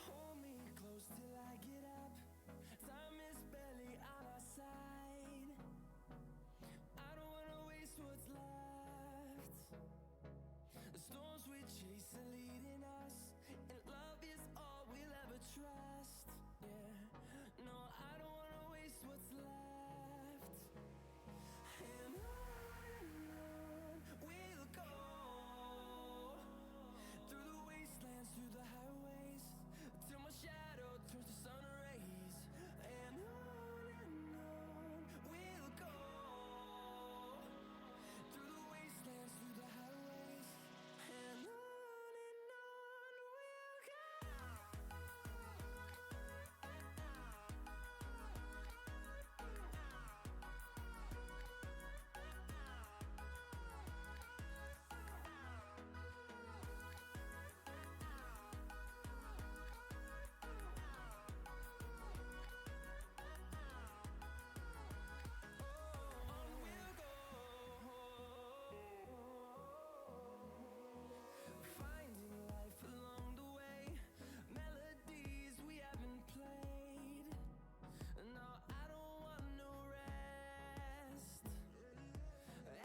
Hold me close till I get up. Time is barely on our side. I don't wanna waste what's left. The storms we chase are leading us, and love is all we'll ever trust. Yeah, no, I don't wanna waste what's left. And on we'll go, through the wastelands, through the highways, till my shadow turns to sun rays. And on we'll go, through the wastelands, through the highways, and on we'll go. Finding life along the way, melodies we haven't played. No, I don't want no rest.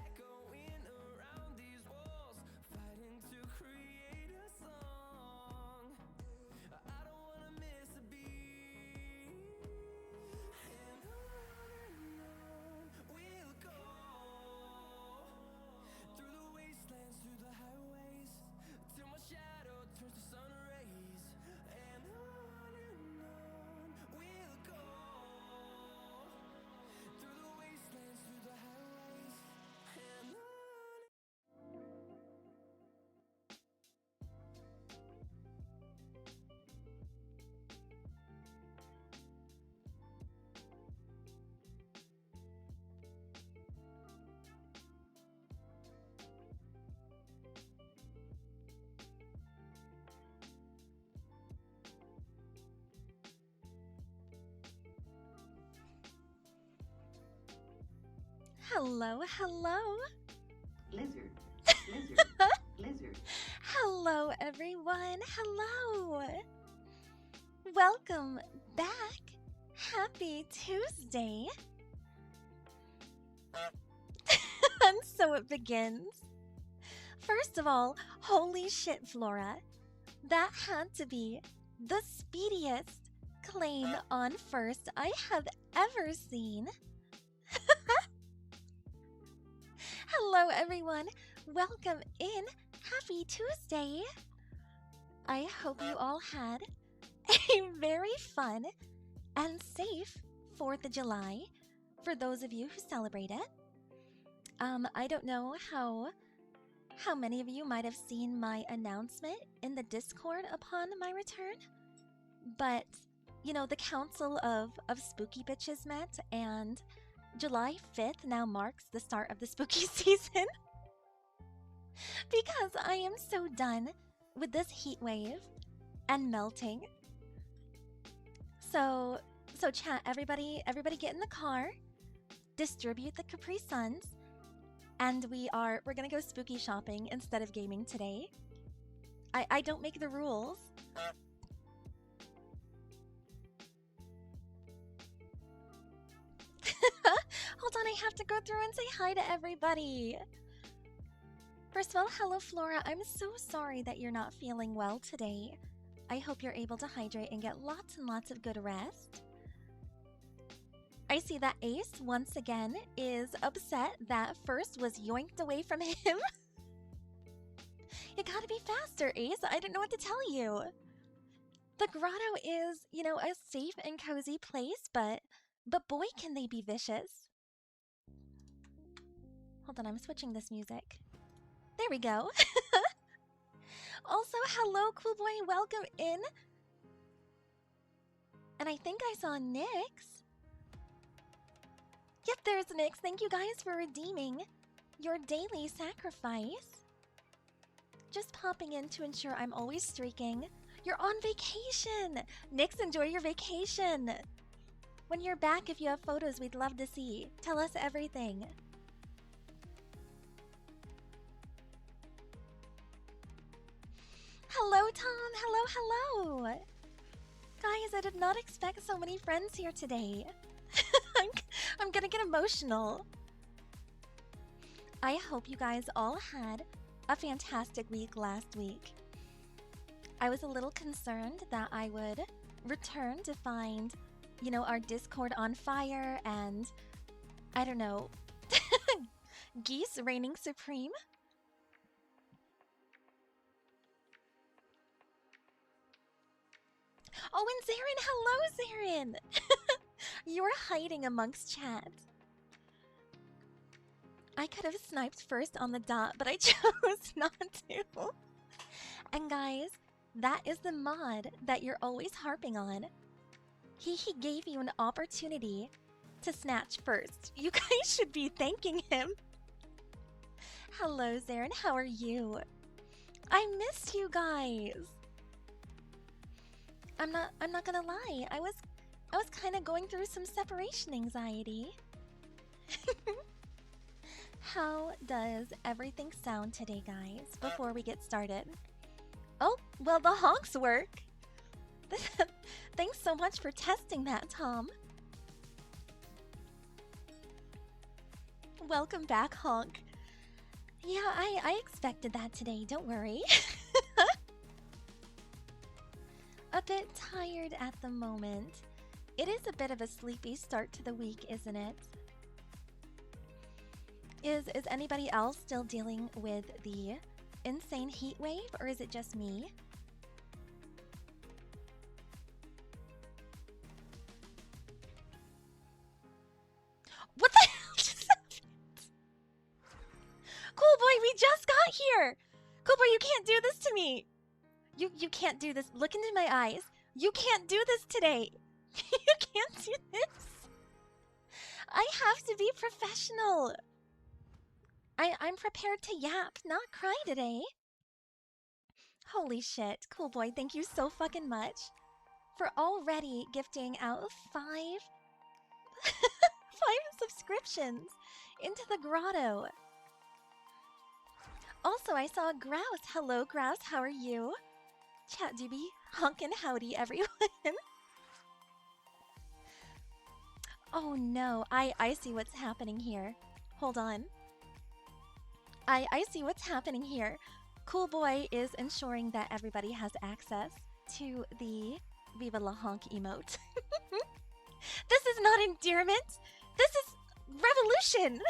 Echoing around these walls, fighting to create a song. I don't wanna miss a beat. And on we'll go, through the wastelands, through the highways, till my shadow turns to sun rays. And on we'll go, through the wastelands, through the highways, and on. Hello, hello. Lizard, lizard, lizard. Hello, everyone. Hello. Welcome back. Happy Tuesday. And so it begins. First of all, holy shit, Flora. That had to be the speediest claim on first I have ever seen. Hello, everyone. Welcome in. Happy Tuesday. I hope you all had a very fun and safe 4th of July for those of you who celebrate it. I don't know how many of you might have seen my announcement in the Discord upon my return, but you know, the Council of Spooky Bitches met, and July 5th now marks the start of the spooky season. Because I am so done with this heat wave and melting. So chat, everybody get in the car, distribute the Capri Suns, and we're gonna go spooky shopping instead of gaming today. I don't make the rules. Hold on, I have to go through and say hi to everybody. First of all, hello Flora. I'm so sorry that you're not feeling well today. I hope you're able to hydrate and get lots and lots of good rest. I see that Ace, once again, is upset that first was yoinked away from him. You gotta be faster, Ace. I don't know what to tell you. The grotto is, you know, a safe and cozy place, but boy, can they be vicious. Hold on, I'm switching this music. There we go. Also, hello, cool boy. Welcome in. And I think I saw Nyx. Yep, there's Nyx. Thank you guys for redeeming your daily sacrifice. Just popping in to ensure I'm always streaking. You're on vacation. Nyx, enjoy your vacation. When you're back, if you have photos, we'd love to see. Tell us everything. Hello, Tom. Hello. Guys, I did not expect so many friends here today. I'm gonna get emotional. I hope you guys all had a fantastic week last week. I was a little concerned that I would return to find, you know, our Discord on fire and, I don't know, geese reigning supreme. Oh, and Zarin! Hello, Zarin! You're hiding amongst chat. I could have sniped first on the dot, but I chose not to. And guys, that is the mod that you're always harping on. He gave you an opportunity to snatch first. You guys should be thanking him. Hello, Zarin. How are you? I missed you guys. I'm not gonna lie. I was kind of going through some separation anxiety. How does everything sound today, guys, before we get started? Oh, well, the honks work. Thanks so much for testing that, Tom. Welcome back, honk. Yeah, I expected that today, don't worry. A bit tired at the moment. It is a bit of a sleepy start to the week, isn't it? Is anybody else still dealing with the insane heat wave, or is it just me? What the hell just happened? Cool boy, we just got here! Cool boy, you can't do this to me! You can't do this. Look into my eyes. You can't do this today. You can't do this. I have to be professional. I'm prepared to yap, not cry today. Holy shit. Cool boy, thank you so fucking much for already gifting out 5 subscriptions into the grotto. Also, I saw Grouse. Hello, Grouse. How are you? Chat doobie, honkin' howdy, everyone. Oh no, I see what's happening here. hold on. I see what's happening here. Cool Boy is ensuring that everybody has access to the Viva La Honk emote. This is not endearment. This is revolution.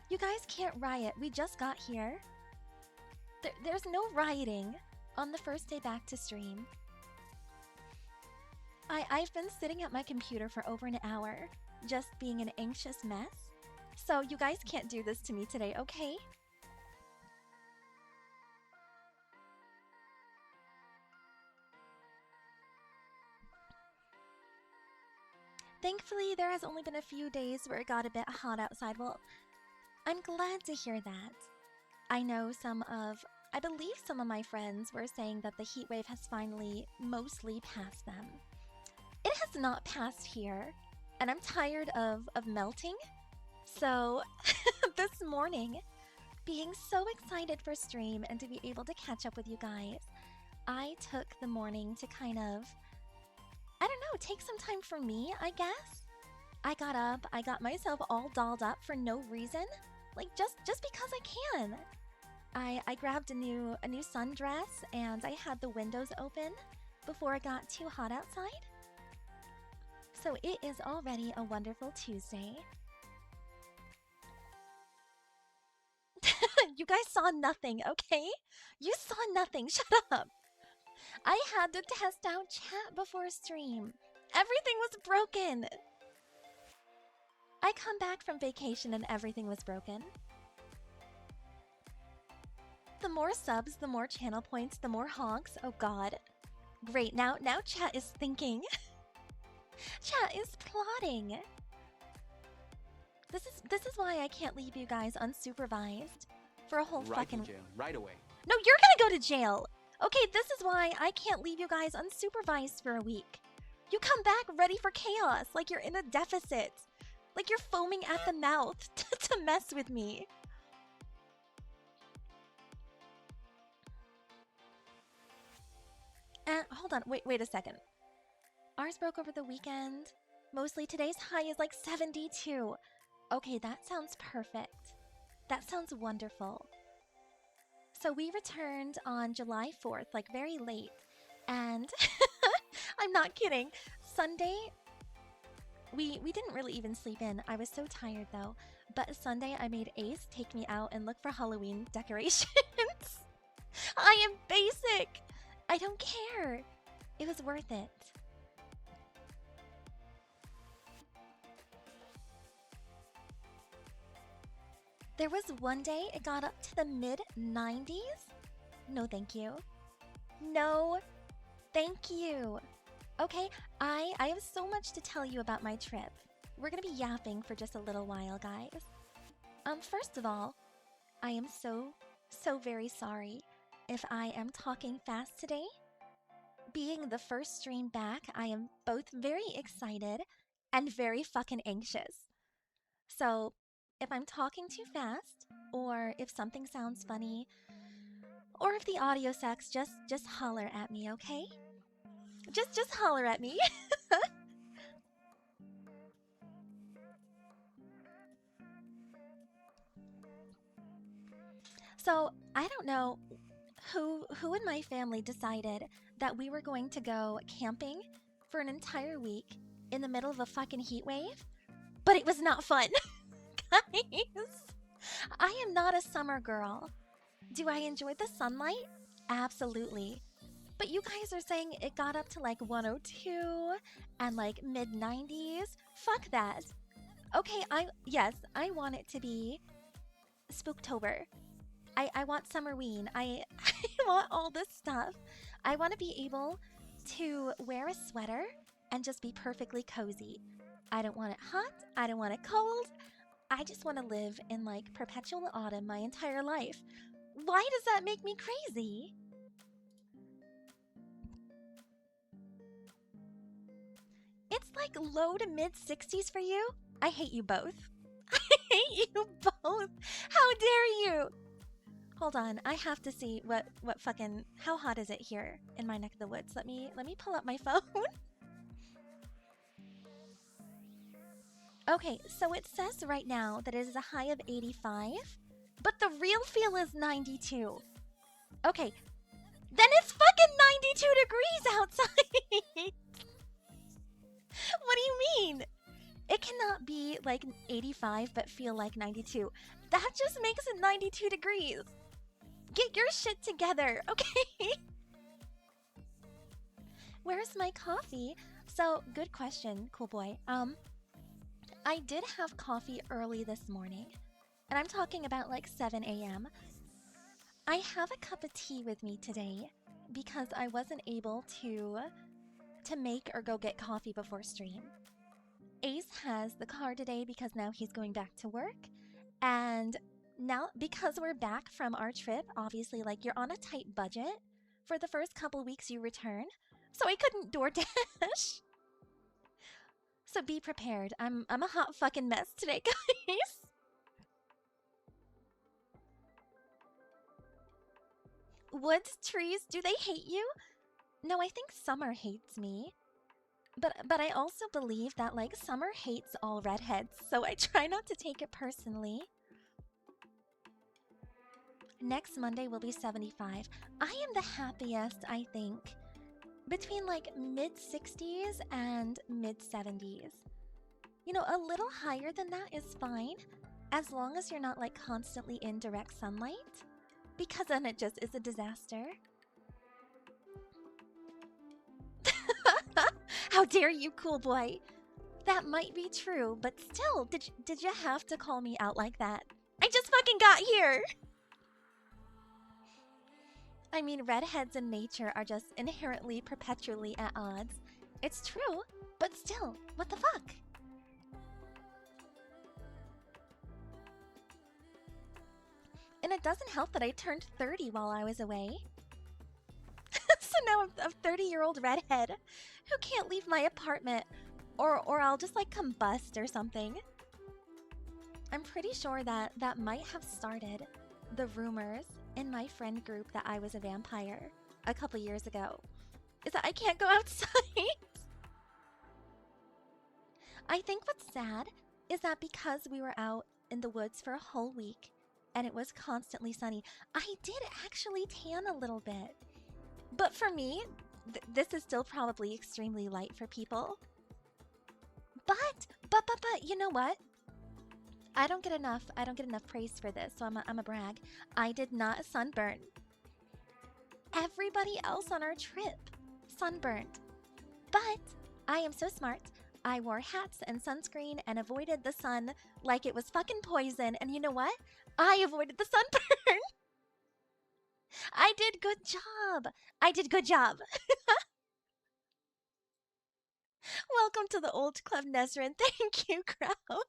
You guys can't riot. We just got here. There's no rioting on the first day back to stream. I've been sitting at my computer for over an hour, just being an anxious mess. So you guys can't do this to me today, okay? Thankfully, there has only been a few days where it got a bit hot outside. Well, I'm glad to hear that. I know I believe some of my friends were saying that the heat wave has finally mostly passed them. It has not passed here, and I'm tired of melting. So, this morning, being so excited for stream and to be able to catch up with you guys, I took the morning to kind of, I don't know, take some time for me, I guess. I got up, I got myself all dolled up for no reason, like just because I can. I grabbed a new sundress and I had the windows open before it got too hot outside. So it is already a wonderful Tuesday. You guys saw nothing, okay? You saw nothing, shut up. I had to test out chat before stream. Everything was broken. I come back from vacation and everything was broken. The more subs, the more channel points, the more honks. Oh god. Great, now chat is thinking. Chat is plotting. This is why I can't leave you guys unsupervised for a whole fucking jail right away. No, you're gonna go to jail. Okay, this is why I can't leave you guys unsupervised for a week. You come back ready for chaos, like you're in a deficit. Like you're foaming at the mouth to mess with me. And hold on, wait a second. Ours broke over the weekend. Mostly today's high is like 72. Okay, that sounds perfect. That sounds wonderful. So we returned on July 4th, like very late. And I'm not kidding. Sunday, we didn't really even sleep in. I was so tired though. But Sunday I made Ace take me out and look for Halloween decorations. I am basic. I don't care. It was worth it. There was one day it got up to the mid-90s. No, thank you. No, thank you. Okay, I have so much to tell you about my trip. We're gonna be yapping for just a little while, guys. First of all, I am so very sorry if I am talking fast today. Being the first stream back, I am both very excited and very fucking anxious. So, if I'm talking too fast, or if something sounds funny, or if the audio sucks, just holler at me, okay? Just holler at me. So, I don't know who in my family decided that we were going to go camping for an entire week in the middle of a fucking heat wave, but it was not fun. Guys, I am not a summer girl. Do I enjoy the sunlight? Absolutely. But you guys are saying it got up to like 102 and like mid-90s? Fuck that. Okay, yes, I want it to be Spooktober. I want Summerween. I want all this stuff. I want to be able to wear a sweater and just be perfectly cozy. I don't want it hot. I don't want it cold. I just want to live in like perpetual autumn my entire life. Why does that make me crazy? It's like low to mid 60s for you? I hate you both. I hate you both. How dare you? Hold on, I have to see what fucking, how hot is it here in my neck of the woods? Let me pull up my phone. Okay, so it says right now that it is a high of 85, but the real feel is 92. Okay, then it's fucking 92 degrees outside! What do you mean? It cannot be like 85 but feel like 92. That just makes it 92 degrees. Get your shit together, okay? Where's my coffee? So, good question, cool boy. I did have coffee early this morning, and I'm talking about like 7 a.m. I have a cup of tea with me today because I wasn't able to make or go get coffee before stream. Ace has the car today because now he's going back to work, and now because we're back from our trip, obviously like you're on a tight budget for the first couple weeks you return, so I couldn't DoorDash. So be prepared. I'm a hot fucking mess today, guys. Woods, trees, do they hate you? No, I think Summer hates me. But I also believe that like Summer hates all redheads, so I try not to take it personally. Next Monday will be 75. I am the happiest, I think, between like mid-60s and mid-70s. You know, a little higher than that is fine, as long as you're not like constantly in direct sunlight, because then it just is a disaster. How dare you, cool boy? That might be true, but still, did you have to call me out like that? I just fucking got here! I mean, redheads in nature are just inherently perpetually at odds. It's true, but still, what the fuck? And it doesn't help that I turned 30 while I was away. So now I'm a 30-year-old redhead who can't leave my apartment, or I'll just like combust or something. I'm pretty sure that might have started the rumors in my friend group that I was a vampire a couple years ago. Is that I can't go outside? I think what's sad is that because we were out in the woods for a whole week and it was constantly sunny, I did actually tan a little bit. But for me, this is still probably extremely light for people. But, you know what? I don't get enough praise for this, so I'm a brag. I did not sunburn. Everybody else on our trip sunburned. But I am so smart. I wore hats and sunscreen and avoided the sun like it was fucking poison. And you know what? I avoided the sunburn. I did good job. I did good job. Welcome to the old club, Nesrin. Thank you, Kraus.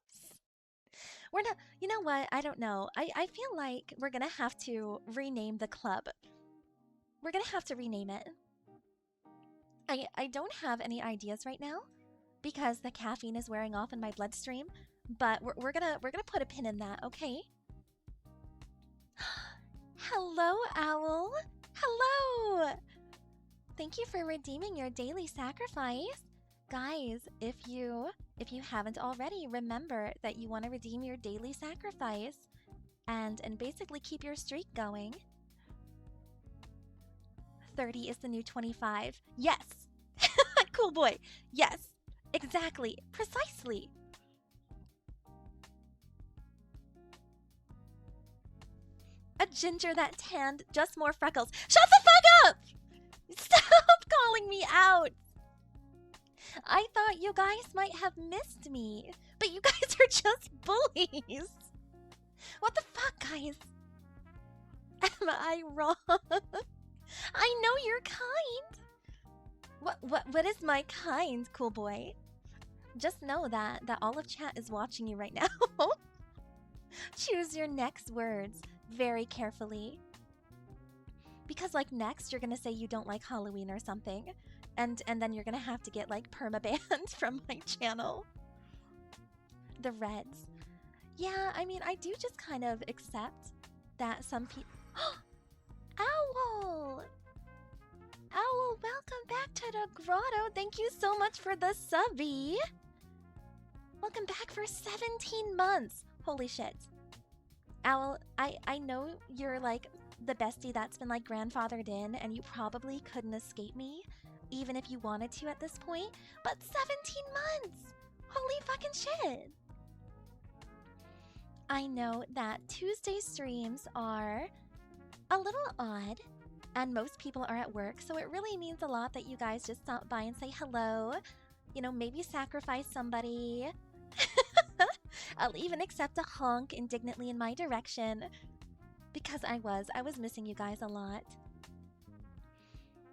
We're not, you know what? I don't know. I feel like we're gonna have to rename the club. We're gonna have to rename it. I don't have any ideas right now because the caffeine is wearing off in my bloodstream, but we're gonna put a pin in that, okay? Hello, Owl. Hello. Thank you for redeeming your daily sacrifice. Guys, if you haven't already, remember that you want to redeem your daily sacrifice and basically keep your streak going. 30 is the new 25. Yes. Cool boy. Yes. Exactly. Precisely. A ginger that tanned, just more freckles. Shut the fuck up! Stop calling me out! I thought you guys might have missed me, but you guys are just bullies. What the fuck, guys? Am I wrong? I know you're kind. What is my kind, cool boy? Just know that all of chat is watching you right now. Choose your next words very carefully. Because like next you're gonna say you don't like Halloween or something. And then you're gonna have to get like permabanned from my channel. The Reds. Yeah, I mean I do just kind of accept that some people Owl! Owl, welcome back to the grotto. Thank you so much for the subby. Welcome back for 17 months. Holy shit. Owl, I know you're like the bestie that's been like grandfathered in, and you probably couldn't escape me, even if you wanted to at this point, but 17 months! Holy fucking shit! I know that Tuesday streams are a little odd, and most people are at work, so it really means a lot that you guys just stop by and say hello. You know, maybe sacrifice somebody. I'll even accept a honk indignantly in my direction. Because I was missing you guys a lot.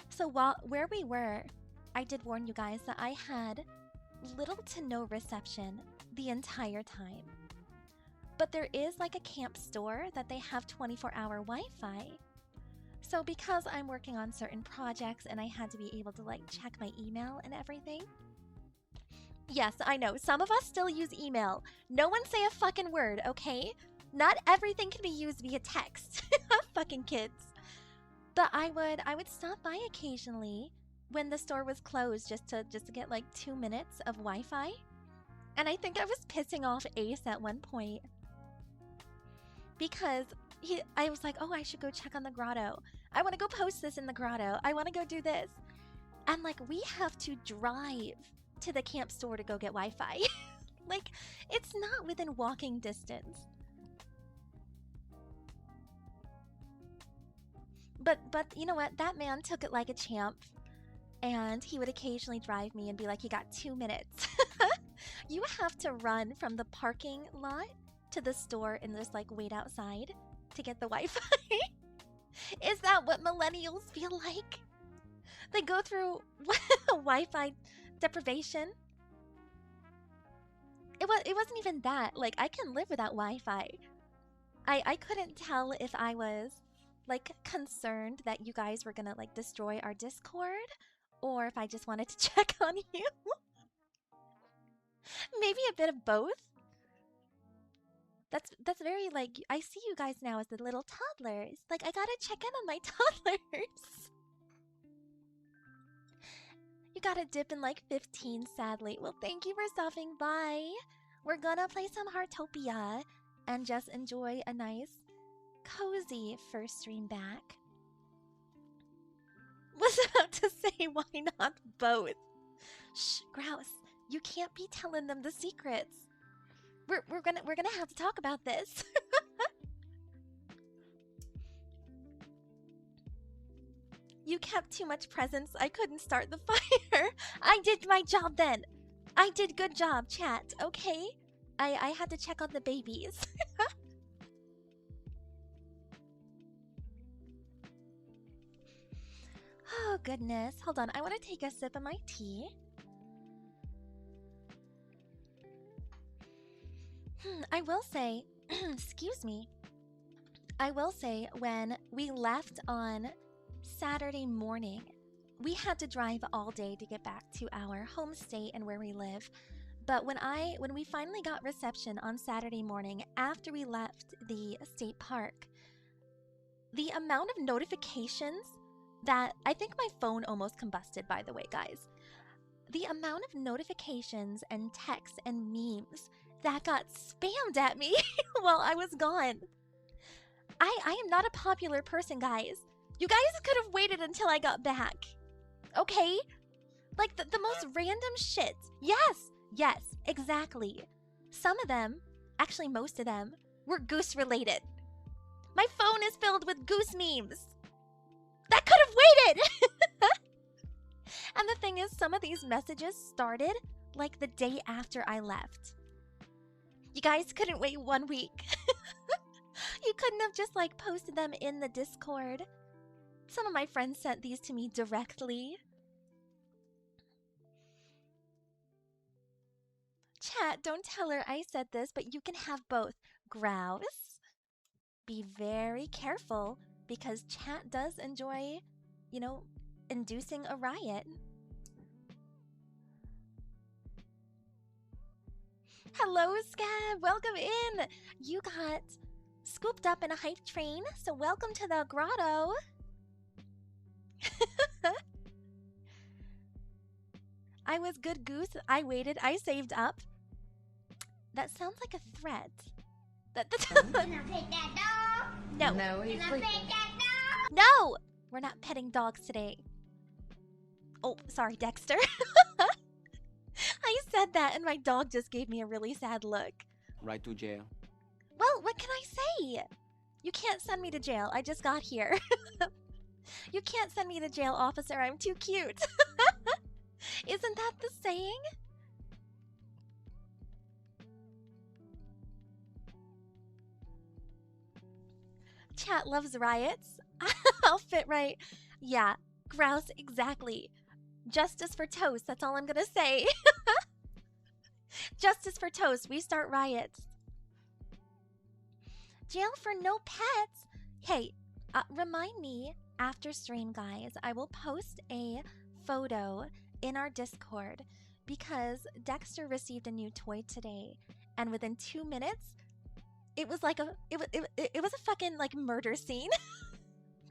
So where we were, I did warn you guys that I had little to no reception the entire time. But there is like a camp store that they have 24-hour Wi-Fi. So because I'm working on certain projects and I had to be able to like check my email and everything. Yes, I know, some of us still use email. No one say a fucking word, okay? Not everything can be used via text. Fucking kids. But I would stop by occasionally when the store was closed just to get like 2 minutes of Wi-Fi. And I think I was pissing off Ace at one point. Because I was like, oh, I should go check on the grotto. I want to go post this in the grotto. I want to go do this. And like, we have to drive to the camp store to go get Wi-Fi. Like, it's not within walking distance. But you know what? That man took it like a champ. And he would occasionally drive me and be like, you got 2 minutes. You have to run from the parking lot to the store and just like wait outside to get the Wi-Fi. Is that what millennials feel like? They go through Wi-Fi deprivation? It wasn't even that. Like, I can live without Wi-Fi. I couldn't tell if I was like concerned that you guys were gonna like destroy our Discord, or if I just wanted to check on you. Maybe a bit of both. That's very like, I see you guys now as the little toddlers. Like, I gotta check in on my toddlers. You gotta dip in like 15, sadly. Well, thank you for stopping by. We're gonna play some Heartopia and just enjoy a nice, cozy first stream back. Was about to say, why not both? Shh, Grouse. You can't be telling them the secrets. We're gonna have to talk about this. You kept too much presents. I couldn't start the fire. I did my job then. I did good job, chat. Okay. I had to check on the babies. Oh goodness. Hold on. I want to take a sip of my tea. I will say, excuse me. I will say, when we left on Saturday morning, we had to drive all day to get back to our home state and where we live. But when we finally got reception on Saturday morning after we left the state park, the amount of notifications that I think my phone almost combusted, by the way, guys. The amount of notifications and texts and memes that got spammed at me while I was gone. I am not a popular person, guys. You guys could have waited until I got back. Okay? Like, the most random shit. Yes, exactly. Some of them, actually most of them, were Goose related. My phone is filled with Goose memes. That could have waited! And the thing is, some of these messages started like the day after I left. You guys couldn't wait 1 week. You couldn't have just like posted them in the Discord. Some of my friends sent these to me directly. Chat, don't tell her I said this, but you can have both. Grouse, be very careful, because chat does enjoy, you know, inducing a riot. Hello, Scab! Welcome in! You got scooped up in a hype train, so welcome to the grotto! I was good, Goose. I waited. I saved up. That sounds like a threat. That Can I pet that dog? no. No, he's Can I sleeping. pet that dog? No! We're not petting dogs today. Oh, sorry, Dexter. I said that and my dog just gave me a really sad look. Right to jail. Well, what can I say? You can't send me to jail. I just got here. You can't send me to jail, officer. I'm too cute. Isn't that the saying? Chat loves riots. I'll fit right. Yeah, grouse, exactly. Justice for toast, that's all I'm gonna say. Justice for toast, we start riots. Jail for no pets? Hey, remind me after stream, guys. I will post a photo in our Discord because Dexter received a new toy today, and within 2 minutes, it was like it was a fucking like murder scene.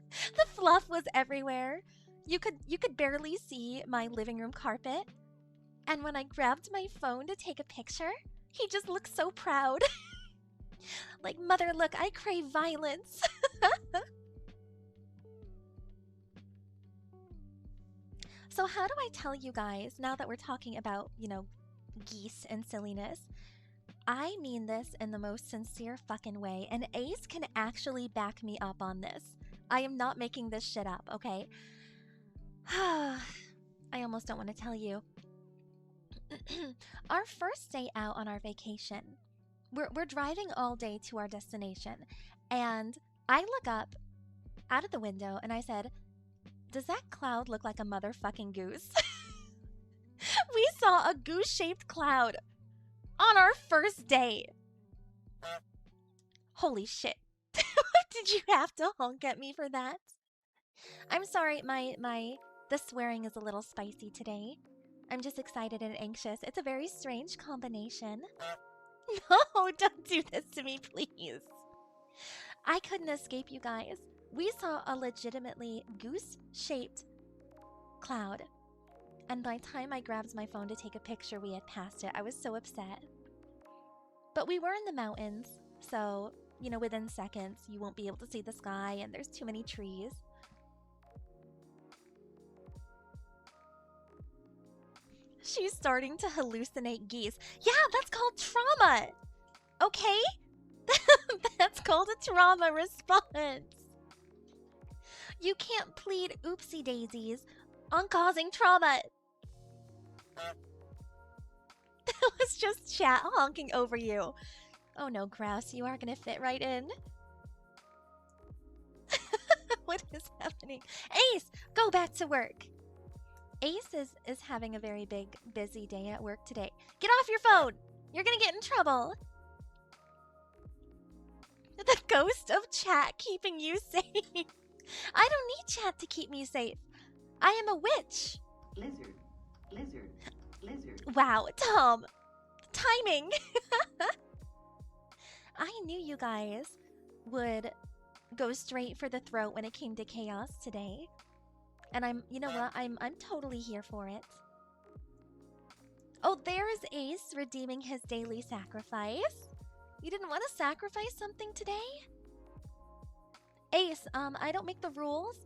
The fluff was everywhere. You could barely see my living room carpet. And when I grabbed my phone to take a picture, he just looked so proud. Like, mother, look, I crave violence. So how do I tell you guys, now that we're talking about, you know, geese and silliness, I mean this in the most sincere fucking way, and Ace can actually back me up on this. I am not making this shit up, okay? I almost don't want to tell you. Our first day out on our vacation, we're driving all day to our destination, and I look up out of the window and I said, does that cloud look like a motherfucking goose? We saw a goose-shaped cloud on our first day. Holy shit. Did you have to honk at me for that? I'm sorry, the swearing is a little spicy today. I'm just excited and anxious. It's a very strange combination. No, don't do this to me, please. I couldn't escape you guys. We saw a legitimately goose-shaped cloud. And by the time I grabbed my phone to take a picture, we had passed it. I was so upset. But we were in the mountains, so, you know, within seconds, you won't be able to see the sky, and there's too many trees. She's starting to hallucinate geese. Yeah, that's called trauma! Okay? That's called a trauma response. You can't plead oopsie daisies on causing trauma. That was just chat honking over you. Oh no, Grouse, you are gonna fit right in. What is happening? Ace, go back to work. Ace is having a very busy day at work today. Get off your phone! You're gonna get in trouble. The ghost of chat keeping you safe. I don't need chat to keep me safe. I am a witch. Lizard. Lizard. Lizard. Wow, Tom. Timing. I knew you guys would go straight for the throat when it came to chaos today. And you know what? I'm totally here for it. Oh, there is Ace redeeming his daily sacrifice. You didn't want to sacrifice something today? Ace, I don't make the rules,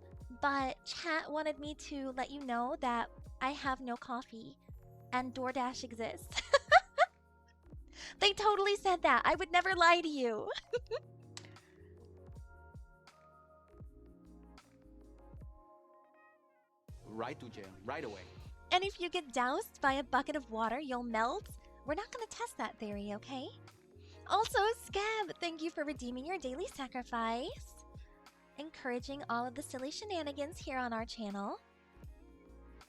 but chat wanted me to let you know that I have no coffee and DoorDash exists. They totally said that. I would never lie to you. Right to jail. Right away. And if you get doused by a bucket of water, you'll melt? We're not going to test that theory, okay? Also, Scab, thank you for redeeming your daily sacrifice. Encouraging all of the silly shenanigans here on our channel.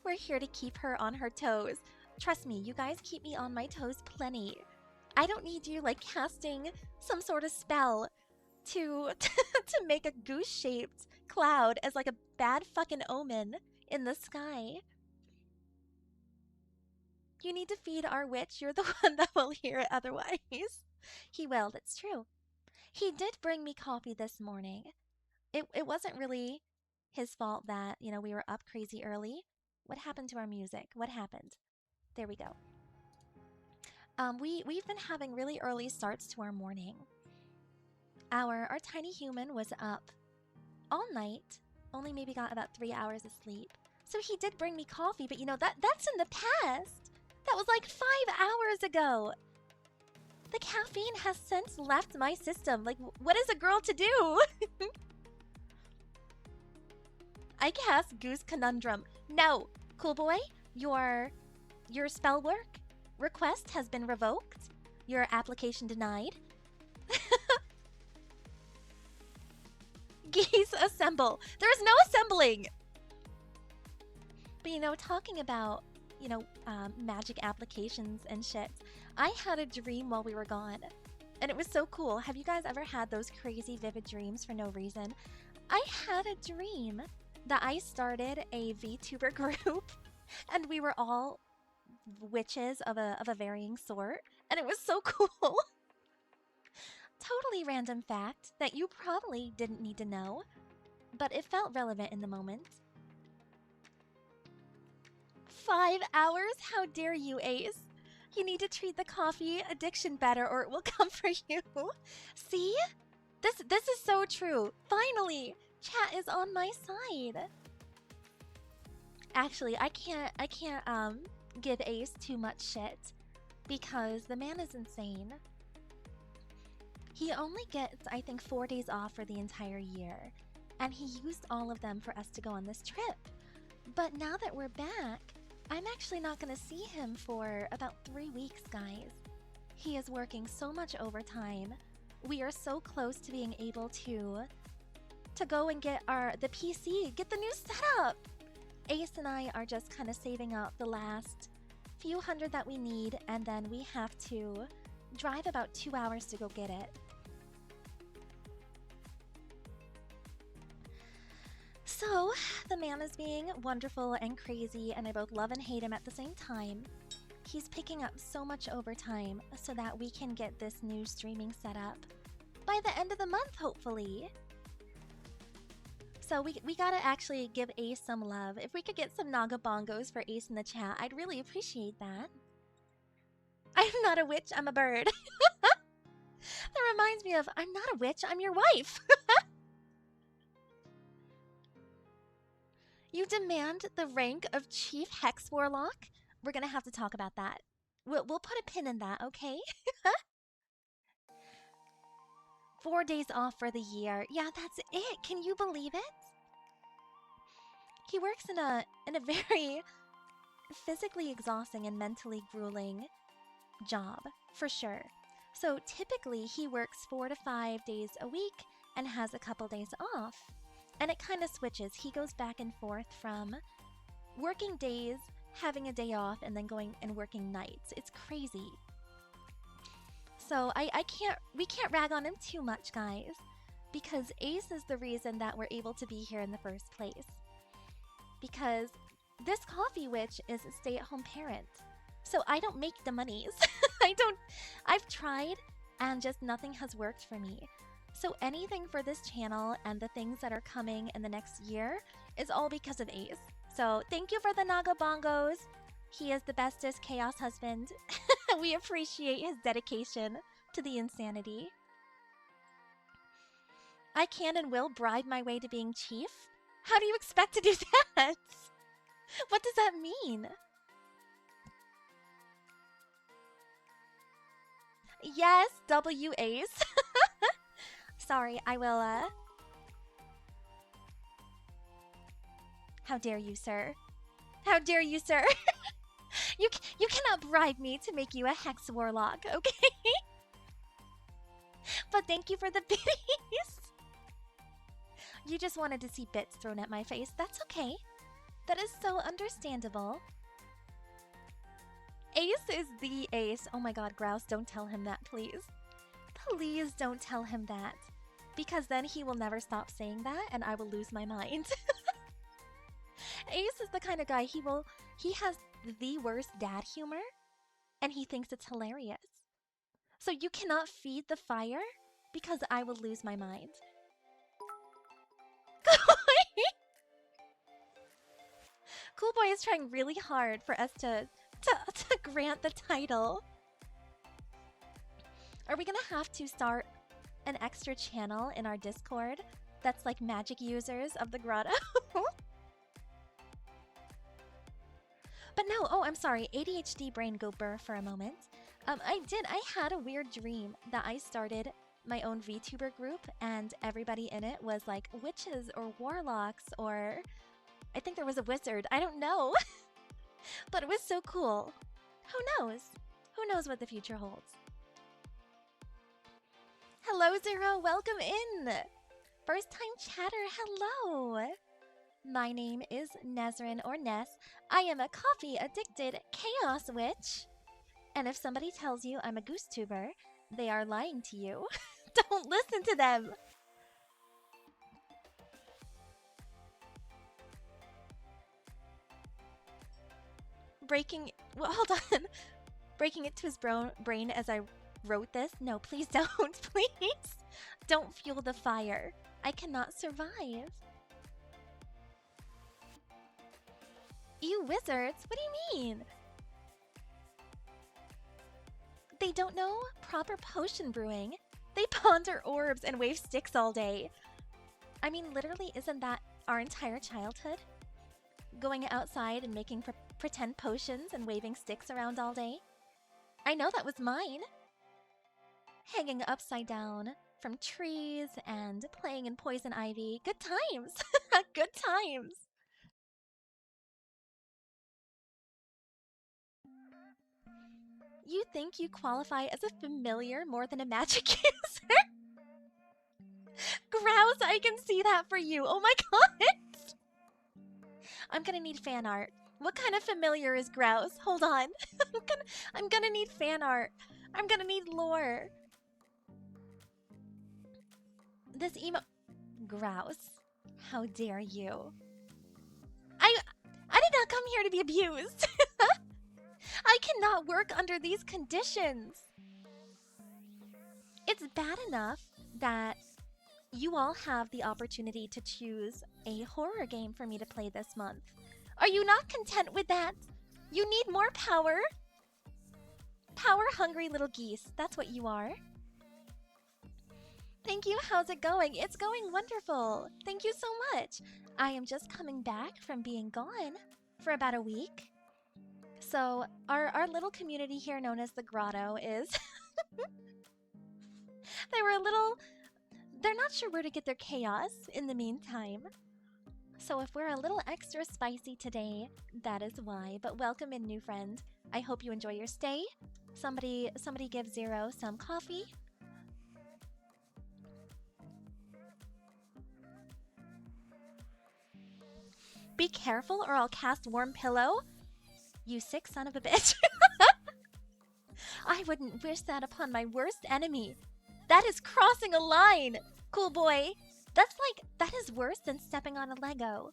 We're here to keep her on her toes. Trust me, you guys keep me on my toes plenty. I don't need you, like, casting some sort of spell to to make a goose-shaped cloud as, like, a bad fucking omen in the sky. You need to feed our witch. You're the one that will hear it otherwise. He will, that's true. He did bring me coffee this morning. It wasn't really his fault that, you know, we were up crazy early. What happened to our music? What happened? There we go. We've been having really early starts to our morning. Our tiny human was up all night, only maybe got about 3 hours of sleep. So he did bring me coffee, but you know that's in the past. That was like 5 hours ago. The caffeine has since left my system. Like, what is a girl to do? I cast Goose Conundrum. No, cool boy, your spell work request has been revoked. Your application denied. Geese assemble. There is no assembling. But you know, talking about, you know, magic applications and shit, I had a dream while we were gone. And it was so cool. Have you guys ever had those crazy vivid dreams for no reason? I had a dream that I started a VTuber group and we were all witches of a varying sort. And it was so cool. Totally random fact that you probably didn't need to know, but it felt relevant in the moment. 5 hours? How dare you, Ace? You need to treat the coffee addiction better or it will come for you. See? This is so true. Finally, chat is on my side. Actually, I can't give Ace too much shit because the man is insane. He only gets, I think, 4 days off for the entire year, and he used all of them for us to go on this trip. But now that we're back, I'm actually not going to see him for about 3 weeks, guys. He is working so much overtime. We are so close to being able to go and get the PC, get the new setup. Ace and I are just kind of saving up the last few hundred that we need, and then we have to drive about 2 hours to go get it. So, the man is being wonderful and crazy, and I both love and hate him at the same time. He's picking up so much overtime so that we can get this new streaming set up by the end of the month, hopefully. So we gotta actually give Ace some love. If we could get some Naga Bongos for Ace in the chat, I'd really appreciate that. I'm not a witch, I'm a bird. That reminds me of, I'm not a witch, I'm your wife. You demand the rank of Chief Hex Warlock? We're gonna have to talk about that. We'll put a pin in that, okay? 4 days off for the year. Yeah, that's it. Can you believe it? He works in a very physically exhausting and mentally grueling job, for sure. So typically he works 4 to 5 days a week and has a couple days off. And it kind of switches. He goes back and forth from working days, having a day off, and then going and working nights. It's crazy. So we can't rag on him too much, guys, because Ace is the reason that we're able to be here in the first place. Because this coffee witch is a stay-at-home parent. So I don't make the monies. I've tried and just nothing has worked for me. So anything for this channel and the things that are coming in the next year is all because of Ace. So thank you for the Naga Bongos. He is the bestest chaos husband. We appreciate his dedication to the insanity. I can and will bribe my way to being chief? How do you expect to do that? What does that mean? Yes, W Ace. Sorry, I will, How dare you, sir? How dare you, sir? You cannot bribe me to make you a Hex Warlock, okay? But thank you for the biddies. You just wanted to see bits thrown at my face. That's okay. That is so understandable. Ace is the ace. Oh my god, Grouse, don't tell him that, please. Please don't tell him that. Because then he will never stop saying that and I will lose my mind. Ace is the kind of guy, he has the worst dad humor and he thinks it's hilarious. So you cannot feed the fire because I will lose my mind. Cool Boy is trying really hard for us to grant the title. Are we gonna have to start an extra channel in our Discord that's like magic users of the grotto? But no, oh, I'm sorry. ADHD brain go burr for a moment. I had a weird dream that I started my own VTuber group and everybody in it was like witches or warlocks or I think there was a wizard. I don't know. But it was so cool. Who knows? Who knows what the future holds? Hello, Zero. Welcome in. First time chatter. Hello. My name is Nezrin or Ness. I am a coffee-addicted chaos witch. And if somebody tells you I'm a goose tuber, they are lying to you. Don't listen to them. Well, hold on. Breaking it to his brain as I wrote this? No, please don't. Please. Don't fuel the fire. I cannot survive. You wizards? What do you mean? They don't know proper potion brewing. They ponder orbs and wave sticks all day. I mean, literally, isn't that our entire childhood? Going outside and making pretend potions and waving sticks around all day? I know that was mine. Hanging upside down from trees and playing in poison ivy. Good times. Good times. You think you qualify as a familiar more than a magic user? Grouse, I can see that for you. Oh my god! I'm gonna need fan art. What kind of familiar is Grouse? Hold on. I'm gonna need fan art. I'm gonna need lore. This Grouse, how dare you? I did not come here to be abused. I cannot work under these conditions. It's bad enough that you all have the opportunity to choose a horror game for me to play this month. Are you not content with that? You need more power? Power-hungry little geese. That's what you are. Thank you. How's it going? It's going wonderful. Thank you so much. I am just coming back from being gone for about a week. So our little community here known as the Grotto is... They're not sure where to get their chaos in the meantime. So if we're a little extra spicy today, that is why. But welcome in, new friend. I hope you enjoy your stay. Somebody give Zero some coffee. Be careful or I'll cast Warm Pillow. You sick son of a bitch. I wouldn't wish that upon my worst enemy. That is crossing a line. Cool boy. That is worse than stepping on a Lego.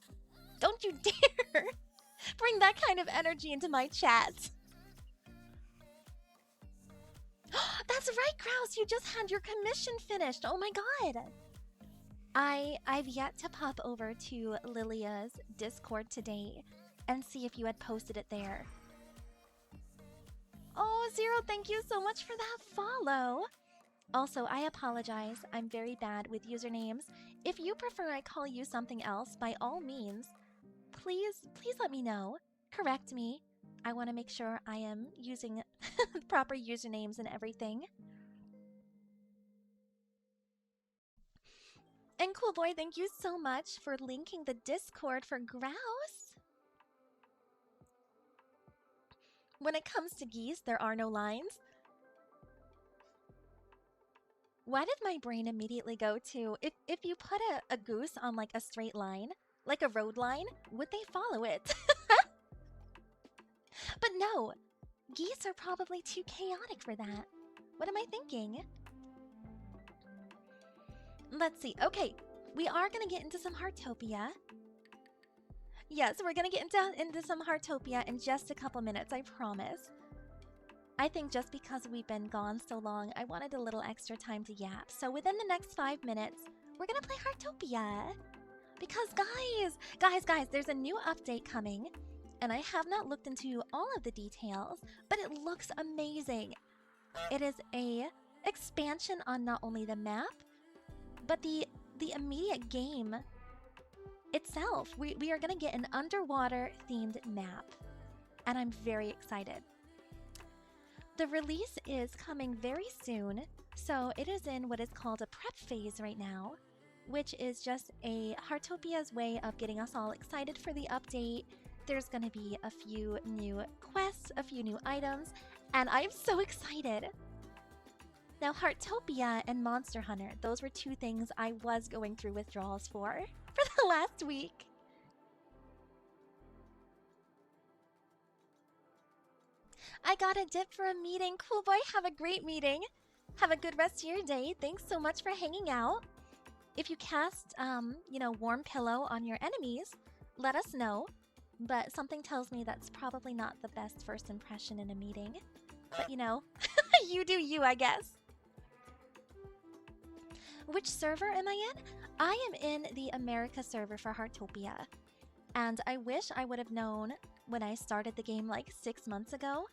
Don't you dare bring that kind of energy into my chat. That's right, Grouse. You just had your commission finished. Oh my god. I've yet to pop over to Lilia's Discord today and see if you had posted it there. Oh, Zero, thank you so much for that follow. Also, I apologize. I'm very bad with usernames. If you prefer I call you something else, by all means, please let me know. Correct me. I want to make sure I am using proper usernames and everything. And Cool Boy, thank you so much for linking the Discord for Grouse. When it comes to geese, there are no lines. Why did my brain immediately go to, if you put a goose on like a straight line, like a road line, would they follow it? But no, geese are probably too chaotic for that. What am I thinking? Let's see. Okay, we are going to get into some Heartopia. Yes, we're going to get into some Heartopia in just a couple minutes, I promise. I think just because we've been gone so long, I wanted a little extra time to yap. So within the next 5 minutes, we're going to play Heartopia. Because guys, there's a new update coming. And I have not looked into all of the details, but it looks amazing. It is a expansion on not only the map, but the immediate game itself. We are going to get an underwater themed map, and I'm very excited. The release is coming very soon, so it is in what is called a prep phase right now, which is just a Heartopia's way of getting us all excited for the update. There's going to be a few new quests, a few new items, and I'm so excited. Now, Heartopia and Monster Hunter, those were two things I was going through withdrawals for the last week. I got a dip for a meeting. Cool boy, have a great meeting. Have a good rest of your day. Thanks so much for hanging out. If you cast, warm pillow on your enemies, let us know. But something tells me that's probably not the best first impression in a meeting. But you do you, I guess. Which server am I in? I am in the America server for Heartopia. And I wish I would have known when I started the game like 6 months ago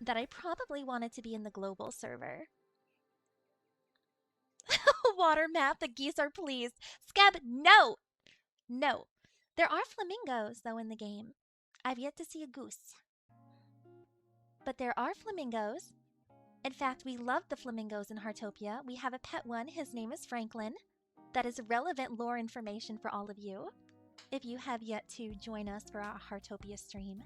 that I probably wanted to be in the global server. Water map, the geese are pleased. Scab, no! No. There are flamingos, though, in the game. I've yet to see a goose. But there are flamingos. In fact, we love the flamingos in Heartopia. We have a pet one. His name is Franklin. That is relevant lore information for all of you, if you have yet to join us for our Heartopia stream.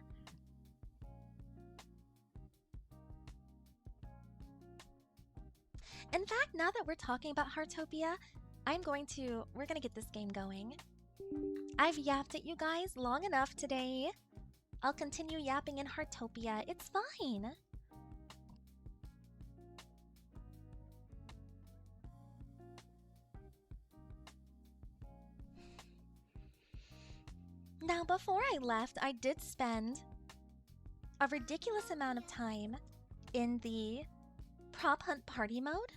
In fact, now that we're talking about Heartopia, we're gonna get this game going. I've yapped at you guys long enough today. I'll continue yapping in Heartopia. It's fine. Now, before I left, I did spend a ridiculous amount of time in the prop hunt party mode.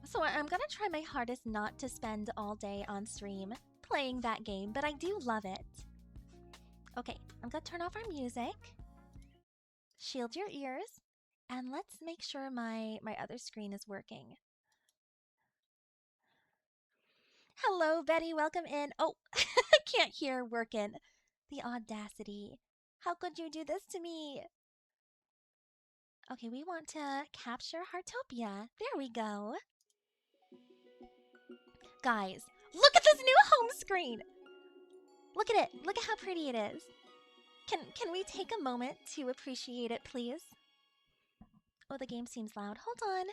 So I'm gonna try my hardest not to spend all day on stream playing that game, but I do love it. Okay, I'm gonna turn off our music, shield your ears, and let's make sure my other screen is working. Hello, Betty, welcome in. Oh, I can't hear working. The audacity. How could you do this to me? Okay, we want to capture Heartopia. There we go. Guys, look at this new home screen! Look at it. Look at how pretty it is. Can we take a moment to appreciate it, please? Oh, the game seems loud. Hold on.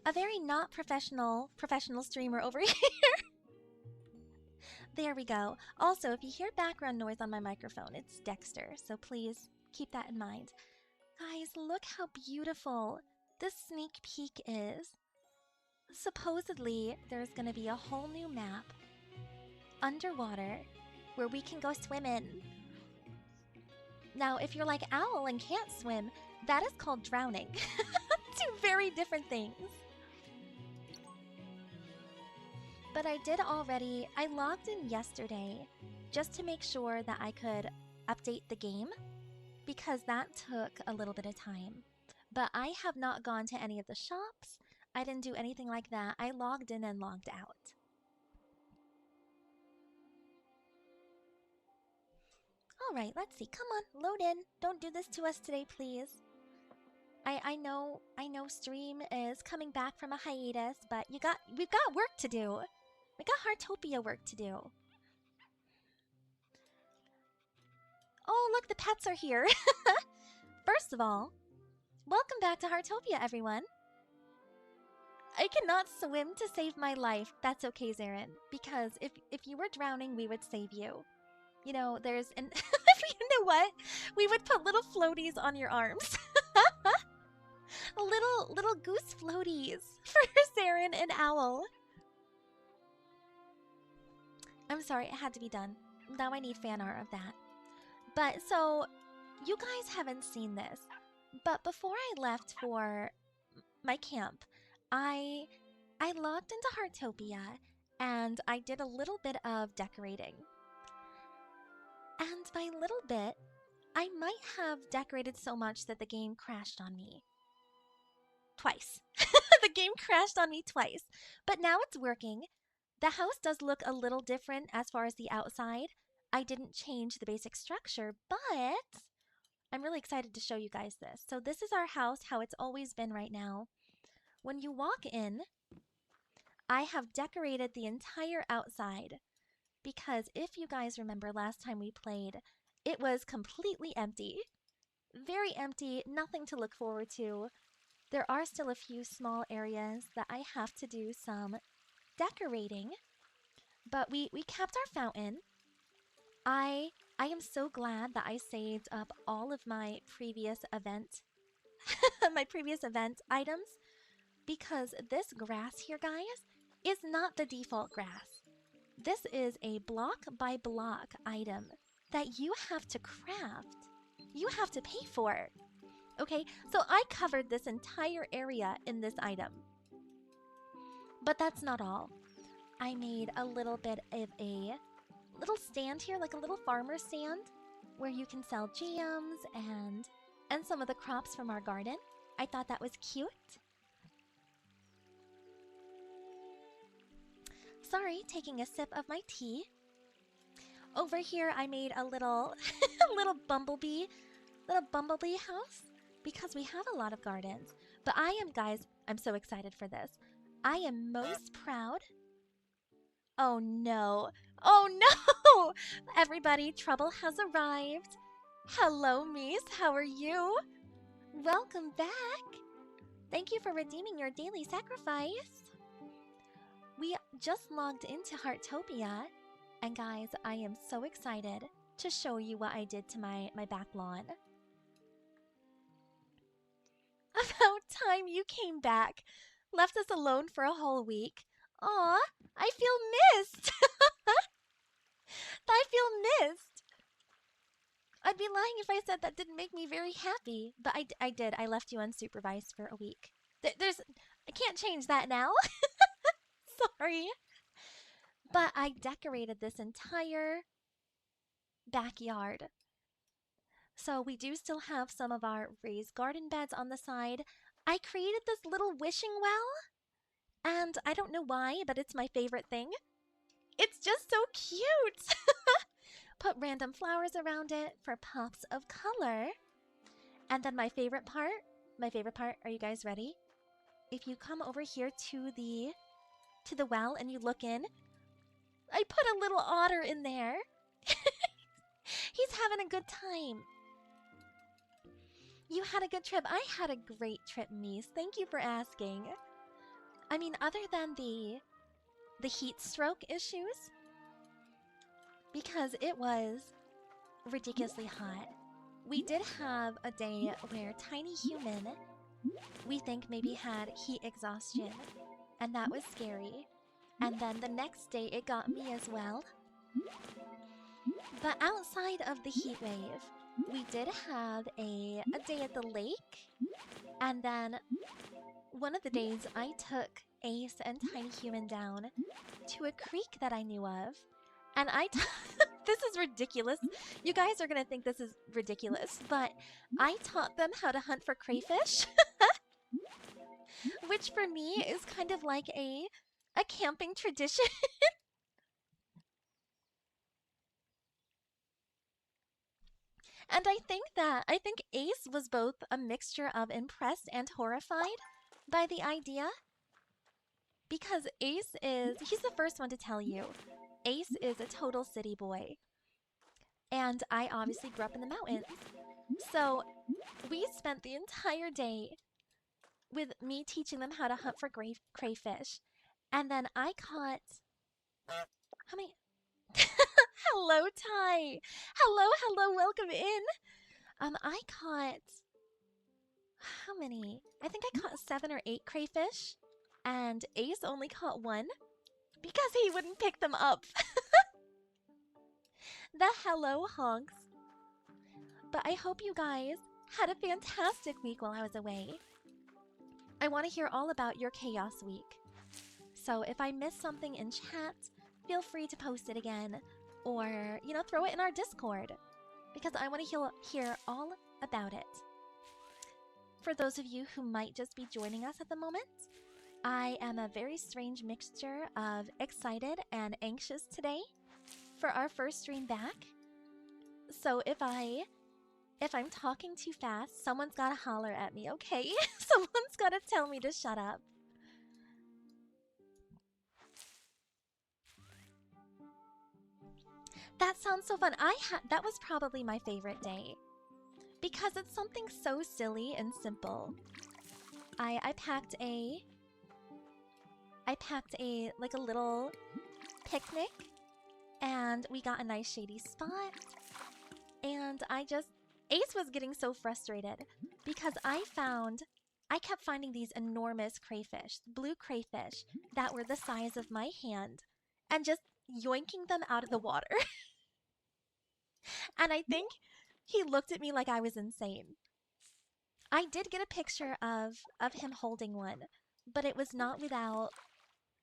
A very not professional streamer over here. There we go. Also, if you hear background noise on my microphone, it's Dexter, so please keep that in mind. Guys, look how beautiful this sneak peek is. Supposedly, there's gonna be a whole new map underwater where we can go swim in. Now, if you're like Owl and can't swim, that is called drowning. Two very different things. But I logged in yesterday just to make sure that I could update the game, because that took a little bit of time. But I have not gone to any of the shops. I didn't do anything like that. I logged in and logged out. Alright, let's see. Come on, load in. Don't do this to us today, please. I know stream is coming back from a hiatus, but we've got work to do. We got Heartopia work to do. Oh, look, the pets are here. First of all, welcome back to Heartopia, everyone. I cannot swim to save my life. That's okay, Zarin, because if you were drowning, we would save you. You know, you know what? We would put little floaties on your arms. Little goose floaties for Zarin and Owl. I'm sorry, it had to be done. Now I need fan art of that. But so, you guys haven't seen this, but before I left for my camp, I logged into Heartopia and I did a little bit of decorating. And by little bit, I might have decorated so much that the game crashed on me. Twice. The game crashed on me twice. But now it's working. The house does look a little different as far as the outside. I didn't change the basic structure, but I'm really excited to show you guys this. So this is our house, how it's always been right now. When you walk in, I have decorated the entire outside because if you guys remember last time we played, it was completely empty. Very empty, nothing to look forward to. There are still a few small areas that I have to do some decorating, but we kept our fountain. I am so glad that I saved up all of my previous event items because this grass here, guys, is not the default grass. This is a block by block item that you have to craft. You have to pay for. Okay, so I covered this entire area in this item. But that's not all. I made a little bit of a little stand here, like a little farmer stand, where you can sell jams and some of the crops from our garden. I thought that was cute. Sorry, taking a sip of my tea. Over here, I made a little little bumblebee house because we have a lot of gardens. But guys, I'm so excited for this. I am most proud. Oh no. Oh no! Everybody, trouble has arrived. Hello, Mies. How are you? Welcome back. Thank you for redeeming your daily sacrifice. We just logged into Heartopia. And guys, I am so excited to show you what I did to my back lawn. About time you came back. Left us alone for a whole week. Aw, I feel missed. I feel missed. I'd be lying if I said that didn't make me very happy. But I did. I left you unsupervised for a week. I can't change that now. Sorry. But I decorated this entire backyard. So we do still have some of our raised garden beds on the side. I created this little wishing well. And I don't know why, but it's my favorite thing. It's just so cute. Put random flowers around it for pops of color. And then my favorite part, are you guys ready? If you come over here to the well and you look in, I put a little otter in there. He's having a good time. You had a good trip. I had a great trip, Mies. Thank you for asking. I mean, other than the heat stroke issues, because it was ridiculously hot. We did have a day where Tiny Human, we think maybe had heat exhaustion, and that was scary. And then the next day it got me as well. But outside of the heat wave, we did have a day at the lake. And then one of the days I took Ace and Tiny Human down to a creek that I knew of. And this is ridiculous. You guys are going to think this is ridiculous, but I taught them how to hunt for crayfish. Which for me is kind of like a camping tradition. And I think Ace was both a mixture of impressed and horrified by the idea. Because he's the first one to tell you, Ace is a total city boy. And I obviously grew up in the mountains. So we spent the entire day with me teaching them how to hunt for crayfish. And then I caught... How many... Hello, Ty! Hello, welcome in! I caught... How many? I think I caught 7 or 8 crayfish. And Ace only caught 1. Because he wouldn't pick them up. The hello honks. But I hope you guys had a fantastic week while I was away. I want to hear all about your chaos week. So if I missed something in chat, feel free to post it again. Or, throw it in our Discord. because I want to hear all about it. For those of you who might just be joining us at the moment, I am a very strange mixture of excited and anxious today for our first stream back. So if I'm talking too fast, someone's gotta holler at me, okay? Someone's gotta tell me to shut up. That sounds so fun. That was probably my favorite day because it's something so silly and simple. I packed a like a little picnic, and we got a nice shady spot, and Ace was getting so frustrated because I kept finding these enormous crayfish, blue crayfish that were the size of my hand, and just yoinking them out of the water. And I think he looked at me like I was insane. I did get a picture of him holding one, but it was not without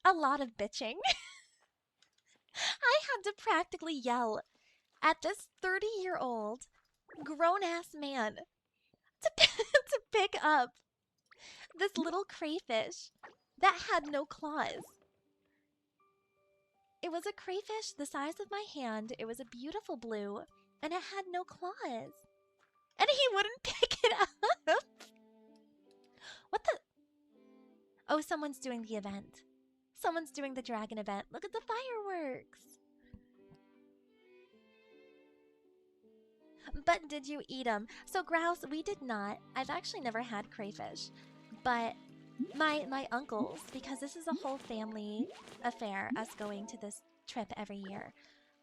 a lot of bitching. I had to practically yell at this 30-year-old grown-ass man to pick up this little crayfish that had no claws. It was a crayfish the size of my hand, it was a beautiful blue, and it had no claws. And he wouldn't pick it up! What the? Oh, someone's doing the event. Someone's doing the dragon event. Look at the fireworks! But did you eat them? So Grouse, we did not. I've actually never had crayfish. But my uncles, because this is a whole family affair, us going to this trip every year.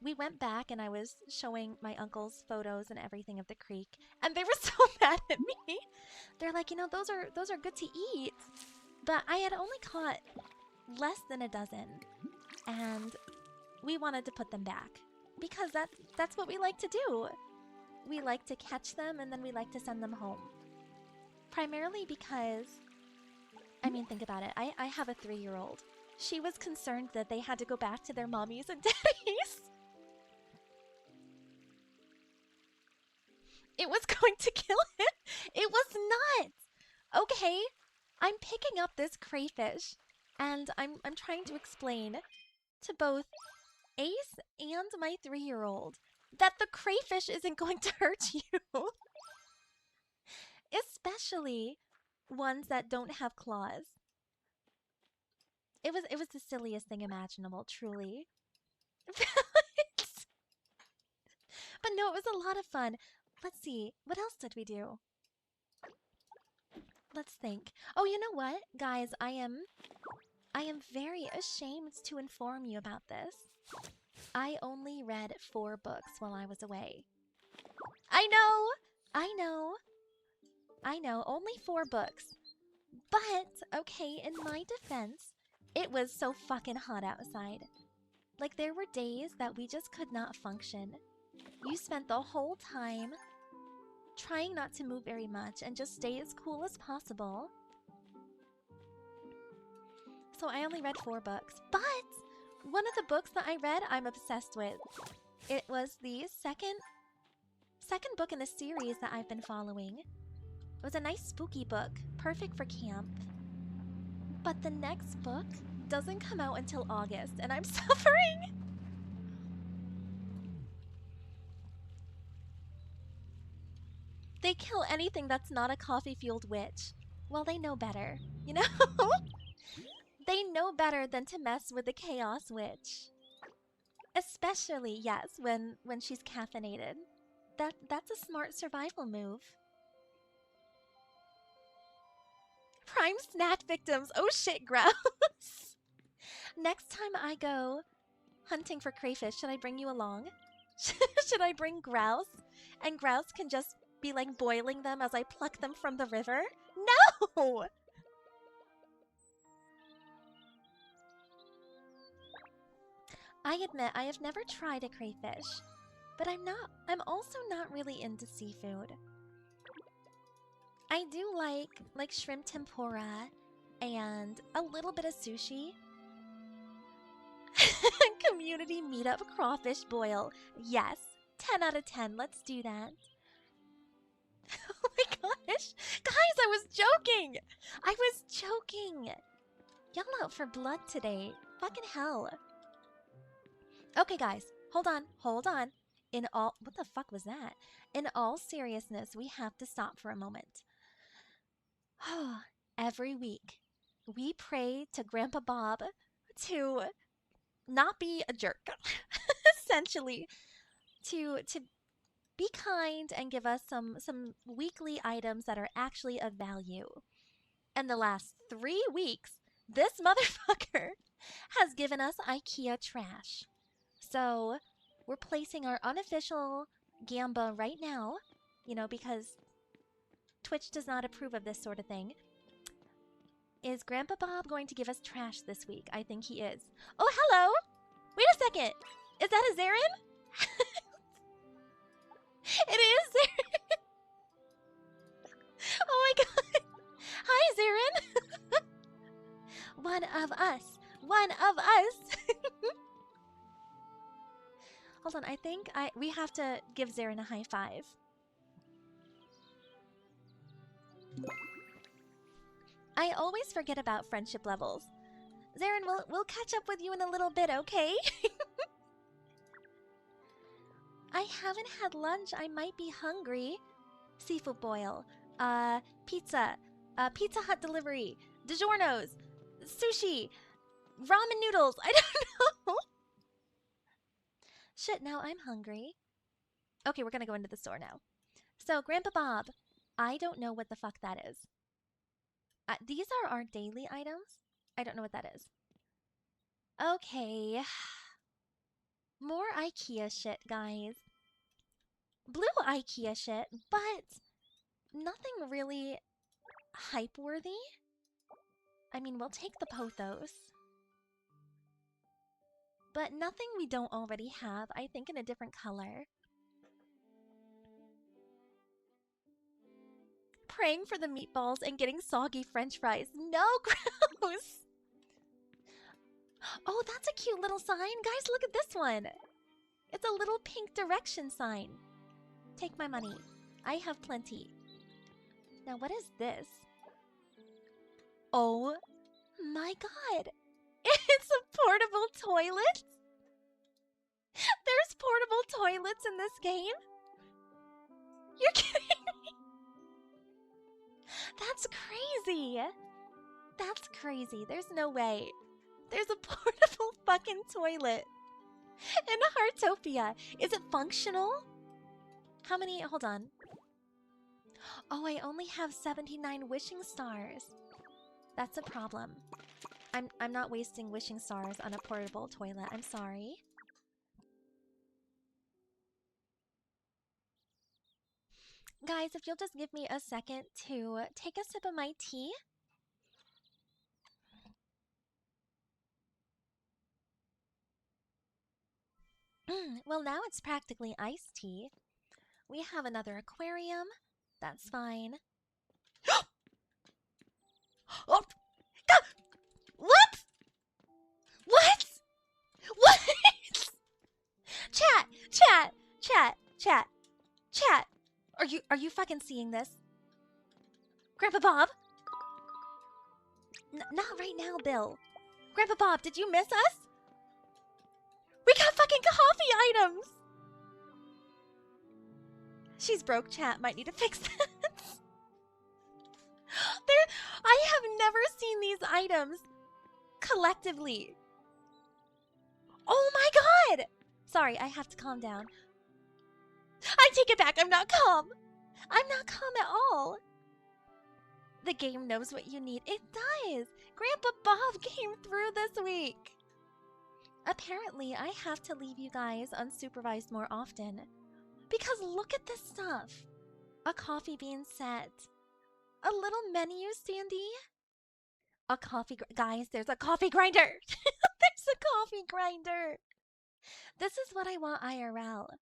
We went back and I was showing my uncles photos and everything of the creek, and they were so mad at me. They're like, you know, those are good to eat. But I had only caught less than a dozen, and we wanted to put them back because that's what we like to do. We like to catch them and then we like to send them home. Primarily because, I mean, think about it. I have a 3-year-old. She was concerned that they had to go back to their mommies and daddies. It was going to kill him. It was not. Okay, I'm picking up this crayfish, and I'm trying to explain to both Ace and my 3-year-old that the crayfish isn't going to hurt you. Especially ones that don't have claws. It was the silliest thing imaginable, truly. But no, it was a lot of fun. Let's see, what else did we do? Let's think. Oh, you know what? Guys, I am very ashamed to inform you about this. I only read 4 books while I was away. I know, only 4 books. But, okay, in my defense, it was so fucking hot outside. Like, there were days that we just could not function. You spent the whole time trying not to move very much and just stay as cool as possible. So I only read 4 books. But one of the books that I read, I'm obsessed with. It was the second book in a series that I've been following. It was a nice spooky book, perfect for camp. But the next book doesn't come out until August, and I'm suffering! They kill anything that's not a coffee-fueled witch. Well, they know better, you know? They know better than to mess with the Chaos Witch. Especially, yes, when she's caffeinated. That's a smart survival move. Prime snatch victims! Oh shit, Grouse! Next time I go hunting for crayfish, should I bring you along? Should I bring Grouse? And Grouse can just be like boiling them as I pluck them from the river? No! I admit I have never tried a crayfish, but I'm also not really into seafood. I do like shrimp tempura and a little bit of sushi. Community meetup crawfish boil. Yes, 10 out of 10. Let's do that. Oh my gosh. Guys, I was joking. I was joking. Y'all out for blood today. Fucking hell. Okay, guys. Hold on. Hold on. What the fuck was that? In all seriousness, we have to stop for a moment. Every week, we pray to Grandpa Bob to not be a jerk, essentially, to be kind and give us some weekly items that are actually of value. And the last 3 weeks, this motherfucker has given us IKEA trash. So we're placing our unofficial gamba right now, you know, because Twitch does not approve of this sort of thing. Is Grandpa Bob going to give us trash this week? I think he is. Oh, hello! Wait a second! Is that a Zarin? It is Zarin! Oh my god! Hi, Zarin! One of us! One of us! Hold on, I think we have to give Zarin a high five. I always forget about friendship levels. Zarin, we'll catch up with you in a little bit, okay? I haven't had lunch. I might be hungry. Seafood boil. Pizza. Pizza Hut delivery. DiGiorno's. Sushi. Ramen noodles. I don't know. Shit, now I'm hungry. Okay, we're gonna go into the store now. So, Grandpa Bob, I don't know what the fuck that is. These are our daily items? I don't know what that is. Okay. More IKEA shit, guys. Blue IKEA shit, but nothing really hype-worthy. I mean, we'll take the Pothos. But nothing we don't already have, I think in a different color. Praying for the meatballs and getting soggy french fries. No, gross! Oh, that's a cute little sign. Guys, look at this one. It's a little pink direction sign. Take my money. I have plenty. Now, what is this? Oh my god. It's a portable toilet? There's portable toilets in this game? You're kidding me? That's crazy. That's crazy. There's no way. There's a portable fucking toilet in Heartopia. Is it functional? How many? Hold on. Oh, I only have 79 wishing stars. That's a problem. I'm not wasting wishing stars on a portable toilet. I'm sorry. Guys, if you'll just give me a second to take a sip of my tea. Well, now it's practically iced tea. We have another aquarium. That's fine. Oh! What? What? What? Chat. Are you fucking seeing this? Grandpa Bob? Not right now, Bill. Grandpa Bob, did you miss us? We got fucking coffee items! She's broke, chat. Might need to fix that. I have never seen these items collectively. Oh my god! Sorry, I have to calm down. I take it back. I'm not calm. I'm not calm at all. The game knows what you need. It does. Grandpa Bob came through this week. Apparently, I have to leave you guys unsupervised more often. Because look at this stuff. A coffee bean set. A little menu standee. A coffee... Guys, there's a coffee grinder. There's a coffee grinder. This is what I want IRL.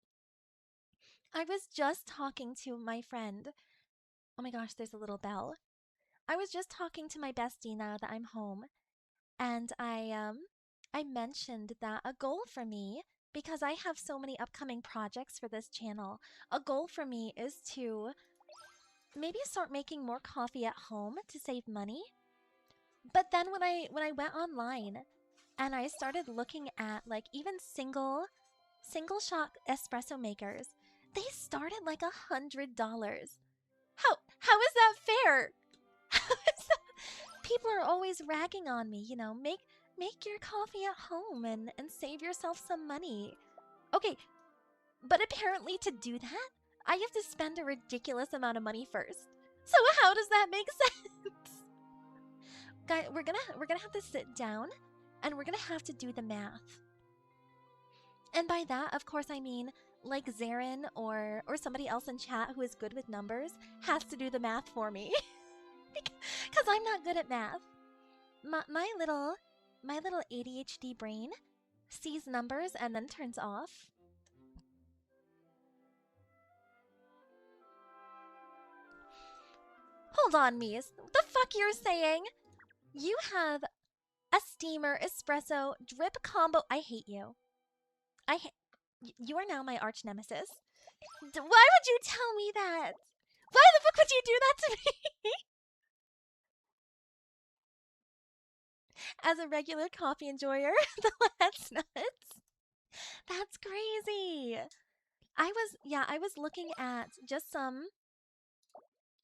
I was just talking to my friend. Oh my gosh, there's a little bell. I was just talking to my bestie now that I'm home. And I mentioned that a goal for me because I have so many upcoming projects for this channel. A goal for me is to maybe start making more coffee at home to save money. But then when I went online and I started looking at like even single shot espresso makers, they start at like $100. How is that fair? How is that? People are always ragging on me, you know, make your coffee at home and save yourself some money. Okay, but apparently to do that, I have to spend a ridiculous amount of money first. So how does that make sense? Guys, we're gonna have to sit down and we're gonna have to do the math. And by that, of course, I mean like Zarin or somebody else in chat who is good with numbers has to do the math for me. Because I'm not good at math. My little ADHD brain sees numbers and then turns off. Hold on, Mies. What the fuck you're saying? You have a steamer, espresso, drip combo. I hate you. You are now my arch nemesis. Why would you tell me that? Why the fuck would you do that to me? As a regular coffee enjoyer, that's nuts. That's crazy. I was looking at just some,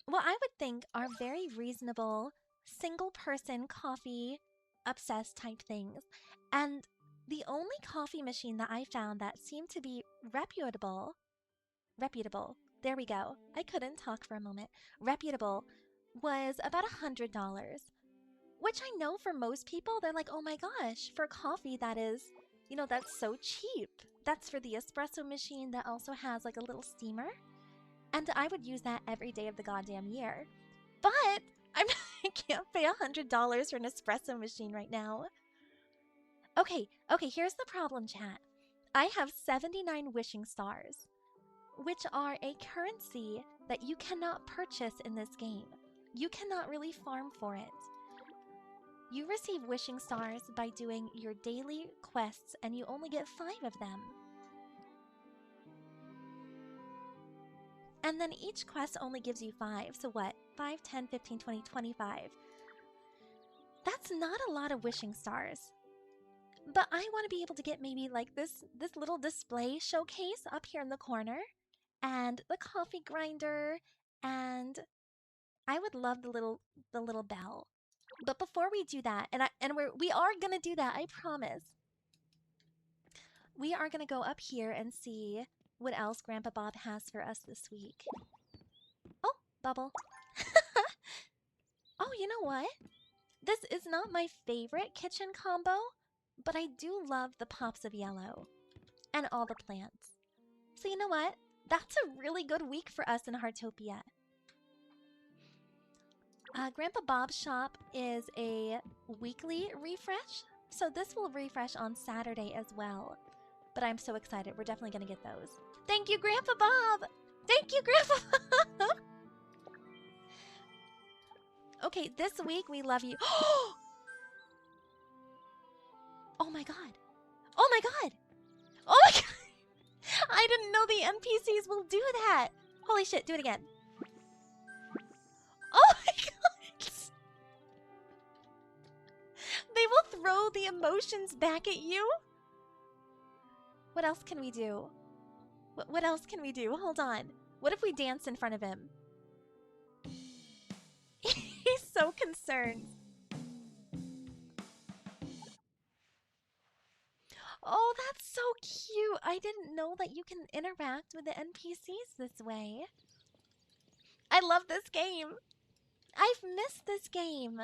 what I would think are very reasonable single person coffee obsessed type things. And the only coffee machine that I found that seemed to be reputable, there we go. I couldn't talk for a moment. Reputable was about $100. Which I know for most people, they're like, oh my gosh, for coffee that is, you know, that's so cheap. That's for the espresso machine that also has like a little steamer. And I would use that every day of the goddamn year. But I can't pay $100 for an espresso machine right now. Okay, here's the problem, chat. I have 79 wishing stars, which are a currency that you cannot purchase in this game. You cannot really farm for it. You receive wishing stars by doing your daily quests, and you only get 5 of them. And then each quest only gives you 5, so what? 5, 10, 15, 20, 25. That's not a lot of wishing stars. But I want to be able to get maybe like this little display showcase up here in the corner, and the coffee grinder, and I would love the little bell. But before we do that, and we are gonna do that, I promise. We are gonna go up here and see what else Grandpa Bob has for us this week. Oh, bubble. Oh, you know what? This is not my favorite kitchen combo, but I do love the pops of yellow and all the plants. So you know what? That's a really good week for us in Heartopia. Grandpa Bob's shop is a weekly refresh, so this will refresh on Saturday as well. But I'm so excited. We're definitely going to get those. Thank you, Grandpa Bob! Thank you, Grandpa Bob! Okay, this week we love you. Oh my god. Oh my god! Oh my god! I didn't know the NPCs will do that! Holy shit, do it again. Oh my god! They will throw the emotions back at you? What else can we do? What else can we do? Hold on. What if we dance in front of him? He's so concerned. Oh, that's so cute. I didn't know that you can interact with the NPCs this way. I love this game. I've missed this game.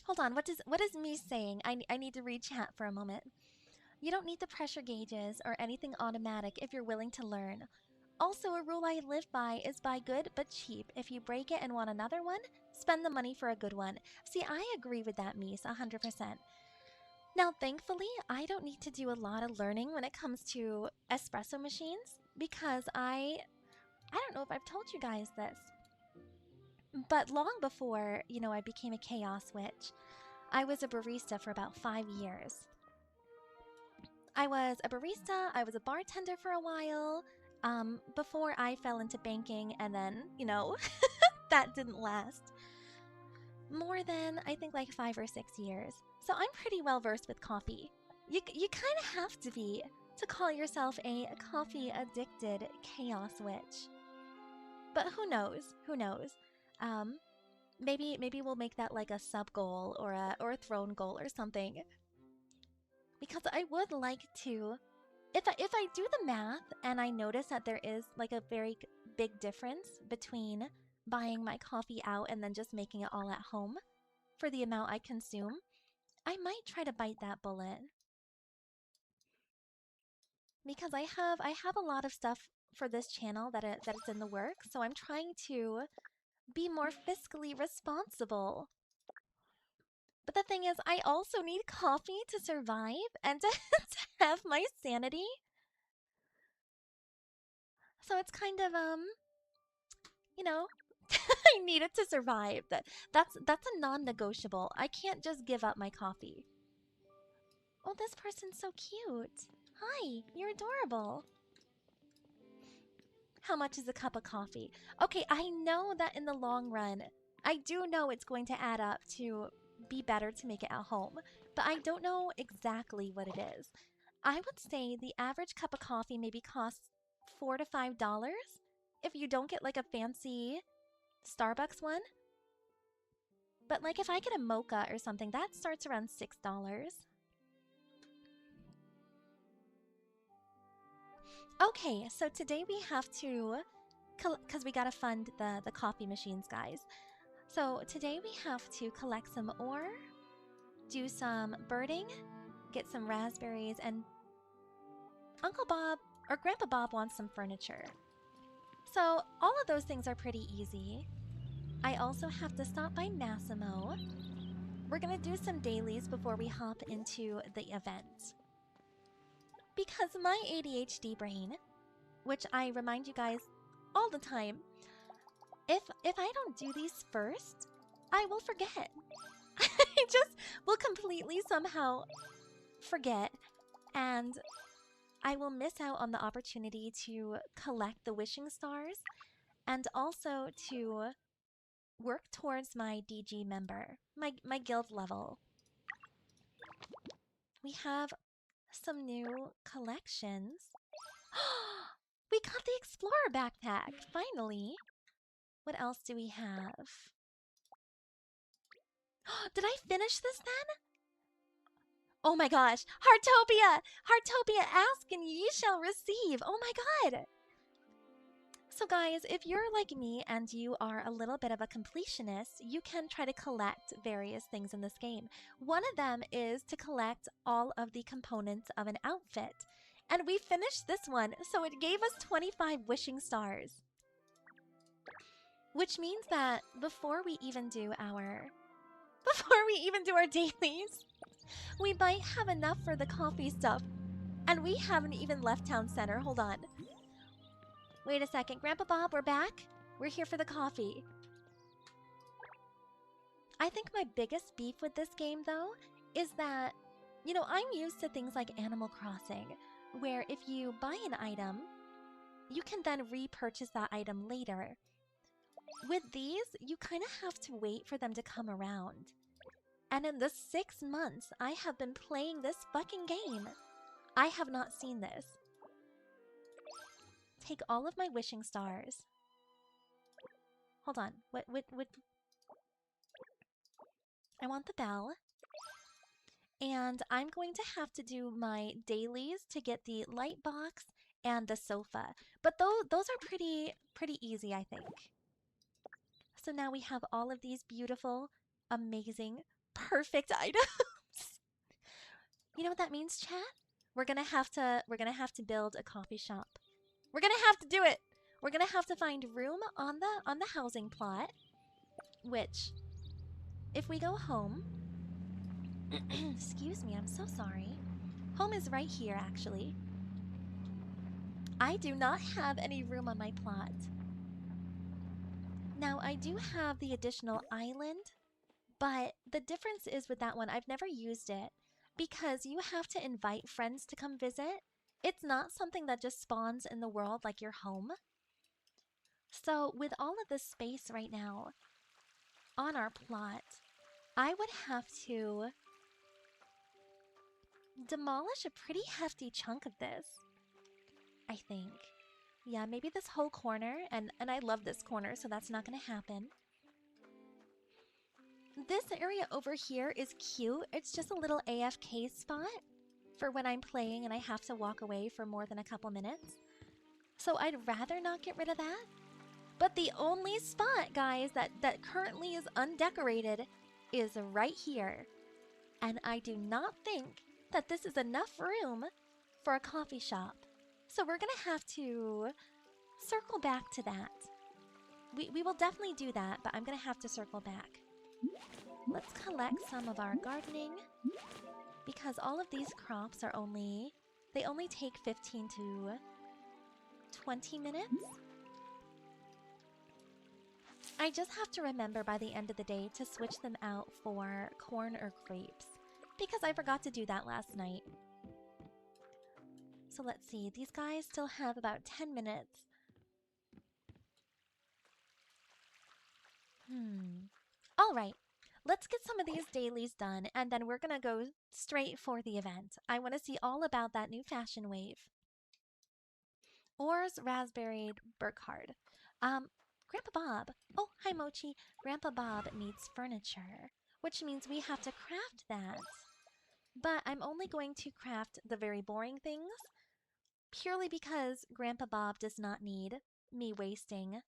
Hold on, what is me saying? I need to read chat for a moment. You don't need the pressure gauges or anything automatic if you're willing to learn. Also, a rule I live by is buy good but cheap. If you break it and want another one, spend the money for a good one. See, I agree with that, Mies, 100%. Now, thankfully, I don't need to do a lot of learning when it comes to espresso machines because I don't know if I've told you guys this, but long before, you know, I became a Chaos Witch, I was a barista for about 5 years. I was a barista, I was a bartender for a while, before I fell into banking, and then, you know, that didn't last. More than, I think, like 5 or 6 years. So I'm pretty well versed with coffee. You kind of have to be to call yourself a coffee-addicted chaos witch. But who knows? Who knows? Maybe we'll make that like a sub goal or a throne goal or something. Because I would like to, if I do the math and I notice that there is like a very big difference between buying my coffee out and then just making it all at home for the amount I consume, I might try to bite that bullet. Because I have a lot of stuff for this channel that is in the works, so I'm trying to be more fiscally responsible. But the thing is, I also need coffee to survive and to have my sanity. So it's kind of you know, I need it to survive. That's a non-negotiable. I can't just give up my coffee. Oh, this person's so cute. Hi, you're adorable. How much is a cup of coffee? Okay, I know that in the long run, I do know it's going to add up to be better to make it at home, but I don't know exactly what it is. I would say the average cup of coffee maybe costs $4 to $5 if you don't get like a fancy Starbucks one. But like if I get a mocha or something, that starts around $6. Okay, so today we have to, because we gotta fund the coffee machines, guys. So today we have to collect some ore, do some birding, get some raspberries, and Uncle Bob or Grandpa Bob wants some furniture. So all of those things are pretty easy. I also have to stop by Massimo. We're gonna do some dailies before we hop into the event. Because my ADHD brain, which I remind you guys all the time, if I don't do these first, I will forget. I just will completely somehow forget, and I will miss out on the opportunity to collect the wishing stars and also to work towards my DG member, my guild level. We have some new collections. We got the Explorer backpack, finally. What else do we have? Did I finish this then? Oh my gosh, Heartopia! Heartopia, ask and ye shall receive. Oh my god! So guys, if you're like me and you are a little bit of a completionist, you can try to collect various things in this game. One of them is to collect all of the components of an outfit. And we finished this one, so it gave us 25 wishing stars. Which means that before we even do our dailies, we might have enough for the coffee stuff. And we haven't even left town center. Hold on. Wait a second. Grandpa Bob, we're back. We're here for the coffee. I think my biggest beef with this game, though, is that, you know, I'm used to things like Animal Crossing, where if you buy an item, you can then repurchase that item later. With these, you kind of have to wait for them to come around. And in the 6 months I have been playing this fucking game, I have not seen this. Take all of my wishing stars. Hold on. What? I want the bell. And I'm going to have to do my dailies to get the light box and the sofa. But those are pretty easy, I think. So now we have all of these beautiful, amazing, perfect items. You know what that means, chat? We're gonna have to build a coffee shop. We're gonna have to do it. We're gonna have to find room on the housing plot. Which, if we go home, excuse me, I'm so sorry. Home is right here, actually. I do not have any room on my plot. Now, I do have the additional island, But the difference is with that one, I've never used it because you have to invite friends to come visit. It's not something that just spawns in the world like your home. So, with all of this space right now on our plot, I would have to demolish a pretty hefty chunk of this, I think. Yeah, maybe this whole corner, and I love this corner, so that's not going to happen. This area over here is cute. It's just a little AFK spot for when I'm playing and I have to walk away for more than a couple minutes. So I'd rather not get rid of that. But the only spot, guys, that currently is undecorated is right here. And I do not think that this is enough room for a coffee shop. So we're going to have to circle back to that. We will definitely do that, but I'm going to have to circle back. Let's collect some of our gardening, because all of these crops are they only take 15 to 20 minutes. I just have to remember by the end of the day to switch them out for corn or grapes, because I forgot to do that last night. So let's see, these guys still have about 10 minutes. Alright, let's get some of these dailies done, and then we're gonna go straight for the event. I want to see all about that new fashion wave. Ors Raspberry Burkhard. Grandpa Bob. Oh, hi Mochi. Grandpa Bob needs furniture, which means we have to craft that. But I'm only going to craft the very boring things, purely because Grandpa Bob does not need me wasting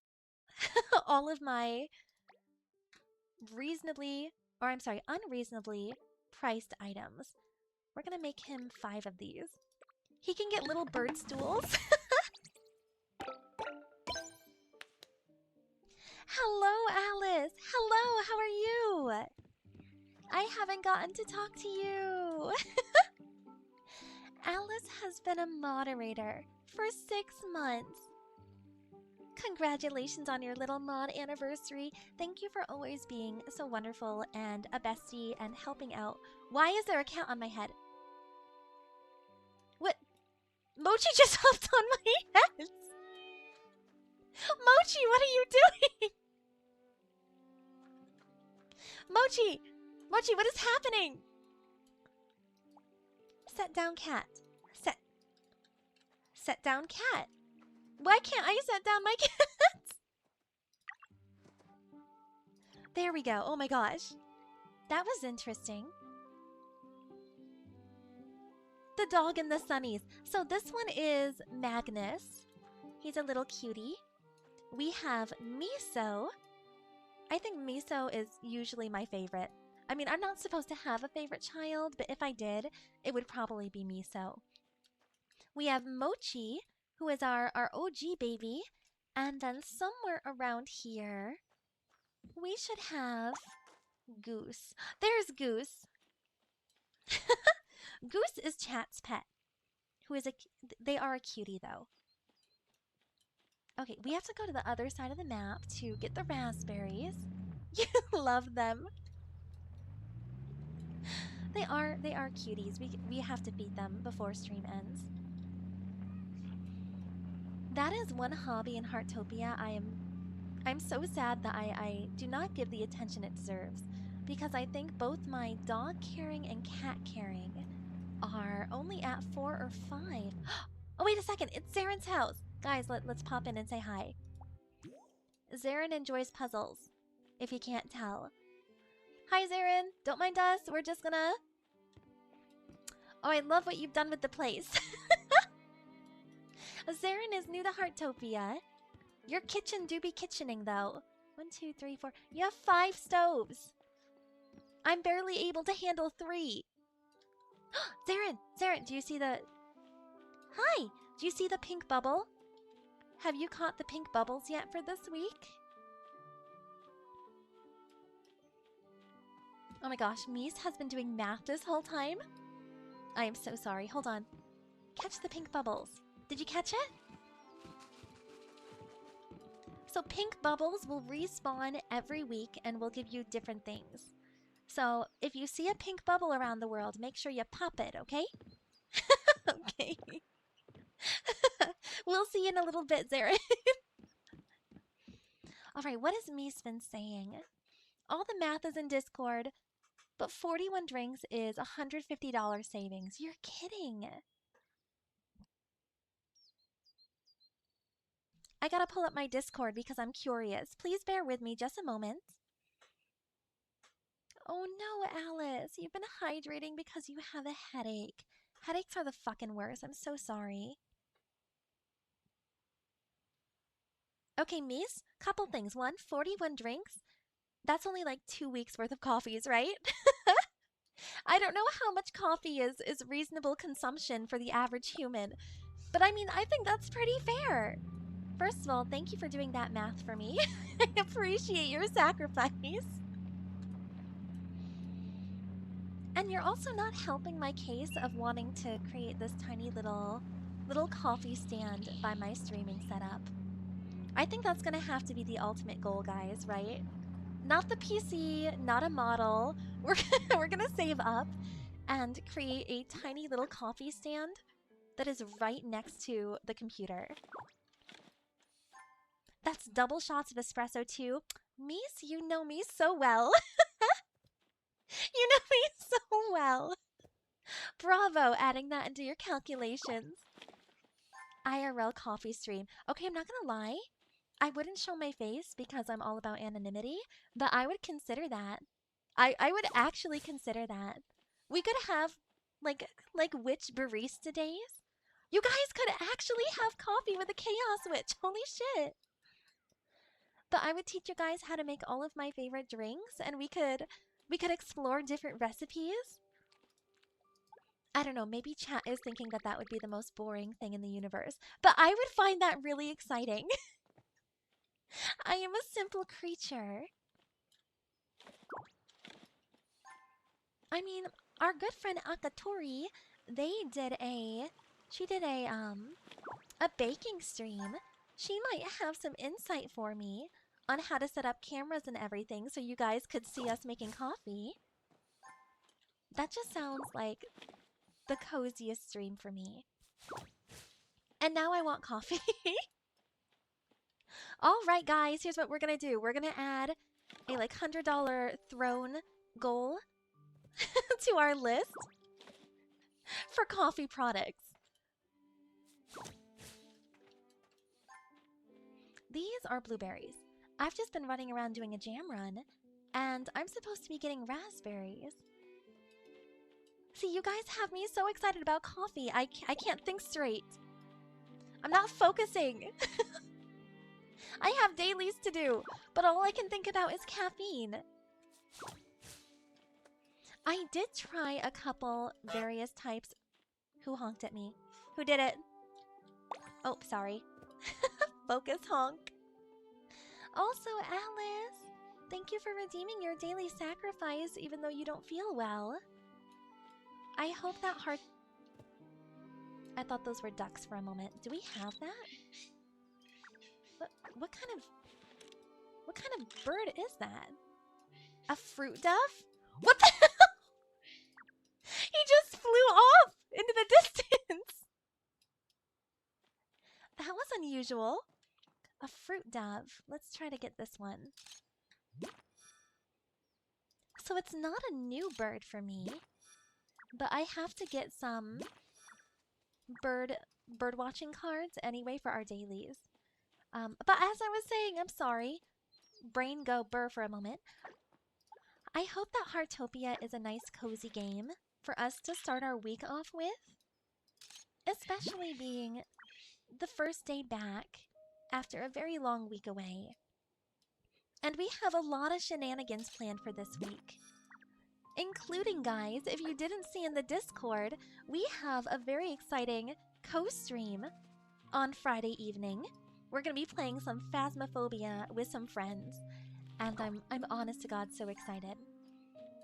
all of my unreasonably priced items. We're gonna make him 5 of these. He can get little bird stools. Hello, Alice. Hello, how are you? I haven't gotten to talk to you. Alice has been a moderator for 6 months. Congratulations on your little mod anniversary. Thank you for always being so wonderful and a bestie and helping out. Why is there a cat on my head? What? Mochi just hopped on my head. Mochi, what are you doing? Mochi! Mochi, what is happening? Set down cat. Set down cat. Why can't I set down my cat? There we go. Oh my gosh. That was interesting. The dog and the sunnies. So this one is Magnus. He's a little cutie. We have Miso. I think Miso is usually my favorite. I mean, I'm not supposed to have a favorite child, but if I did, it would probably be Miso. We have Mochi, who is our OG baby. And then somewhere around here, we should have Goose. There's Goose. Goose is Chat's pet, who is they are a cutie though. Okay, we have to go to the other side of the map to get the raspberries. You love them. They are cuties. We have to beat them before stream ends. That is one hobby in Heartopia I'm so sad that I do not give the attention it deserves, because I think both my dog caring and cat caring are only at 4 or 5. Oh, wait a second. It's Zaren's house. Guys, let's pop in and say hi. Zaren enjoys puzzles, if you can't tell. Hi, Zaren. Don't mind us. We're just gonna... Oh, I love what you've done with the place. Zaren is new to Heartopia. Your kitchen do be kitchening, though. 1, 2, 3, 4. You have 5 stoves. I'm barely able to handle 3. Zaren, do you see the... Hi! Do you see the pink bubble? Have you caught the pink bubbles yet for this week? Oh my gosh, Mies has been doing math this whole time? I am so sorry. Hold on. Catch the pink bubbles. Did you catch it? So pink bubbles will respawn every week and will give you different things. So if you see a pink bubble around the world, make sure you pop it, okay? Okay. We'll see you in a little bit, Zarin. Alright, what has Mies been saying? All the math is in Discord, but 41 drinks is $150 savings. You're kidding. I gotta pull up my Discord because I'm curious. Please bear with me just a moment. Oh no, Alice. You've been hydrating because you have a headache. Headaches are the fucking worst. I'm so sorry. Okay, Mies, couple things. One, 41 drinks. That's only like 2 weeks worth of coffees, right? I don't know how much coffee is reasonable consumption for the average human, but I mean, I think that's pretty fair. First of all, thank you for doing that math for me. I appreciate your sacrifice. And you're also not helping my case of wanting to create this tiny little coffee stand by my streaming setup. I think that's gonna have to be the ultimate goal, guys, right? Not the PC, not a model. We're gonna save up and create a tiny little coffee stand that is right next to the computer. That's double shots of espresso too. Mies, you know me so well. You know me so well. Bravo, adding that into your calculations. IRL coffee stream. Okay, I'm not gonna lie. I wouldn't show my face because I'm all about anonymity, but I would consider that. I would actually consider that. We could have like witch barista days. You guys could actually have coffee with a chaos witch. Holy shit. But I would teach you guys how to make all of my favorite drinks, and we could explore different recipes. I don't know, maybe chat is thinking that that would be the most boring thing in the universe, but I would find that really exciting. I am a simple creature. I mean, our good friend Akatori, she did a baking stream. She might have some insight for me on how to set up cameras and everything so you guys could see us making coffee. That just sounds like the coziest stream for me. And now I want coffee. Alright guys, here's what we're gonna do. We're gonna add a like $100 throne goal to our list for coffee products. These are blueberries. I've just been running around doing a jam run, and I'm supposed to be getting raspberries. See, you guys have me so excited about coffee, I can't think straight. I'm not focusing. I have dailies to do, but all I can think about is caffeine. I did try a couple various types. Who honked at me? Who did it? Oh, sorry. Focus honk. Also, Alice, thank you for redeeming your daily sacrifice even though you don't feel well. I hope that heart... I thought those were ducks for a moment. Do we have that? What kind of bird is that? A fruit dove? What the hell? He just flew off into the distance. That was unusual. A fruit dove. Let's try to get this one. So it's not a new bird for me, but I have to get some bird watching cards anyway for our dailies. But as I was saying, I'm sorry. Brain go burr for a moment. I hope that Heartopia is a nice cozy game for us to start our week off with. Especially being the first day back after a very long week away. And we have a lot of shenanigans planned for this week. Including, guys, if you didn't see in the Discord, we have a very exciting co-stream on Friday evening. We're gonna be playing some Phasmophobia with some friends, and I'm honest to God so excited.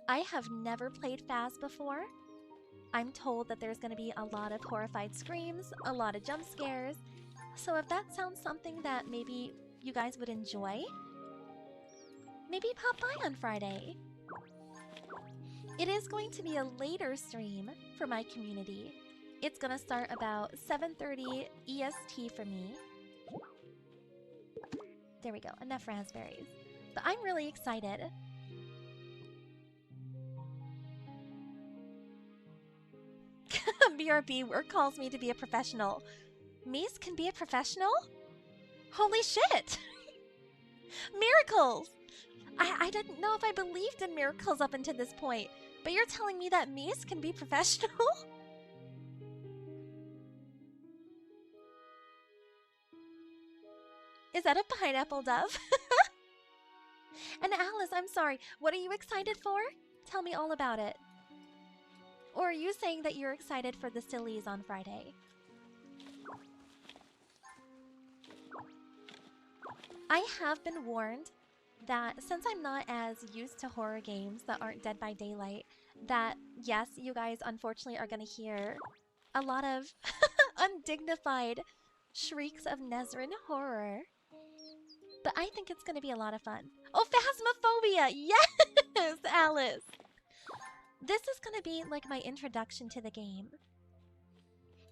I have never played Phas before. I'm told that there's gonna be a lot of horrified screams, a lot of jump scares, so if that sounds something that maybe you guys would enjoy, maybe pop by on Friday. It is going to be a later stream for my community. It's gonna start about 7:30 EST for me. There we go, enough raspberries. But I'm really excited. BRB work calls me to be a professional. Mies can be a professional? Holy shit! Miracles! I didn't know if I believed in miracles up until this point, but you're telling me that Mies can be professional? Is that a pineapple dove? And Alice, I'm sorry, what are you excited for? Tell me all about it. Or are you saying that you're excited for the sillies on Friday? I have been warned that since I'm not as used to horror games that aren't Dead by Daylight, that yes, you guys unfortunately are gonna hear a lot of undignified shrieks of Nezrin horror. But I think it's gonna be a lot of fun. Oh, Phasmophobia! Yes, Alice! This is gonna be like my introduction to the game.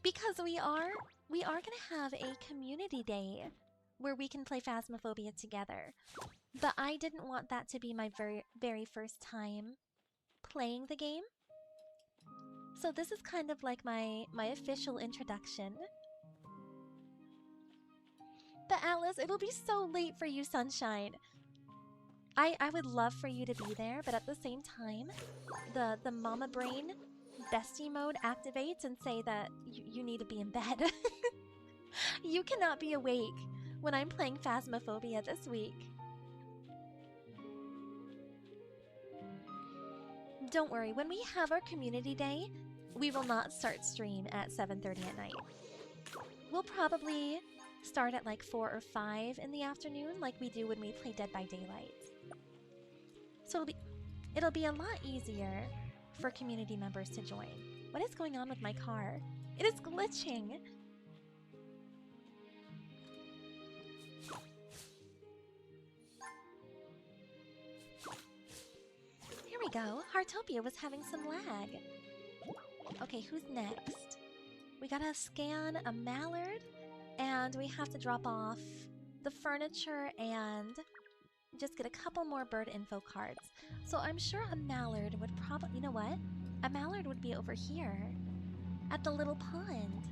Because we are gonna have a community day where we can play Phasmophobia together. But I didn't want that to be my very first time playing the game. So this is kind of like my official introduction. But Alice, it'll be so late for you, Sunshine. I would love for you to be there, but at the same time, the mama brain bestie mode activates and say that you need to be in bed. You cannot be awake when I'm playing Phasmophobia this week. Don't worry, when we have our community day, we will not start stream at 7:30 at night. We'll probably start at like 4 or 5 in the afternoon like we do when we play Dead by Daylight. So it'll be a lot easier for community members to join. What is going on with my car? It is glitching! Here we go. Heartopia was having some lag. Okay, who's next? We gotta scan a mallard, and we have to drop off the furniture and just get a couple more bird info cards. So I'm sure a mallard would probably... You know what? A mallard would be over here at the little pond.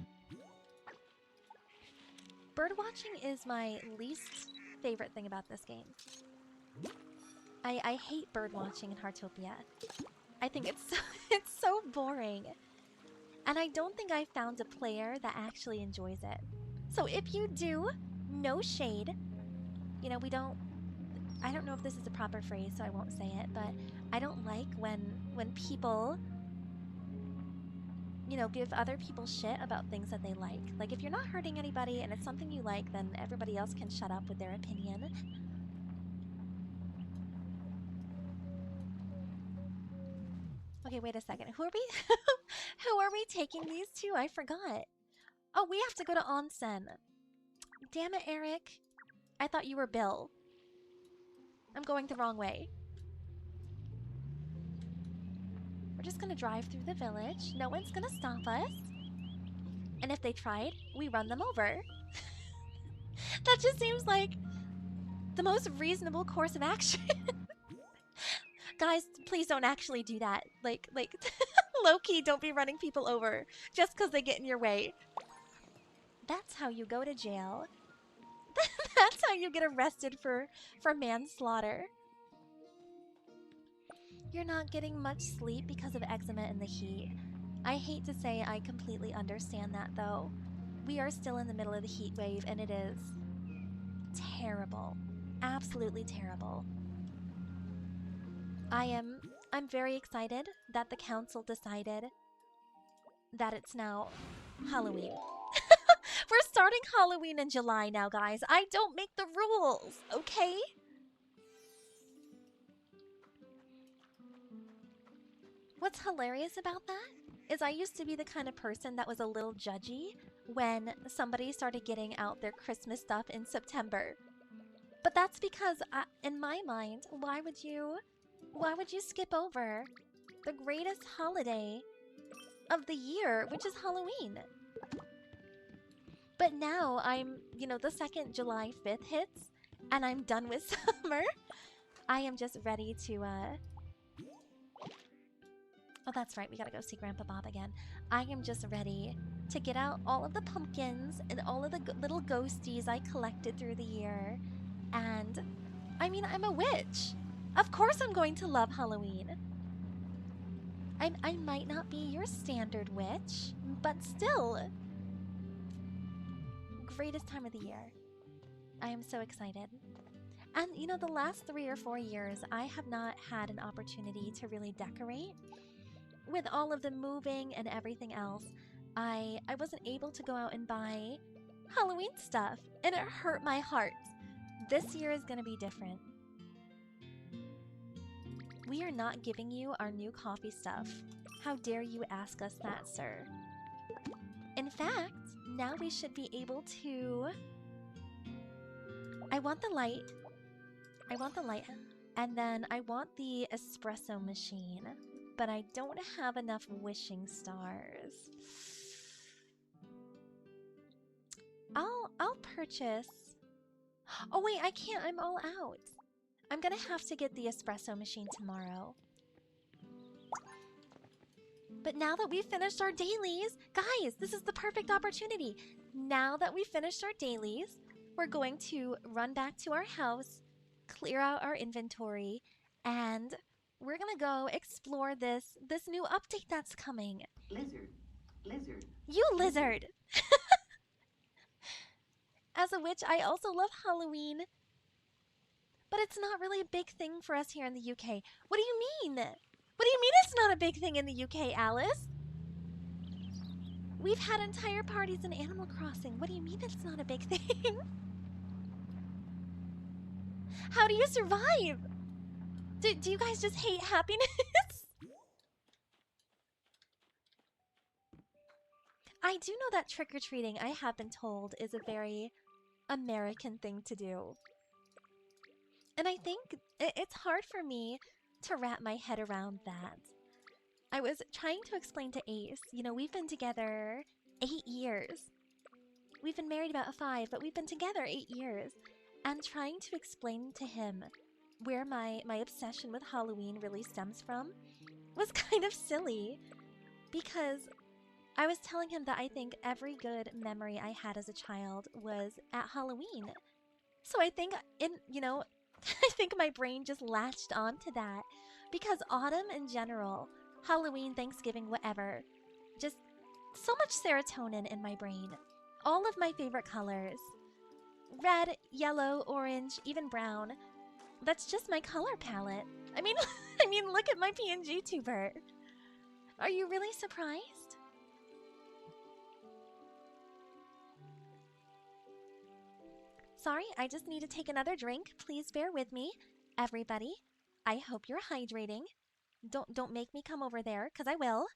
Birdwatching is my least favorite thing about this game. I hate birdwatching in Heartopia. I think it's so boring. And I don't think I found a player that actually enjoys it. So if you do, no shade. You know, I don't know if this is a proper phrase, so I won't say it, but I don't like when people, you know, give other people shit about things that they like. Like, if you're not hurting anybody and it's something you like, then everybody else can shut up with their opinion. Okay, wait a second. Who are we taking these to? I forgot. Oh, we have to go to onsen. Damn it, Eric. I thought you were Bill. I'm going the wrong way. We're just gonna drive through the village. No one's gonna stop us. And if they tried, we run them over. That just seems like the most reasonable course of action. Guys, please don't actually do that. Like, low-key, don't be running people over just because they get in your way. That's how you go to jail. That's how you get arrested for manslaughter. You're not getting much sleep because of eczema and the heat. I hate to say I completely understand that, though. We are still in the middle of the heat wave, and it is terrible. Absolutely terrible. I'm very excited that the council decided that it's now Halloween. We're starting Halloween in July now, guys. I don't make the rules, okay? What's hilarious about that is I used to be the kind of person that was a little judgy when somebody started getting out their Christmas stuff in September. But that's because, in my mind, why would you skip over the greatest holiday of the year, which is Halloween. But now I'm, the second July 5th hits and I'm done with summer. I am just ready to, oh, that's right, we gotta go see Grandpa Bob again. I am just ready to get out all of the pumpkins and all of the little ghosties I collected through the year. And, I mean, I'm a witch. Of course I'm going to love Halloween. I might not be your standard witch, but still. Greatest time of the year. I am so excited. And, the last 3 or 4 years, I have not had an opportunity to really decorate. With all of the moving and everything else, I wasn't able to go out and buy Halloween stuff, and it hurt my heart. This year is going to be different. We are not giving you our new coffee stuff. How dare you ask us that, sir? In fact, now we should be able to... I want the light. And then I want the espresso machine. But I don't have enough wishing stars. I'll purchase... Oh wait, I can't. I'm all out. I'm gonna have to get the espresso machine tomorrow. But now that we've finished our dailies, guys, this is the perfect opportunity. Now that we've finished our dailies, we're going to run back to our house, clear out our inventory, and we're gonna go explore this new update that's coming. Lizard. You lizard! As a witch, I also love Halloween. But it's not really a big thing for us here in the UK. What do you mean? What do you mean it's not a big thing in the UK, Alice? We've had entire parties in Animal Crossing. What do you mean it's not a big thing? How do you survive? Do you guys just hate happiness? I do know that trick-or-treating, I have been told, is a very American thing to do. And I think it's hard for me to wrap my head around that. I was trying to explain to Ace, we've been together 8 years. We've been married about 5, but we've been together 8 years. And trying to explain to him where my obsession with Halloween really stems from was kind of silly. Because I was telling him that I think every good memory I had as a child was at Halloween. So I think I think my brain just latched onto that. Because autumn in general, Halloween, Thanksgiving, whatever, just so much serotonin in my brain. All of my favorite colors. Red, yellow, orange, even brown. That's just my color palette. I mean, look at my PNG tuber. Are you really surprised? Sorry, I just need to take another drink. Please bear with me. Everybody, I hope you're hydrating. Don't make me come over there, because I will.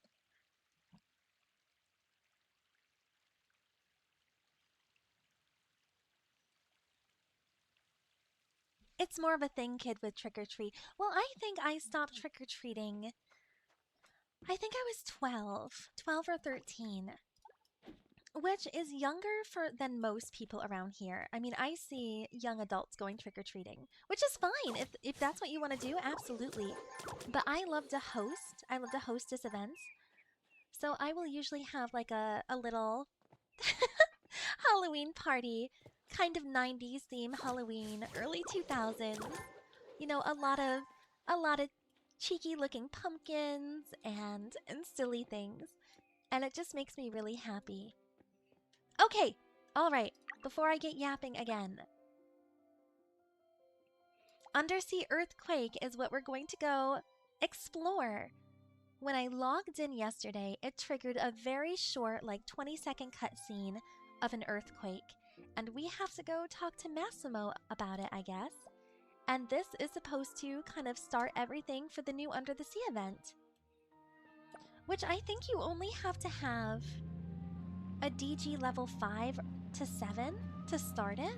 It's more of a thing, kid, with trick-or-treat. Well, I think I stopped trick-or-treating. I think I was 12 or 13. Which is younger than most people around here. I mean, I see young adults going trick-or-treating, which is fine. If that's what you want to do, absolutely. But I love to host. I love to hostess events. So I will usually have like a little Halloween party, kind of 90s theme Halloween, early 2000s. A lot of cheeky looking pumpkins and silly things. And it just makes me really happy. Okay, alright, before I get yapping again. Undersea Earthquake is what we're going to go explore. When I logged in yesterday, it triggered a very short, like 20-second cutscene of an earthquake. And we have to go talk to Massimo about it, I guess. And this is supposed to kind of start everything for the new Under the Sea event. Which I think you only have to have a DG level 5 to 7 to start it.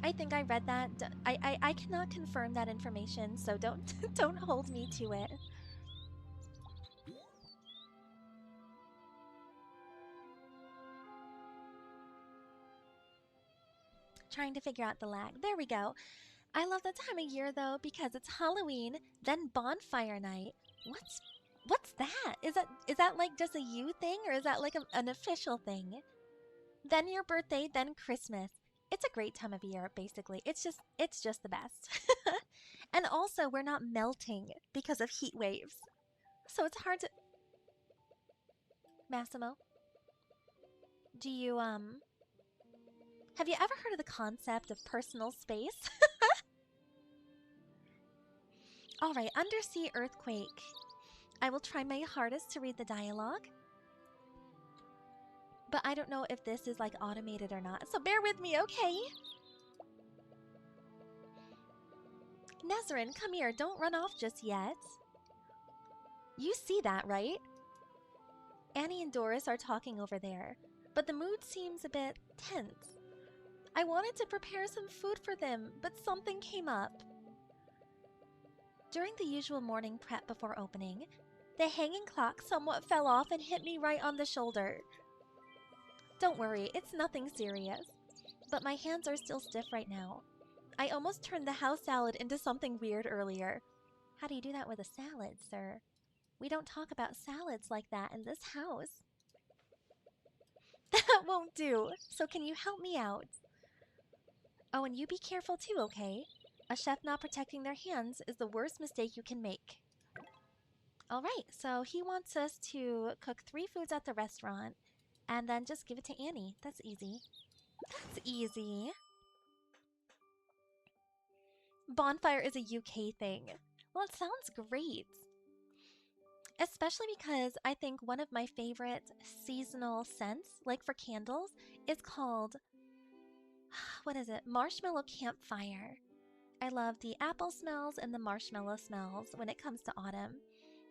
I think I read that. I cannot confirm that information, so don't hold me to it. Trying to figure out the lag. There we go. I love the time of year though because it's Halloween, then bonfire night. What's that? Is that like just a you thing or is that like an official thing? Then your birthday, then Christmas. It's a great time of year basically. It's just the best. And also we're not melting because of heat waves. So it's hard to Massimo, do you have you ever heard of the concept of personal space? Alright, undersea earthquake. I will try my hardest to read the dialogue. But I don't know if this is like automated or not, so bear with me, okay? Nezarin, come here, don't run off just yet. You see that, right? Annie and Doris are talking over there, but the mood seems a bit tense. I wanted to prepare some food for them, but something came up. During the usual morning prep before opening, the hanging clock somewhat fell off and hit me right on the shoulder. Don't worry, it's nothing serious, but my hands are still stiff right now. I almost turned the house salad into something weird earlier. How do you do that with a salad, sir? We don't talk about salads like that in this house. That won't do, so can you help me out? Oh, and you be careful too, okay? A chef not protecting their hands is the worst mistake you can make. Alright, so he wants us to cook 3 foods at the restaurant and then just give it to Annie. That's easy. That's easy. Bonfire is a UK thing. Well, it sounds great. Especially because I think one of my favorite seasonal scents, like for candles, is called, what is it? Marshmallow campfire. I love the apple smells and the marshmallow smells when it comes to autumn.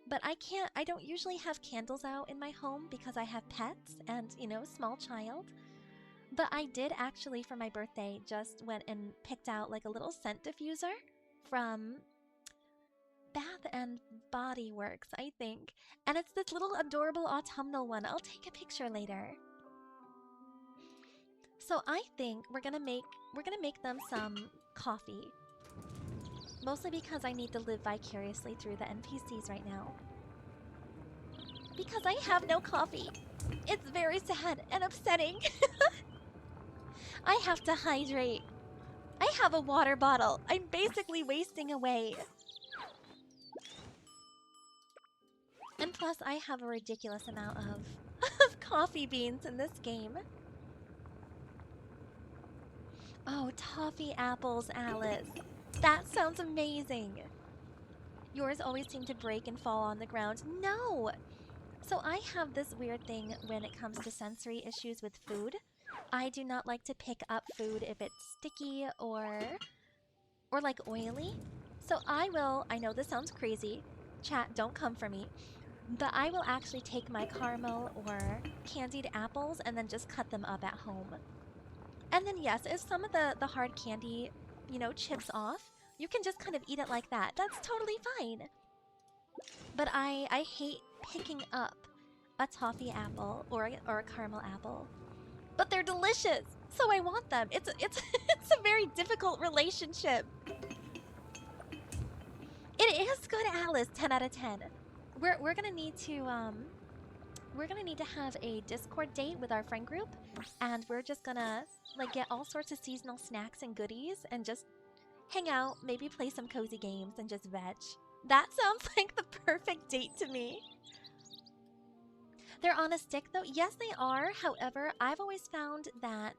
But I don't usually have candles out in my home because I have pets and, you know, small child. But I did actually for my birthday just went and picked out like a little scent diffuser from Bath and Body Works, I think. And it's this little adorable autumnal one. I'll take a picture later. So I think we're gonna make them some coffee. Mostly because I need to live vicariously through the NPCs right now. Because I have no coffee. It's very sad and upsetting. I have to hydrate. I have a water bottle. I'm basically wasting away. And plus, I have a ridiculous amount of coffee beans in this game. Oh, toffee apples, Alice. That sounds amazing. Yours always seem to break and fall on the ground. No! So I have this weird thing when it comes to sensory issues with food. I do not like to pick up food if it's sticky or like oily. So I know this sounds crazy. Chat, don't come for me. But I will actually take my caramel or candied apples and then just cut them up at home. And then yes, if some of the hard candy, you know, chips off, you can just kind of eat it like that. That's totally fine. But I hate picking up a toffee apple or a caramel apple. But they're delicious, so I want them. It's a very difficult relationship. It is good, Alice. 10 out of 10. We're gonna need to have a Discord date with our friend group, and we're just gonna like get all sorts of seasonal snacks and goodies and just hang out, maybe play some cozy games and just veg. That sounds like the perfect date to me. They're on a stick though? Yes, they are. However, I've always found that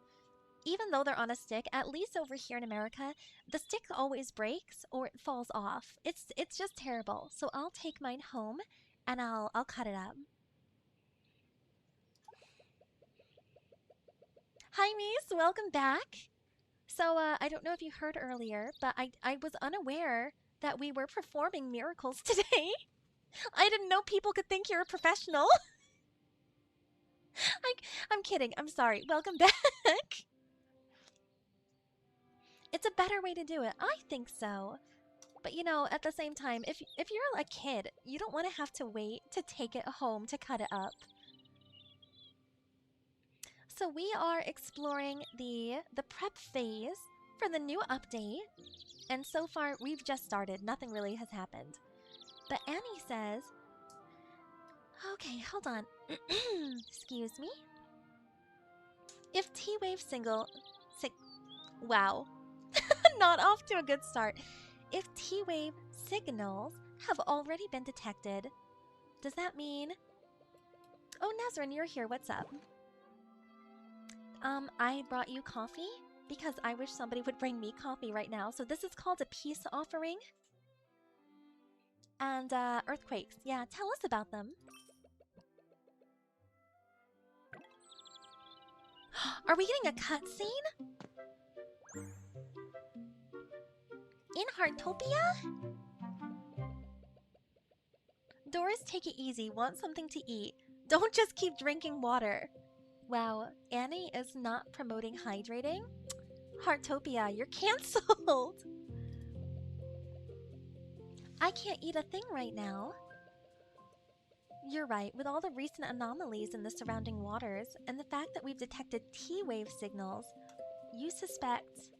even though they're on a stick, at least over here in America, the stick always breaks or it falls off. It's just terrible. So I'll take mine home and I'll cut it up. Hi, Mies. Welcome back. So, I don't know if you heard earlier, but I was unaware that we were performing miracles today. I didn't know people could think you're a professional. I'm kidding. I'm sorry. Welcome back. It's a better way to do it. I think so. But you know, at the same time, if you're a kid, you don't want to have to wait to take it home to cut it up. So we are exploring the prep phase for the new update. And so far, we've just started. Nothing really has happened. But Annie says... Okay, hold on. Excuse me. If T-Wave wow. Not off to a good start. If T-Wave signals have already been detected, does that mean... Oh, Nezrin, you're here. What's up? I brought you coffee because I wish somebody would bring me coffee right now. So this is called a peace offering. And, earthquakes. Yeah, tell us about them. Are we getting a cutscene? In Heartopia? Doris, take it easy. Want something to eat. Don't just keep drinking water. Wow, Annie is not promoting hydrating? Heartopia, you're cancelled! I can't eat a thing right now. You're right, with all the recent anomalies in the surrounding waters, and the fact that we've detected T-wave signals, you suspect...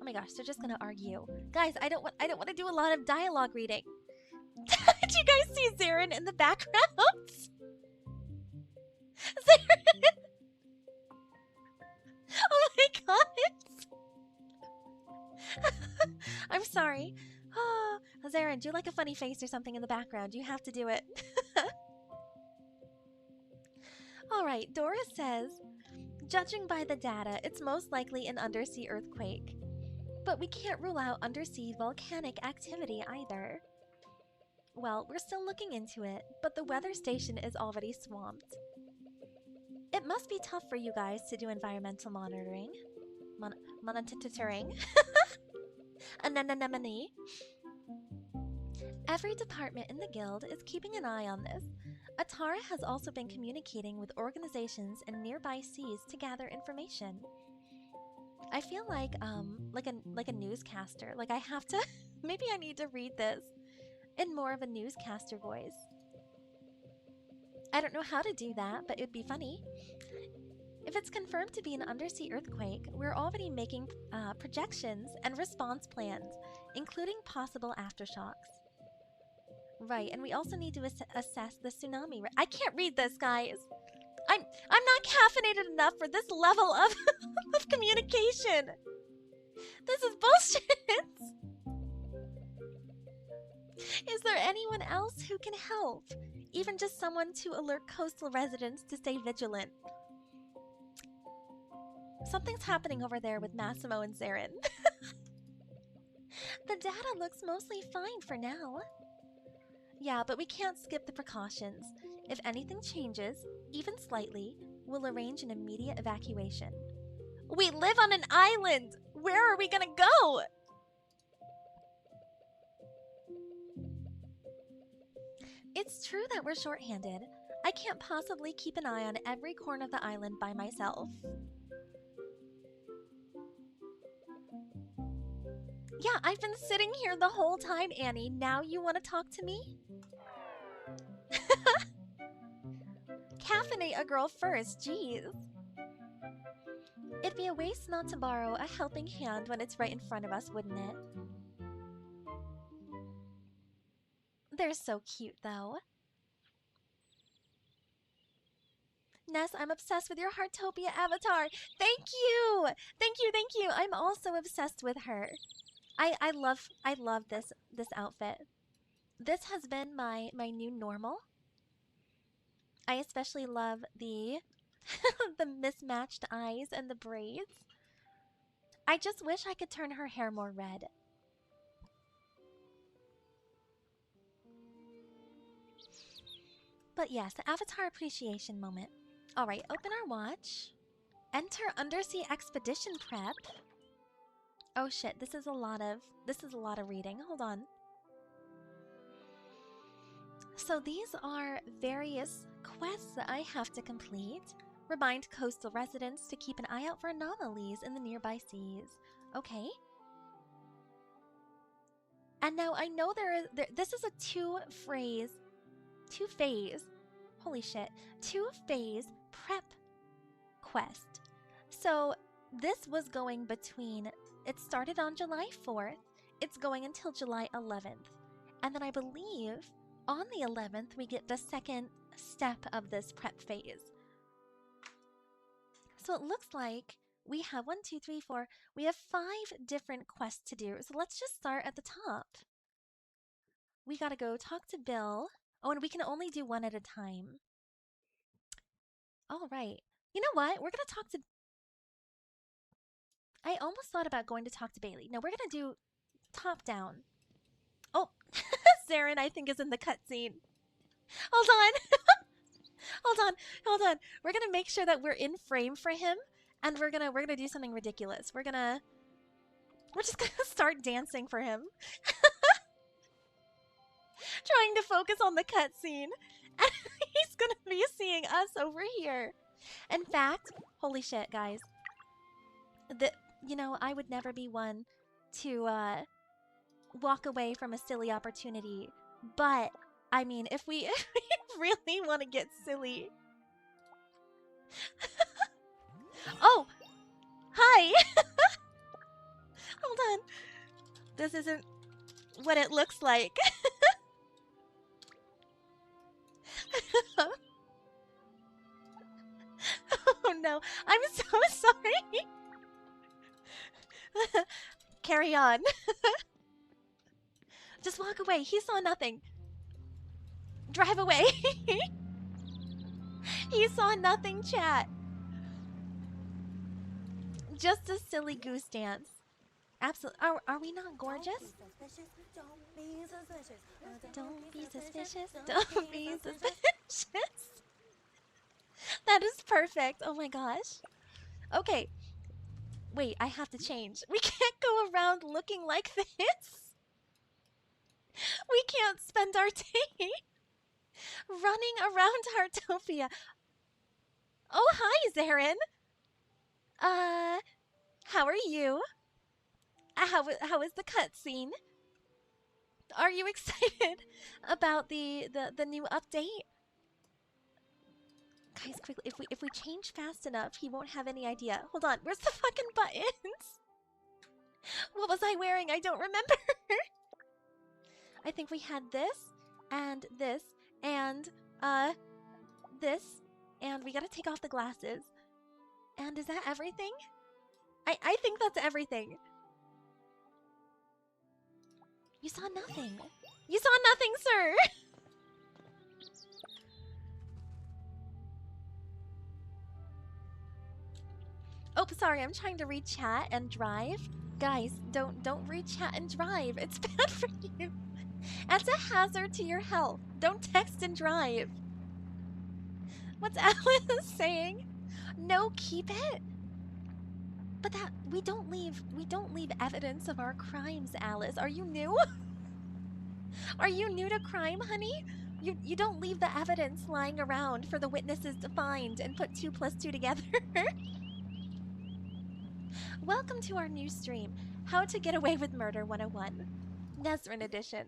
Oh my gosh, they're just gonna argue. Guys, I don't want to do a lot of dialogue reading. Did you guys see Zarin in the background? Zarin! Oh my god! I'm sorry. Oh, Zarin, do like a funny face or something in the background. You have to do it. Alright, Doris says, judging by the data, it's most likely an undersea earthquake. But we can't rule out undersea volcanic activity either. Well, we're still looking into it, but the weather station is already swamped. It must be tough for you guys to do environmental monitoring. Monitoring? Anemone. Every department in the guild is keeping an eye on this. Atara has also been communicating with organizations in nearby seas to gather information. I feel like a newscaster. Like I have to maybe I need to read this in more of a newscaster voice. I don't know how to do that, but it'd be funny. If it's confirmed to be an undersea earthquake, we're already making projections and response plans, including possible aftershocks. Right, and we also need to assess the tsunami. I can't read this, guys. I'm not caffeinated enough for this level of, of communication. This is bullshit. Is there anyone else who can help? Even just someone to alert coastal residents to stay vigilant. Something's happening over there with Massimo and Zarin. The data looks mostly fine for now. Yeah, but we can't skip the precautions. If anything changes, even slightly, we'll arrange an immediate evacuation. We live on an island! Where are we gonna go? It's true that we're short-handed. I can't possibly keep an eye on every corner of the island by myself. Yeah, I've been sitting here the whole time, Annie. Now you want to talk to me? Caffeinate a girl first, jeez. It'd be a waste not to borrow a helping hand when it's right in front of us, wouldn't it? They're so cute, though. Ness, I'm obsessed with your Heartopia avatar. Thank you! Thank you, thank you! I'm also obsessed with her. I love this outfit. This has been my new normal. I especially love the the mismatched eyes and the braids. I just wish I could turn her hair more red. But yes, the avatar appreciation moment. Alright, open our watch. Enter undersea expedition prep. Oh shit, this is a lot of reading. Hold on. So these are various quests that I have to complete. Remind coastal residents to keep an eye out for anomalies in the nearby seas. Okay. And now I know this is a two-phase prep quest. So this was going between, it started on July 4th, it's going until July 11th. And then I believe on the 11th we get the second step of this prep phase. So it looks like we have 1, 2, 3, 4, we have 5 different quests to do. So let's just start at the top. We gotta go talk to Bill. Oh, and we can only do one at a time. All right. You know what? We're gonna talk to... I almost thought about going to talk to Bailey. No, we're gonna do top down. Oh, Zarin, I think, is in the cutscene. Hold on. Hold on. We're gonna make sure that we're in frame for him, and we're gonna do something ridiculous. We're just gonna start dancing for him. Trying to focus on the cutscene. And he's gonna be seeing us over here. In fact, holy shit, guys. You know, I would never be one to walk away from a silly opportunity. But, I mean, if we really want to get silly. Oh! Hi! Hold on. This isn't what it looks like. Oh no, I'm so sorry. Carry on. Just walk away. He saw nothing. Drive away. He saw nothing, chat. Just a silly goose dance. Absolutely. Are we not gorgeous? Don't be suspicious. Don't be suspicious. Don't be suspicious. That is perfect. Oh my gosh. Okay. Wait, I have to change. We can't go around looking like this. We can't spend our day running around Heartopia. Oh, hi, Zarin. How are you? How is the cutscene? Are you excited about the new update? Guys, quickly, if we change fast enough, he won't have any idea. Hold on, where's the fucking buttons? What was I wearing? I don't remember. I think we had this, and this, and this, and we gotta take off the glasses. And is that everything? I think that's everything. You saw nothing. You saw nothing, sir! Oh, sorry, I'm trying to read chat and drive. Guys, don't read chat and drive. It's bad for you. That's a hazard to your health. Don't text and drive. What's Alice saying? No, keep it. But that we don't leave evidence of our crimes, Alice. Are you new? Are you new to crime, honey? You don't leave the evidence lying around for the witnesses to find and put 2 + 2 together. Welcome to our new stream, How to Get Away with Murder 101, Nezrin edition.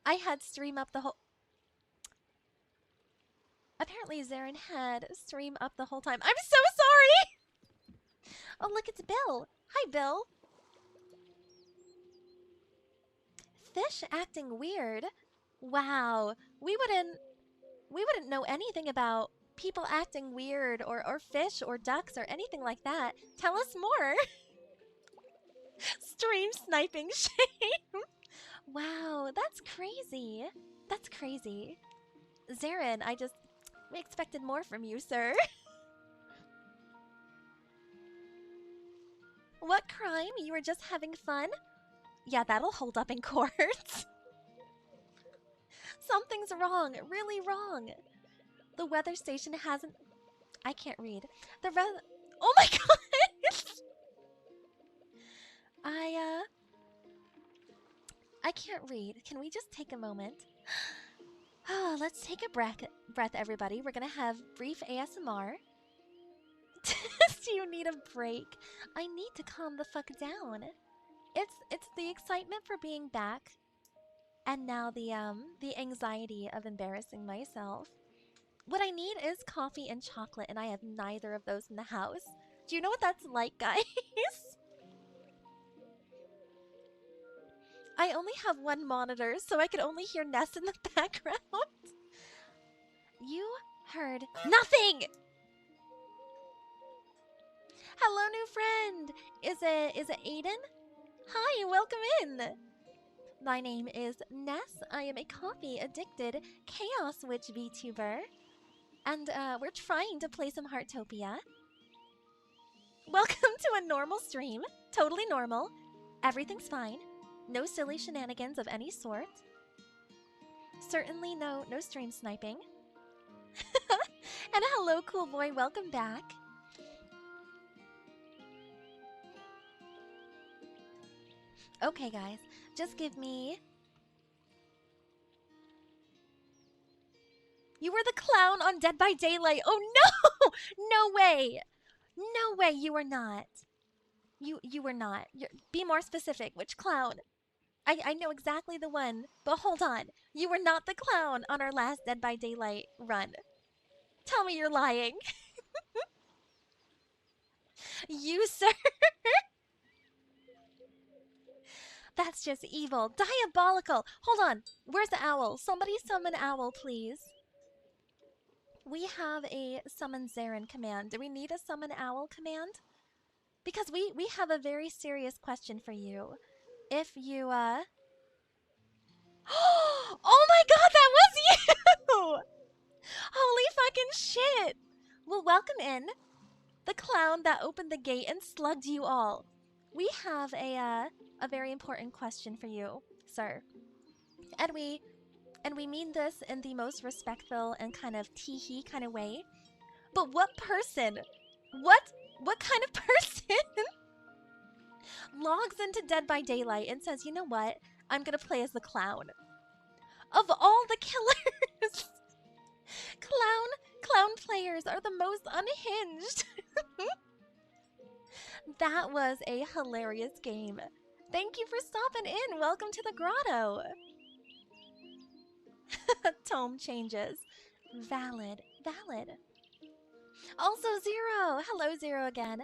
I had stream up the whole... Apparently Zarin had stream up the whole time. I'm so sorry! Oh, look, it's Bill. Hi, Bill. Fish acting weird? Wow. We wouldn't know anything about people acting weird or fish or ducks or anything like that. Tell us more. Stream sniping shame. Wow, that's crazy. That's crazy. Zarin, we expected more from you, sir. What crime? You were just having fun? Yeah, that'll hold up in court. Something's wrong, really wrong. The weather station hasn't... I can't read. Oh my god! I can't read. Can we just take a moment? Oh, let's take a breath, everybody. We're gonna have brief ASMR. Do you need a break? I need to calm the fuck down. It's the excitement for being back, and now the anxiety of embarrassing myself. What I need is coffee and chocolate, and I have neither of those in the house. Do you know what that's like, guys? I only have one monitor, so I could only hear Ness in the background. You heard nothing! Hello, new friend! Is it Aiden? Hi, welcome in! My name is Ness. I am a coffee-addicted Chaos Witch VTuber. And we're trying to play some Heartopia. Welcome to a normal stream. Totally normal. Everything's fine. No silly shenanigans of any sort. Certainly no stream sniping. And hello, cool boy. Welcome back. Okay, guys. Just give me... You were the clown on Dead by Daylight. Oh, no! No way! No way, you were not. You were not. Be more specific. Which clown? I know exactly the one, but hold on. You were not the clown on our last Dead by Daylight run. Tell me you're lying. You, sir. That's just evil. Diabolical. Hold on. Where's the owl? Somebody summon owl, please. We have a summon Zarin command. Do we need a summon owl command? Because we have a very serious question for you. If you, Oh my god, that was you! Holy fucking shit! Well, welcome in. The clown that opened the gate and slugged you all. We have a very important question for you, sir. And we mean this in the most respectful and kind of tee-hee kind of way. But what person? What kind of person logs into Dead by Daylight and says, you know what? I'm gonna play as the clown. Of all the killers, clown players are the most unhinged. That was a hilarious game. Thank you for stopping in. Welcome to the grotto. Tome changes. Valid. Also, Zero. Hello, Zero again.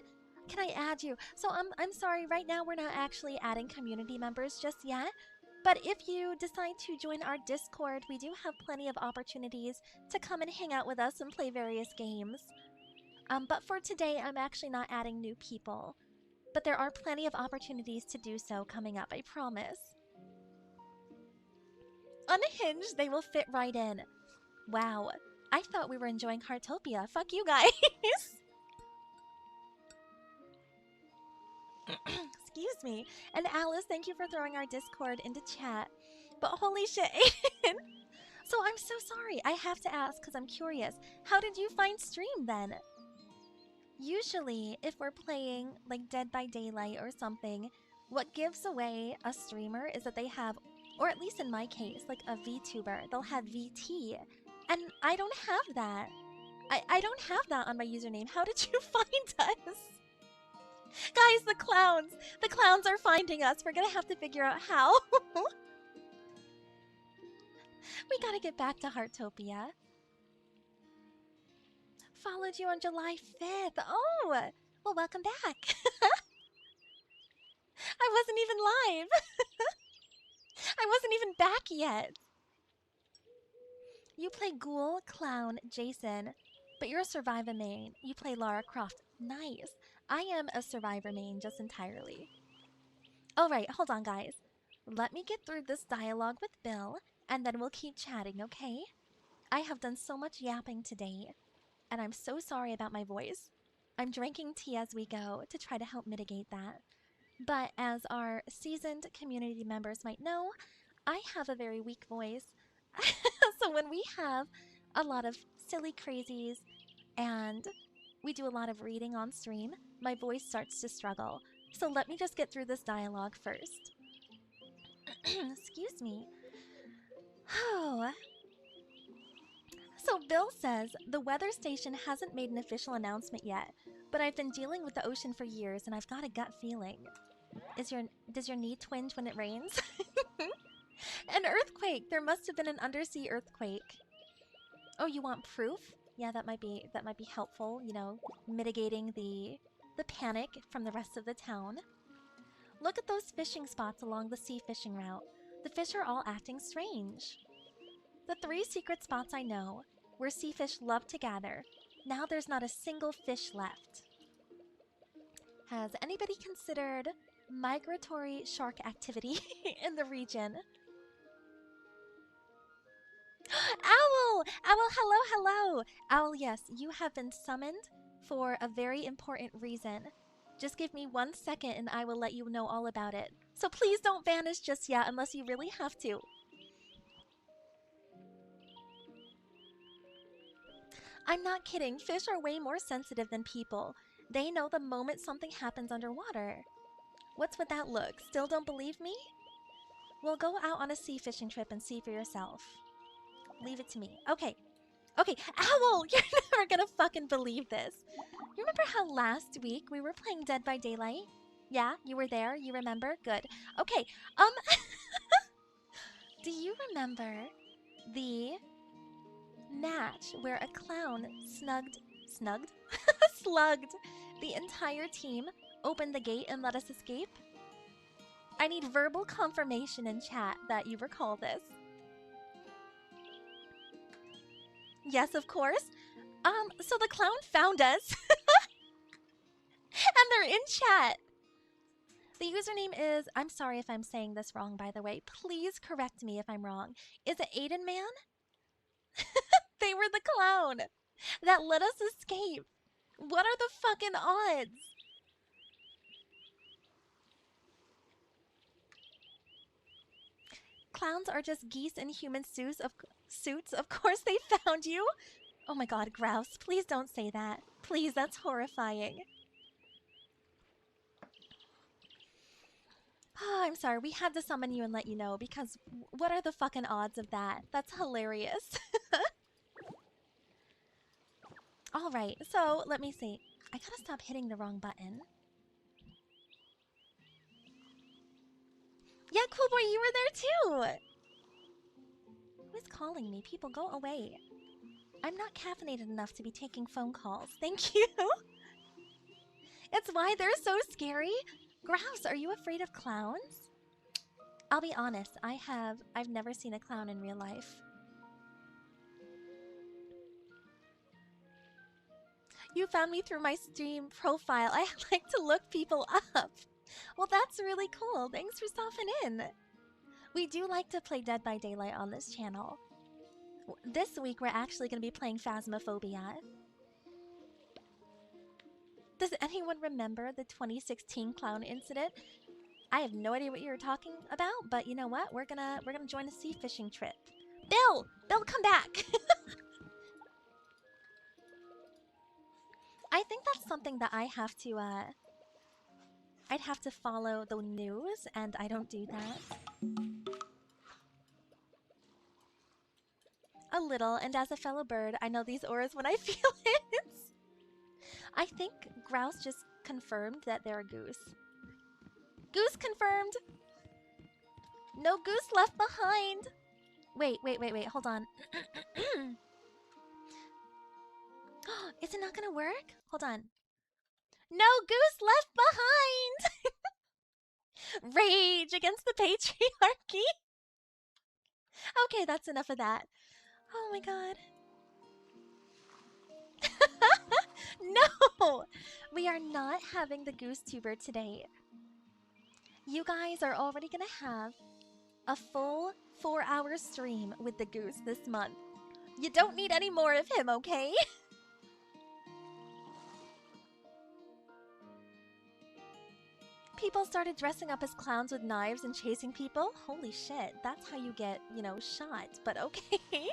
Can I add you? So I'm sorry, right now we're not actually adding community members just yet. But if you decide to join our Discord, we do have plenty of opportunities to come and hang out with us and play various games. But for today, I'm actually not adding new people. But there are plenty of opportunities to do so coming up, I promise. Unhinged, they will fit right in. Wow, I thought we were enjoying Heartopia. Fuck you guys. Excuse me. And Alice, thank you for throwing our Discord into chat. But holy shit, Aiden. So I'm so sorry. I have to ask because I'm curious. How did you find stream then? Usually, if we're playing like Dead by Daylight or something, what gives away a streamer is that they have, or at least in my case, like a VTuber, they'll have VT. And I don't have that. I don't have that on my username. How did you find us? Guys, the clowns are finding us. We're gonna have to figure out how. We gotta get back to Heartopia. Followed you on July 5th. Oh, well, welcome back. I wasn't even live. I wasn't even back yet. You play Ghoul, Clown, Jason, but you're a Survivor main. You play Lara Croft. Nice. I am a Survivor main just entirely. Alright, hold on, guys. Let me get through this dialogue with Bill, and then we'll keep chatting, okay? I have done so much yapping today, and I'm so sorry about my voice. I'm drinking tea as we go to try to help mitigate that. But as our seasoned community members might know, I have a very weak voice. So when we have a lot of silly crazies and we do a lot of reading on stream, my voice starts to struggle. So let me just get through this dialogue first. Excuse me. Oh. So Bill says, the weather station hasn't made an official announcement yet, but I've been dealing with the ocean for years and I've got a gut feeling. Does your knee twinge when it rains? An earthquake! There must have been an undersea earthquake. Oh, you want proof? Yeah, that might be helpful, you know, mitigating the panic from the rest of the town. Look at those fishing spots along the sea fishing route. The fish are all acting strange. The 3 secret spots I know, where sea fish love to gather. Now there's not a single fish left. Has anybody considered migratory shark activity in the region? Owl! Owl, hello, hello! Owl, yes, you have been summoned for a very important reason. Just give me 1 second and I will let you know all about it. So please don't vanish just yet unless you really have to. I'm not kidding. Fish are way more sensitive than people. They know the moment something happens underwater. What's with that look? Still don't believe me? We'll go out on a sea fishing trip and see for yourself. Leave it to me. Okay. Okay, Owl! You're never gonna fucking believe this. You remember how last week we were playing Dead by Daylight? Yeah, you were there? You remember? Good. Okay, do you remember the match where a clown slugged the entire team, opened the gate, and let us escape? I need verbal confirmation in chat that you recall this. Yes, of course. So the clown found us. And they're in chat. The username is, I'm sorry if I'm saying this wrong, by the way. Please correct me if I'm wrong. Is it Aiden Man? They were the clown that let us escape. What are the fucking odds? Clowns are just geese in human suits. Of course they found you. Oh my god, Grouse, please don't say that. Please, that's horrifying. Oh, I'm sorry, we had to summon you and let you know because what are the fucking odds of that? That's hilarious. Alright, so let me see. I gotta stop hitting the wrong button. Yeah, cool boy, you were there too! Who's calling me? People, go away. I'm not caffeinated enough to be taking phone calls. Thank you! It's why they're so scary. Grouse, are you afraid of clowns? I'll be honest, I've never seen a clown in real life. You found me through my stream profile. I like to look people up. Well, that's really cool. Thanks for stopping in. We do like to play Dead by Daylight on this channel. This week, we're actually going to be playing Phasmophobia. Does anyone remember the 2016 clown incident? I have no idea what you were talking about, but you know what? We're gonna join a sea fishing trip. Bill! Bill, come back! I think that's something that I have to, I'd have to follow the news, and I don't do that. A little, and as a fellow bird, I know these auras when I feel it. I think Grouse just confirmed that they're a goose. Goose confirmed! No goose left behind! Wait, hold on. Is it not gonna work? Hold on. No goose left behind! Rage against the patriarchy! Okay, that's enough of that. Oh my god. No! We are not having the goose tuber today. You guys are already gonna have a full 4-hour stream with the goose this month. You don't need any more of him, okay? People started dressing up as clowns with knives and chasing people. Holy shit, that's how you get, you know, shot, but okay.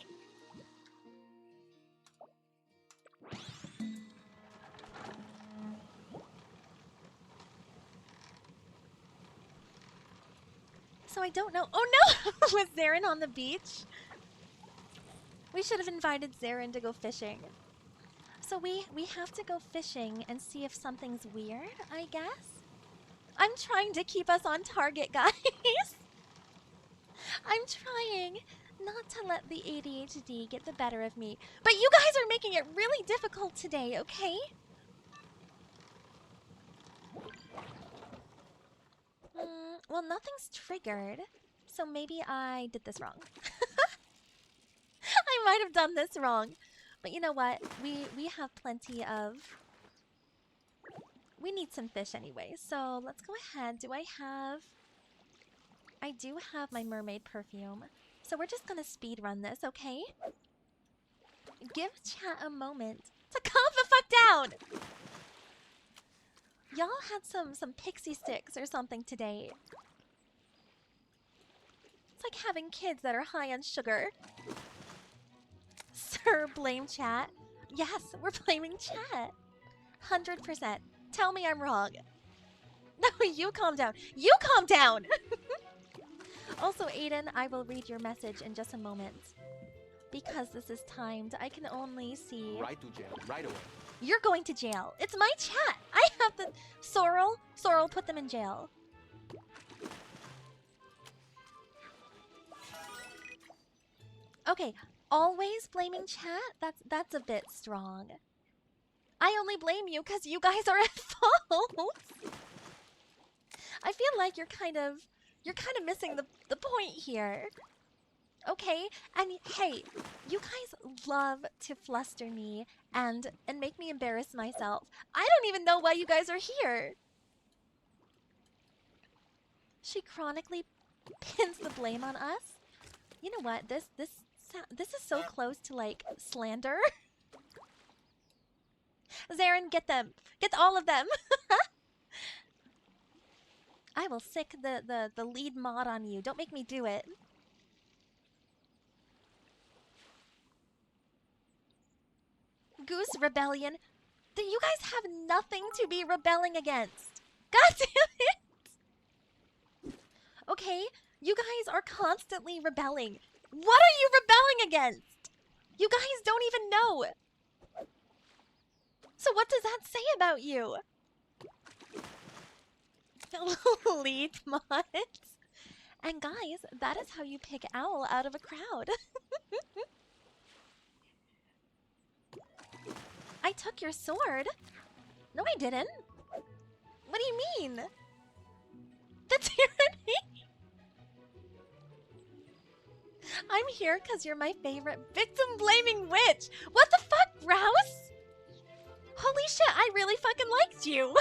So I don't know. Oh no! Was Zarin on the beach? We should have invited Zarin to go fishing. So we have to go fishing and see if something's weird, I guess? I'm trying to keep us on target, guys. I'm trying. not to let the ADHD get the better of me. But you guys are making it really difficult today, okay? Well, nothing's triggered, so maybe I did this wrong. I might have done this wrong. But you know what? We have plenty of... We need some fish anyway, so let's go ahead. I do have my mermaid perfume. So we're just gonna speed run this, okay? Give chat a moment to calm the fuck down! Y'all had some pixie sticks or something today. It's like having kids that are high on sugar. Sir, blame chat. Yes, we're blaming chat. 100%. Tell me I'm wrong. No, you calm down. You calm down! Also, Aiden, I will read your message in just a moment. Because this is timed, I can only see... Right to jail. Right away. You're going to jail. It's my chat. I have the... Sorrel, put them in jail. Okay, always blaming chat? That's a bit strong. I only blame you because you guys are at fault. I feel like you're kind of missing the point here. Okay? And hey, you guys love to fluster me and make me embarrass myself. I don't even know why you guys are here. She chronically pins the blame on us. You know what? This is so close to like slander. Zarin, get them. Get all of them. I will sick the lead mod on you. Don't make me do it. Goose Rebellion. You guys have nothing to be rebelling against. God damn it! Okay, you guys are constantly rebelling. What are you rebelling against? You guys don't even know. So what does that say about you? Lead mods. And guys, that is how you pick Owl out of a crowd. I took your sword. No, I didn't. What do you mean? The tyranny? I'm here because you're my favorite victim-blaming witch. What the fuck, Rouse? Holy shit, I really fucking liked you.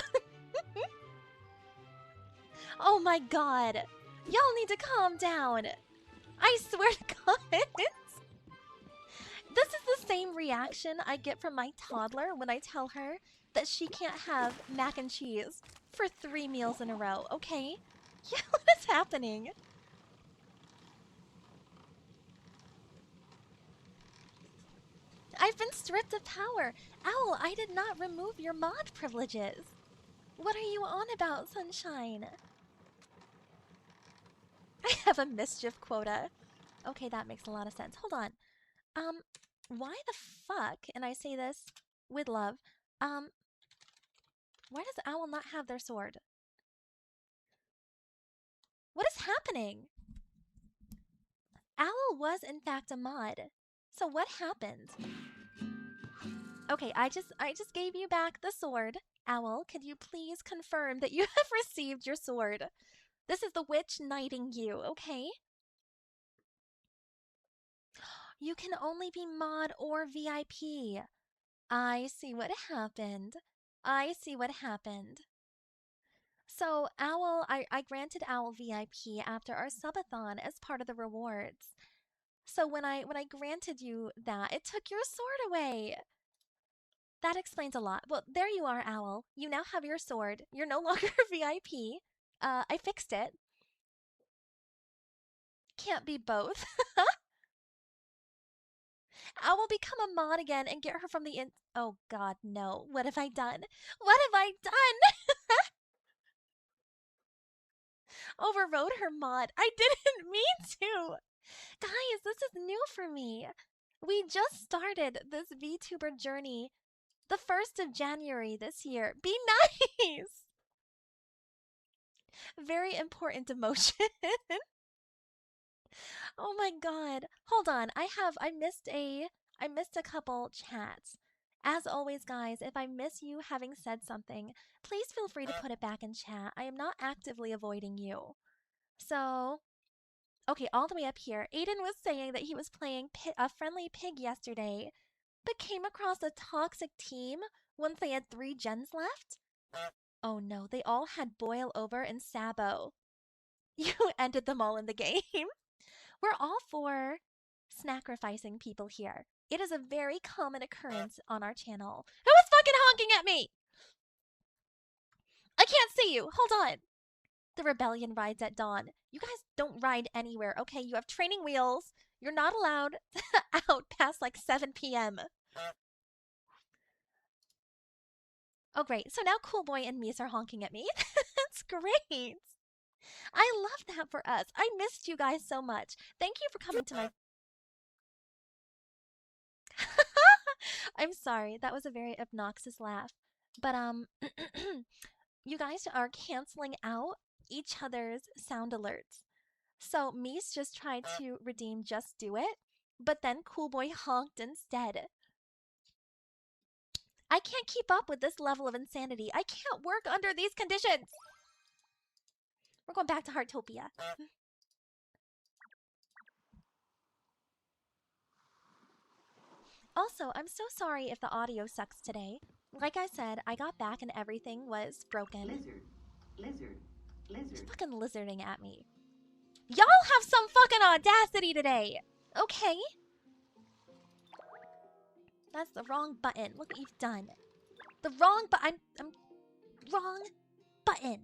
Oh my god. Y'all need to calm down. I swear to God. This is the same reaction I get from my toddler when I tell her that she can't have mac and cheese for 3 meals in a row, okay? Yeah, what is happening? I've been stripped of power. Owl, I did not remove your mod privileges. What are you on about, Sunshine? I have a mischief quota. Okay, that makes a lot of sense. Hold on. Why the fuck, and I say this with love, why does Owl not have their sword? What is happening? Owl was in fact a mod. So what happened? Okay, I just gave you back the sword. Owl, could you please confirm that you have received your sword? This is the witch knighting you, okay? You can only be mod or VIP. I see what happened. I see what happened. So, Owl, I granted Owl VIP after our subathon as part of the rewards. So when I granted you that, it took your sword away. That explains a lot. Well, there you are, Owl. You now have your sword. You're no longer VIP. I fixed it. Can't be both. I will become a mod again and get her from the Oh god, no. What have I done? What have I done? Overrode her mod. I didn't mean to. Guys, this is new for me. We just started this VTuber journey the 1st of January this year. Be nice! Very important emotion. Oh my god. Hold on. I missed a couple chats. As always, guys, if I miss you having said something, please feel free to put it back in chat. I am not actively avoiding you. So, okay, all the way up here. Aiden was saying that he was playing a friendly pig yesterday, but came across a toxic team once they had 3 gens left. Oh no, they all had Boil Over and Sabo. You ended them all in the game. We're all for sacrificing people here. It is a very common occurrence on our channel. Who is fucking honking at me? I can't see you. Hold on. The rebellion rides at dawn. You guys don't ride anywhere, okay? You have training wheels. You're not allowed out past like 7 p.m. Oh, great. So now Cool Boy and Mies are honking at me. That's great. I love that for us. I missed you guys so much. Thank you for coming to my... I'm sorry. That was a very obnoxious laugh. But, you guys are canceling out each other's sound alerts. So Mies just tried to redeem Just Do It, but then Cool Boy honked instead. I can't keep up with this level of insanity. I can't work under these conditions. We're going back to Heartopia. Also, I'm so sorry if the audio sucks today. Like I said, I got back and everything was broken. Lizard. Lizard. He's Lizard. fucking lizarding at me. Y'all have some fucking audacity today! Okay? That's the wrong button. Look what you've done. The wrong button. I'm wrong button.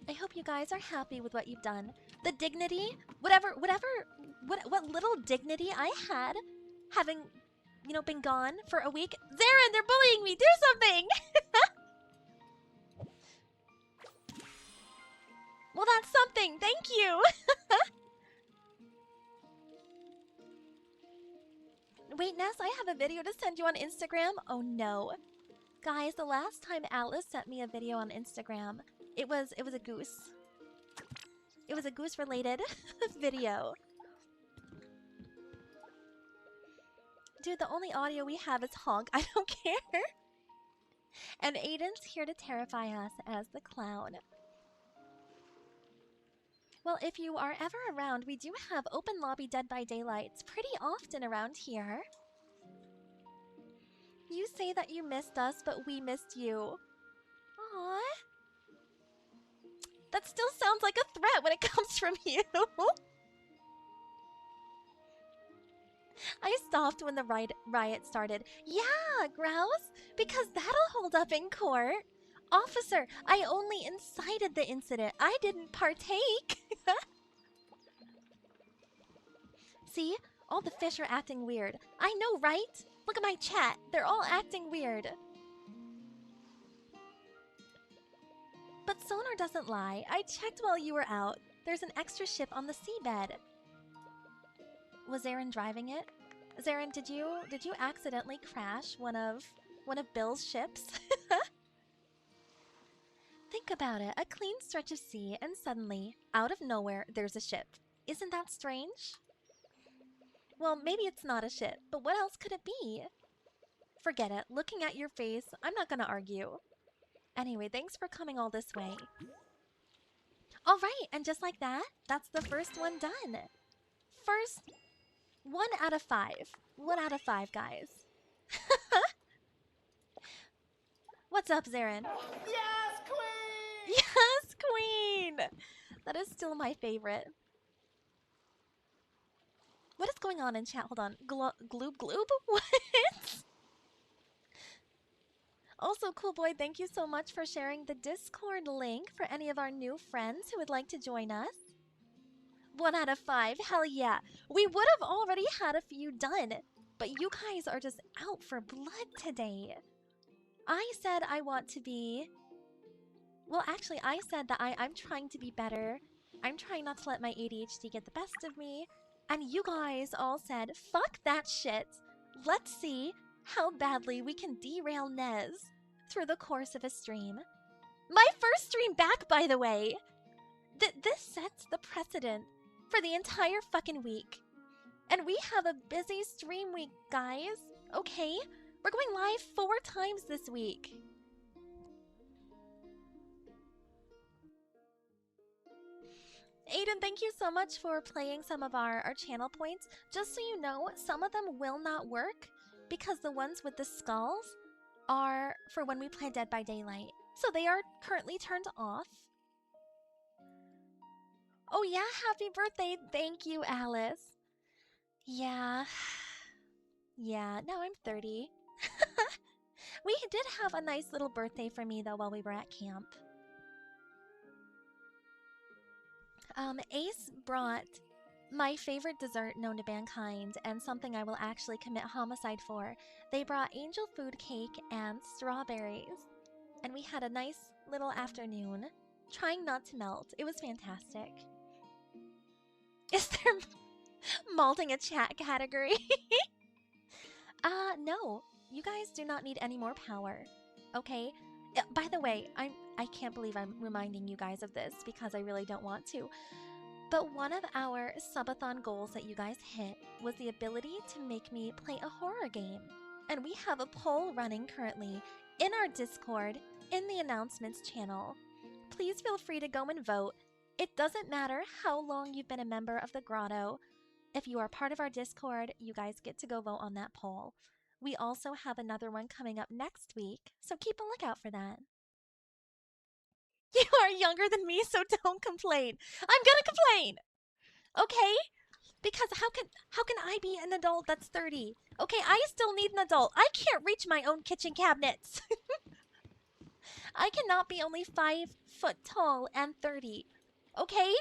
I hope you guys are happy with what you've done. The dignity, what little dignity I had having, you know, been gone for a week. Zarin, they're bullying me. Do something. Well, that's something. Thank you. Wait, Ness, I have a video to send you on Instagram. Oh no. Guys, the last time Atlas sent me a video on Instagram, it was a goose. It was a goose related video. Dude, the only audio we have is honk. I don't care. And Aiden's here to terrify us as the clown. Well, if you are ever around, we do have open lobby Dead by Daylights pretty often around here. You say that you missed us, but we missed you. Aww. That still sounds like a threat when it comes from you. I stopped when the riot started. Yeah, Grouse, because that'll hold up in court. Officer, I only incited the incident. I didn't partake. See? All the fish are acting weird. I know, right? Look at my chat. They're all acting weird. But Sonar doesn't lie. I checked while you were out. There's an extra ship on the seabed. Was Zarin driving it? Zarin, did you accidentally crash one of Bill's ships? Think about it. A clean stretch of sea, and suddenly, out of nowhere, there's a ship. Isn't that strange? Well, maybe it's not a ship, but what else could it be? Forget it. Looking at your face, I'm not gonna argue. Anyway, thanks for coming all this way. Alright, and just like that, that's the first one done. First, 1 out of 5. 1 out of 5, guys. What's up, Zarin? Yes, queen! Yes, queen! That is still my favorite. What is going on in chat? Hold on. Gloob gloob? What? Also, Cool Boy, thank you so much for sharing the Discord link for any of our new friends who would like to join us. 1 out of 5. Hell yeah. We would have already had a few done, but you guys are just out for blood today. I said I want to be... Well, actually, I said that I'm trying to be better. I'm trying not to let my ADHD get the best of me. And you guys all said, fuck that shit. Let's see how badly we can derail Nez through the course of a stream. My first stream back, by the way. This sets the precedent for the entire fucking week. And we have a busy stream week, guys. Okay? We're going live 4 times this week. Aiden, thank you so much for playing some of our channel points. Just so you know, some of them will not work because the ones with the skulls are for when we play Dead by Daylight. So they are currently turned off. Oh yeah, happy birthday. Thank you, Alice. Yeah. Yeah, now I'm 30. We did have a nice little birthday for me though while we were at camp. Ace brought my favorite dessert known to mankind and something I will actually commit homicide for. They brought angel food cake and strawberries. And we had a nice little afternoon, trying not to melt. It was fantastic. Is there malting a chat category? No. You guys do not need any more power. Okay? By the way, I can't believe I'm reminding you guys of this because I really don't want to. But one of our subathon goals that you guys hit was the ability to make me play a horror game. And we have a poll running currently in our Discord in the announcements channel. Please feel free to go and vote. It doesn't matter how long you've been a member of the Grotto. If you are part of our Discord, you guys get to go vote on that poll. We also have another one coming up next week, so keep a lookout for that. You are younger than me, so don't complain. I'm gonna complain! Okay? Because how can I be an adult that's 30? Okay, I still need an adult. I can't reach my own kitchen cabinets. I cannot be only 5 foot tall and 30. Okay?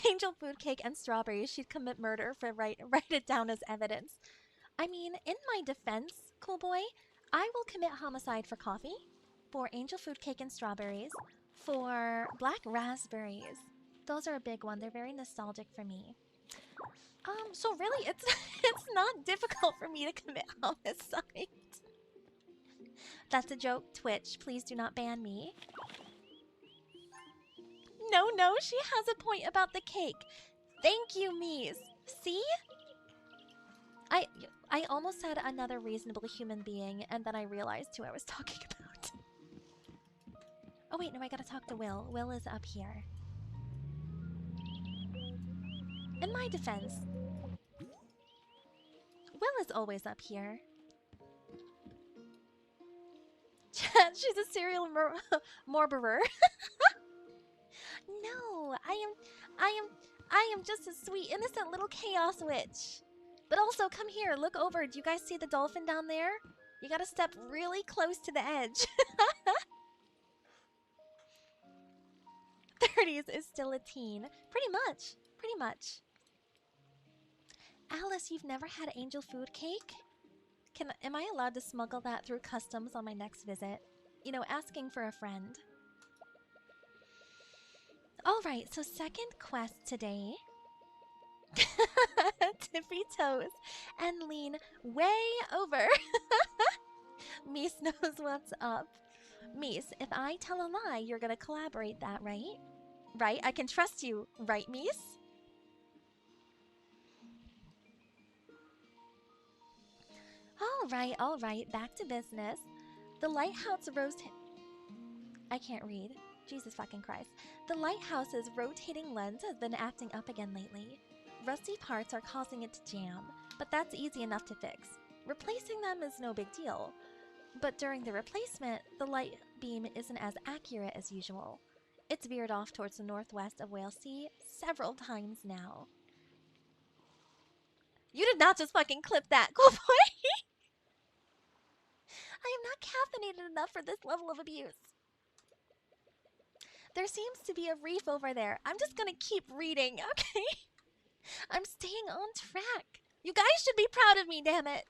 Angel food cake and strawberries. She'd commit murder for write it down as evidence. I mean, in my defense, cool boy, I will commit homicide for coffee, for angel food cake and strawberries, for black raspberries. Those are a big one. They're very nostalgic for me. So really, it's not difficult for me to commit homicide. That's a joke, Twitch. Please do not ban me. No, she has a point about the cake. Thank you, Mies. See? I almost said another reasonable human being, and then I realized who I was talking about. Oh wait, no, I gotta talk to Will. Will is up here. In my defense, Will is always up here. She's a serial morberer. No, I am just a sweet, innocent little chaos witch. But also, come here, look over. Do you guys see the dolphin down there? You gotta step really close to the edge. 30s is still a teen. Pretty much. Alice, you've never had angel food cake? Am I allowed to smuggle that through customs on my next visit? You know, asking for a friend. Alright, so second quest today. Tippy toes and lean way over. Mies knows what's up. Mies, if I tell a lie, you're gonna collaborate that, right? Right? I can trust you, right, Mies? Alright, back to business. The lighthouse I can't read. Jesus fucking Christ. The lighthouse's rotating lens has been acting up again lately. Rusty parts are causing it to jam, but that's easy enough to fix. Replacing them is no big deal. But during the replacement, the light beam isn't as accurate as usual. It's veered off towards the northwest of Walesea several times now. You did not just fucking clip that, cool boy! I am not caffeinated enough for this level of abuse. There seems to be a reef over there. I'm just gonna keep reading, okay? I'm staying on track. You guys should be proud of me, damn it.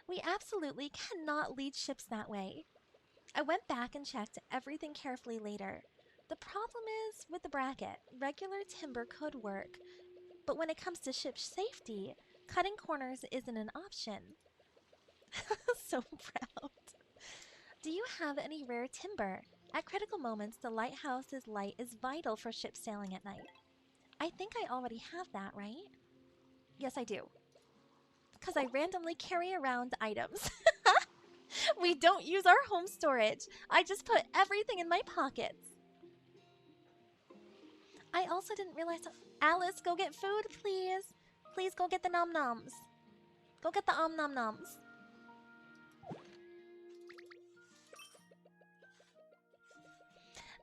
We absolutely cannot lead ships that way. I went back and checked everything carefully later. The problem is with the bracket. Regular timber could work, but when it comes to ship safety, cutting corners isn't an option. So proud. Do you have any rare timber? At critical moments, the lighthouse's light is vital for ships sailing at night. I think I already have that, right? Yes, I do. Because I randomly carry around items. We don't use our home storage. I just put everything in my pockets. I also didn't realize... Alice, go get food, please. Please go get the nom-noms. Go get the om-nom-noms.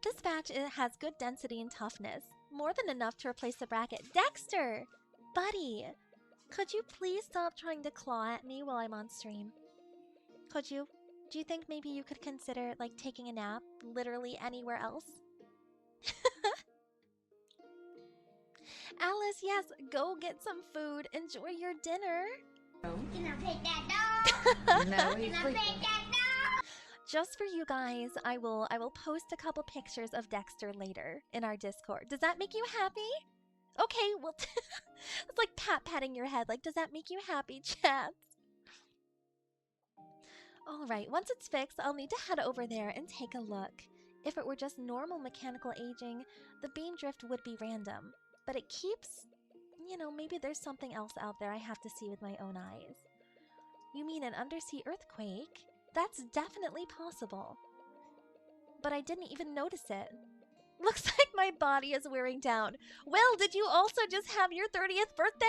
This batch has good density and toughness. More than enough to replace the bracket. Dexter! Buddy! Could you please stop trying to claw at me while I'm on stream? Could you? Do you think maybe you could consider, like, taking a nap literally anywhere else? Alice, yes, go get some food. Enjoy your dinner. Can I pet that dog? No, Can he's I sleeping. pet that dog? Just for you guys, I will post a couple pictures of Dexter later in our Discord. Does that make you happy? Okay, well, it's like patting your head. Like, does that make you happy, chat? Alright, once it's fixed, I'll need to head over there and take a look. If it were just normal mechanical aging, the beam drift would be random. But it keeps... You know, maybe there's something else out there I have to see with my own eyes. You mean an undersea earthquake? That's definitely possible. But I didn't even notice it. Looks like my body is wearing down. Will, did you also just have your 30th birthday?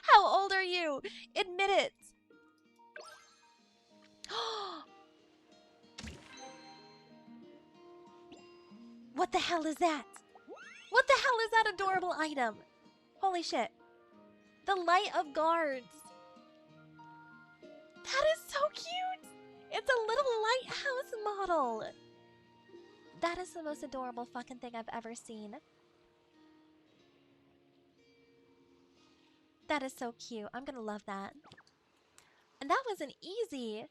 How old are you? Admit it. What the hell is that? What the hell is that adorable item? Holy shit. The Light of Guards. That is so cute. It's a little lighthouse model. That is the most adorable fucking thing I've ever seen. That is so cute. I'm gonna love that. And that was an easy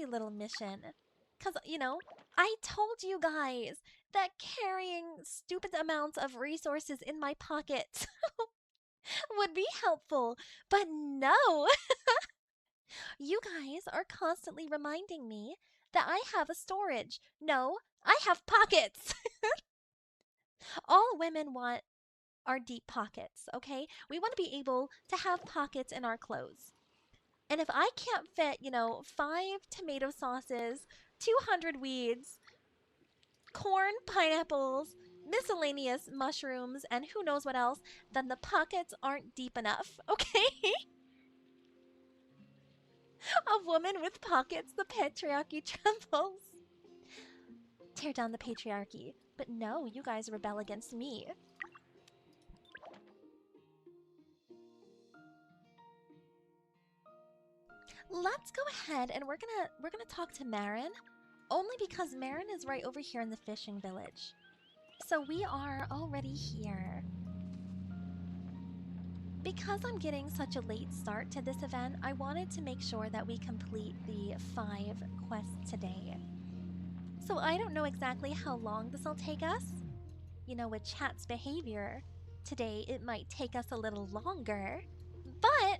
little mission. Because, you know, I told you guys that carrying stupid amounts of resources in my pockets would be helpful. But no! You guys are constantly reminding me that I have a storage. No, I have pockets! All women want are deep pockets, okay? We want to be able to have pockets in our clothes. And if I can't fit, you know, 5 tomato sauces, 200 weeds, corn, pineapples, miscellaneous mushrooms, and who knows what else, then the pockets aren't deep enough, okay? A woman with pockets, the patriarchy trembles. Tear down the patriarchy. But no, you guys rebel against me. Let's go ahead and we're gonna talk to Marin, only because Marin is right over here in the fishing village. So we are already here. Because I'm getting such a late start to this event, I wanted to make sure that we complete the 5 quests today. So I don't know exactly how long this will take us. You know, with chat's behavior, today it might take us a little longer, but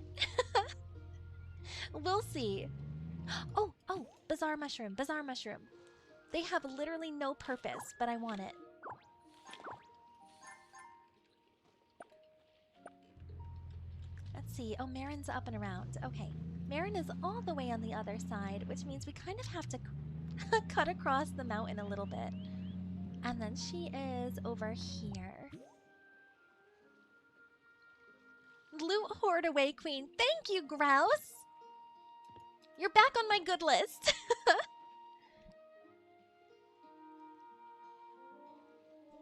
we'll see. Oh, Bazaar Mushroom, Bazaar Mushroom. They have literally no purpose, but I want it. Let's see. Oh, Marin's up and around. Okay. Marin is all the way on the other side, which means we kind of have to cut across the mountain a little bit. And then she is over here. Loot Hoard away, Queen. Thank you, Grouse! You're back on my good list.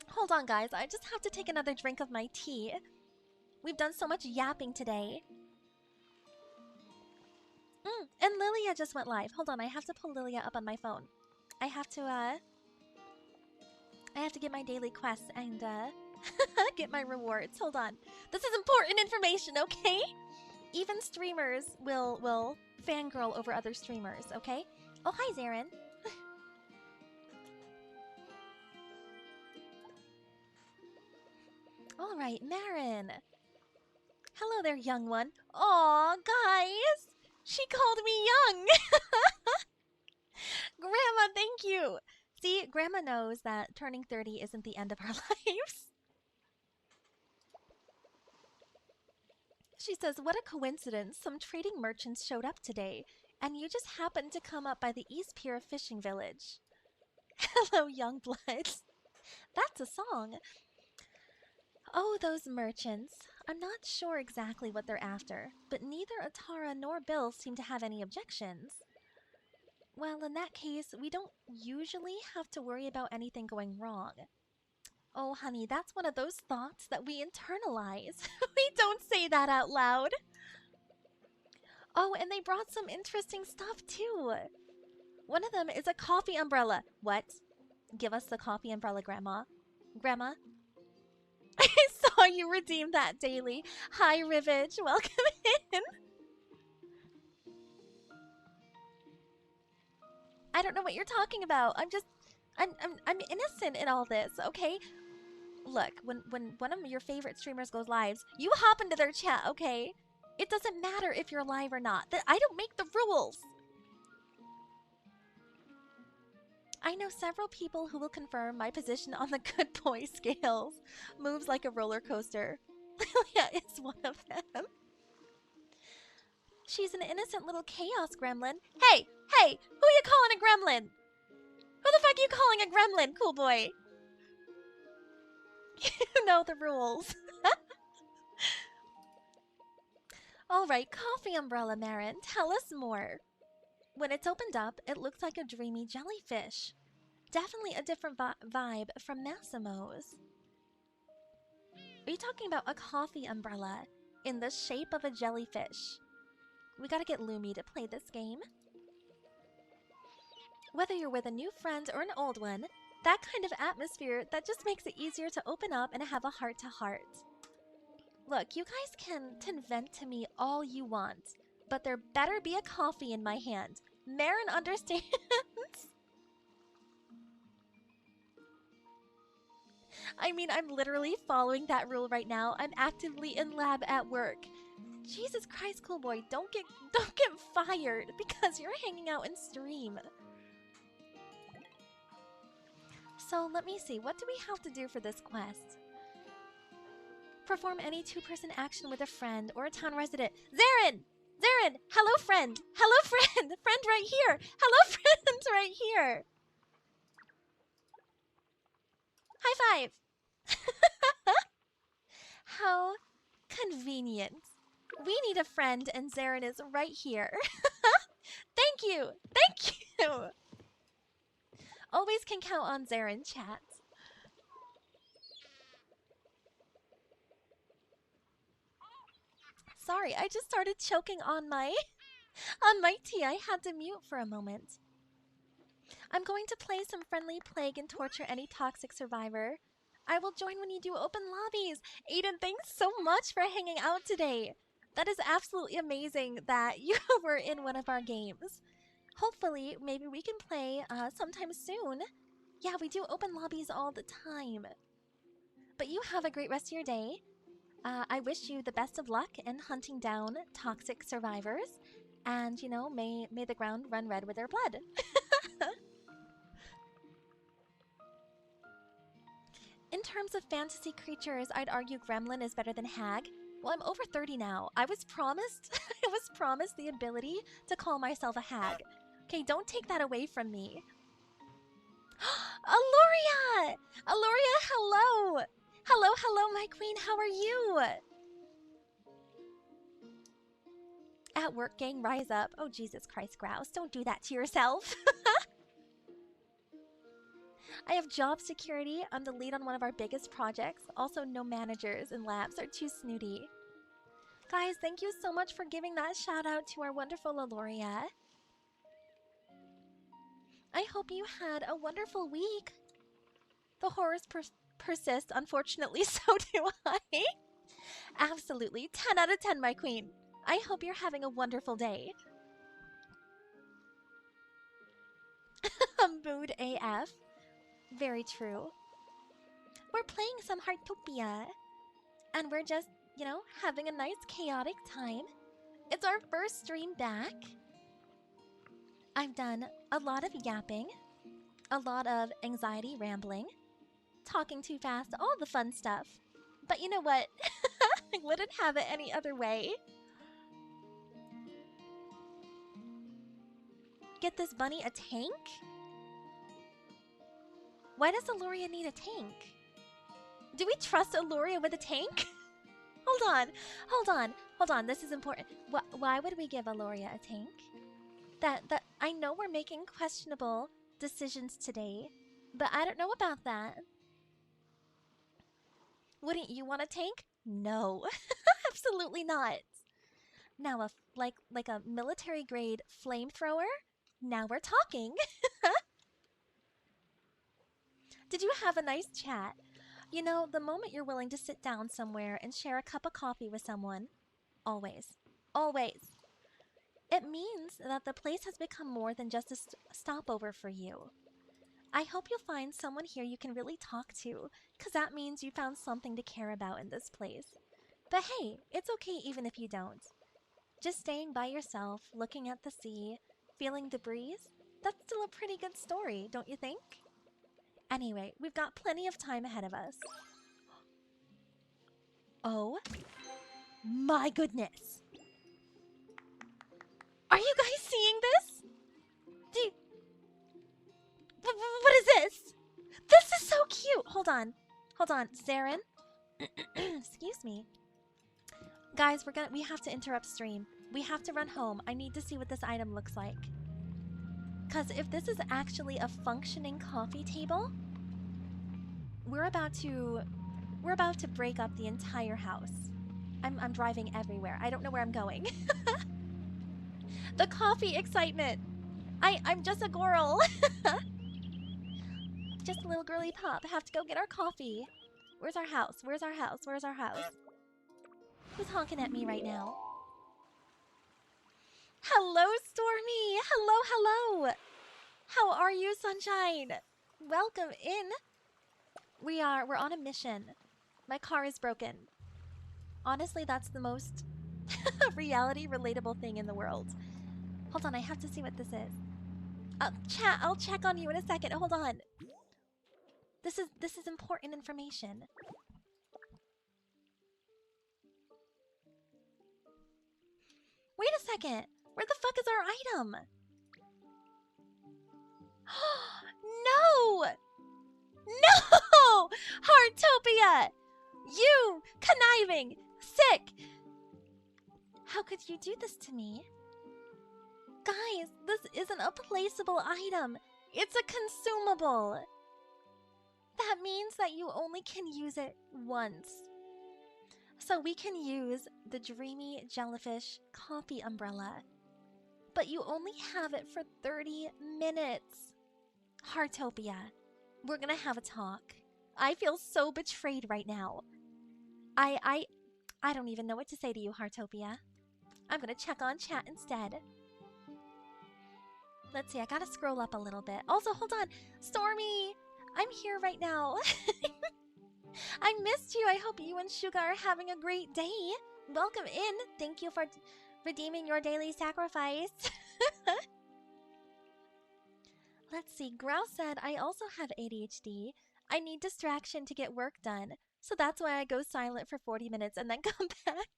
Hold on, guys. I just have to take another drink of my tea. We've done so much yapping today. And Lilia just went live. Hold on, I have to pull Lilia up on my phone. I have to get my daily quests and get my rewards. Hold on. This is important information, okay? Even streamers will fangirl over other streamers, okay? Oh, hi, Zarin. All right, Marin. Hello there, young one. Aw, guys! She called me young! Grandma, thank you. See, Grandma knows that turning 30 isn't the end of our lives. She says, what a coincidence. Some trading merchants showed up today, and you just happened to come up by the East Pier Fishing Village. Hello, young bloods. That's a song. Oh, those merchants. I'm not sure exactly what they're after, but neither Atara nor Bill seem to have any objections. Well, in that case, we don't usually have to worry about anything going wrong. Oh, honey, that's one of those thoughts that we internalize. We don't say that out loud. Oh, and they brought some interesting stuff, too. One of them is a coffee umbrella. What? Give us the coffee umbrella, Grandma. Grandma? I saw you redeem that daily. Hi, Rivage. Welcome in. I don't know what you're talking about. I'm innocent in all this, okay? Look, when one of your favorite streamers goes live, you hop into their chat, okay? It doesn't matter if you're live or not. I don't make the rules. I know several people who will confirm my position on the good boy scales. Moves like a roller coaster. Lilia is one of them. She's an innocent little chaos gremlin. Hey, who you calling a gremlin? Who the fuck are you calling a gremlin, cool boy? You know the rules. Alright, coffee umbrella, Marin. Tell us more. When it's opened up, it looks like a dreamy jellyfish. Definitely a different vibe from Massimo's. Are you talking about a coffee umbrella in the shape of a jellyfish? We gotta get Lumi to play this game. Whether you're with a new friend or an old one, that kind of atmosphere that just makes it easier to open up and have a heart-to-heart. Look, you guys can vent to me all you want, but there better be a coffee in my hand. Marin understands. I mean, I'm literally following that rule right now. I'm actively in lab at work. Jesus Christ, cool boy, don't get fired because you're hanging out in stream. So let me see, what do we have to do for this quest? Perform any two-person action with a friend or a town resident. Zarin! Zarin! Hello, friend! Hello, friend! Friend right here! Hello, friend right here! High five! How convenient. We need a friend and Zarin is right here. Thank you! Thank you! Always can count on Zarin, chat. Sorry, I just started choking on my tea. I had to mute for a moment. I'm going to play some friendly plague and torture any toxic survivor. I will join when you do open lobbies. Aiden, thanks so much for hanging out today. That is absolutely amazing that you were in one of our games. Hopefully, maybe we can play sometime soon. Yeah, we do open lobbies all the time. But you have a great rest of your day. I wish you the best of luck in hunting down toxic survivors. And, you know, may the ground run red with their blood. In terms of fantasy creatures, I'd argue Gremlin is better than Hag. Well, I'm over 30 now. I was promised the ability to call myself a hag. Okay, don't take that away from me. Aloria! Aloria, hello! Hello, my queen, how are you? At work, gang, rise up. Oh, Jesus Christ, Grouse, don't do that to yourself. I have job security. I'm the lead on one of our biggest projects. Also, no managers and labs are too snooty. Guys, thank you so much for giving that shout out to our wonderful Aloria. I hope you had a wonderful week. The horrors persist, unfortunately, so do I. Absolutely. 10 out of 10, my queen. I hope you're having a wonderful day. Mood AF. Very true. We're playing some Heartopia. And we're just, you know, having a nice chaotic time. It's our first stream back. I've done a lot of yapping, a lot of anxiety rambling, talking too fast, all the fun stuff. But you know what? I wouldn't have it any other way. Get this bunny a tank? Why does Aluria need a tank? Do we trust Aluria with a tank? Hold on. This is important. Why would we give Aluria a tank? That I know we're making questionable decisions today, but I don't know about that. Wouldn't you want a tank? No, absolutely not. Now, like a military grade flamethrower. Now we're talking. Did you have a nice chat? You know, the moment you're willing to sit down somewhere and share a cup of coffee with someone, always, it means that the place has become more than just a stopover for you. I hope you'll find someone here you can really talk to, because that means you found something to care about in this place. But hey, it's okay even if you don't. Just staying by yourself, looking at the sea, feeling the breeze, that's still a pretty good story, don't you think? Anyway, we've got plenty of time ahead of us. Oh my goodness! Are you guys seeing this? What is this? This is so cute! Hold on, Zarin. Excuse me. Guys, we have to interrupt stream. We have to run home. I need to see what this item looks like. Cause if this is actually a functioning coffee table, we're about to break up the entire house. I'm driving everywhere. I don't know where I'm going. The coffee excitement. I'm just a girl. Just a little girly pup. Have to go get our coffee. Where's our house? Where's our house? Where's our house? Who's honking at me right now? Hello, Stormy! Hello! How are you, Sunshine? Welcome in. We're on a mission. My car is broken. Honestly, that's the most reality relatable thing in the world. Hold on, I have to see what this is. Chat, I'll check on you in a second. Hold on. This is important information. Wait a second. Where the fuck is our item? No! No! Heartopia! You! Conniving! Sick! How could you do this to me? Guys, this isn't a placeable item. It's a consumable. That means that you only can use it once. So we can use the Dreamy Jellyfish coffee umbrella. But you only have it for 30 minutes. Heartopia, we're gonna have a talk. I feel so betrayed right now. I don't even know what to say to you, Heartopia. I'm gonna check on chat instead. Let's see, I gotta scroll up a little bit. Also, hold on. Stormy, I'm here right now. I missed you. I hope you and Suga are having a great day. Welcome in. Thank you for redeeming your daily sacrifice. Let's see. Grouse said, I also have ADHD. I need distraction to get work done. So that's why I go silent for 40 minutes and then come back.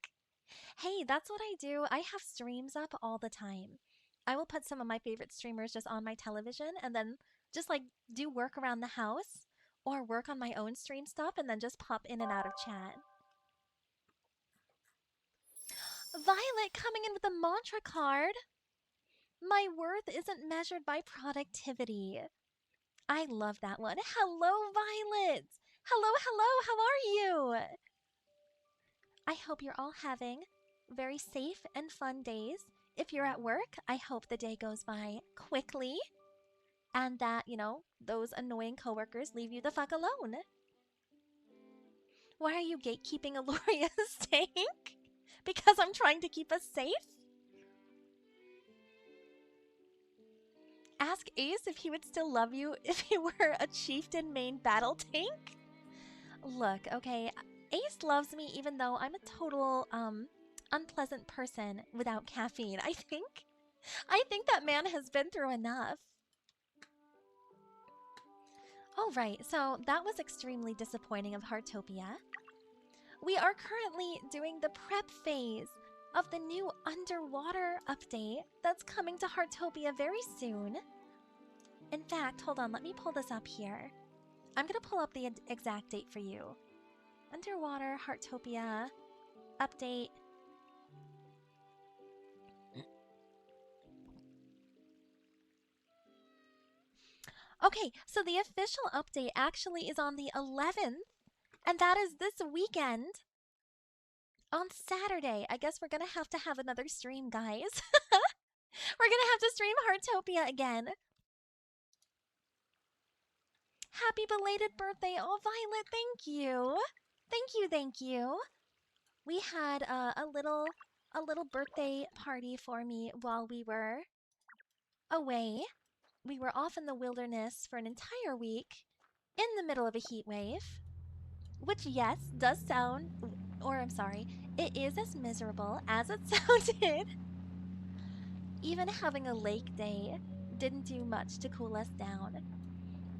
Hey, that's what I do. I have streams up all the time. I will put some of my favorite streamers just on my television and then just like do work around the house or work on my own stream stuff and then just pop in and out of chat. Violet coming in with a mantra card. My worth isn't measured by productivity. I love that one. Hello, Violet. Hello, how are you? I hope you're all having very safe and fun days. If you're at work, I hope the day goes by quickly and that, you know, those annoying coworkers leave you the fuck alone. Why are you gatekeeping Aloria's tank? Because I'm trying to keep us safe? Ask Ace if he would still love you if he were a chieftain main battle tank? Look, okay, Ace loves me even though I'm a total, unpleasant person without caffeine, I think. I think that man has been through enough. Alright, so that was extremely disappointing of Heartopia. We are currently doing the prep phase of the new underwater update that's coming to Heartopia very soon. In fact, hold on, let me pull this up here. I'm gonna pull up the exact date for you. Underwater Heartopia update. Okay, so the official update actually is on the 11th, and that is this weekend. On Saturday. I guess we're gonna have to have another stream, guys. We're gonna have to stream Heartopia again. Happy belated birthday. Oh, Violet, thank you. Thank you. We had a little birthday party for me while we were away. We were off in the wilderness for an entire week in the middle of a heat wave. Which, yes, does sound, or I'm sorry, it is as miserable as it sounded. Even having a lake day didn't do much to cool us down.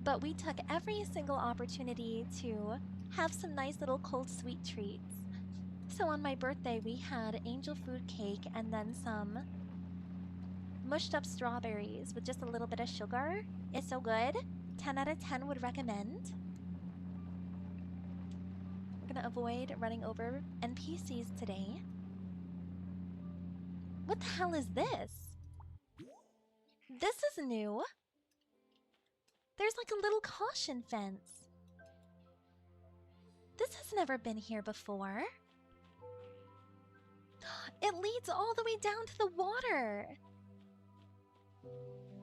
But we took every single opportunity to have some nice little cold sweet treats. So on my birthday, we had angel food cake and then some mushed up strawberries with just a little bit of sugar. It's so good. 10 out of 10 would recommend. We're gonna avoid running over NPCs today. What the hell is this? This is new. There's like a little caution fence. This has never been here before. It leads all the way down to the water.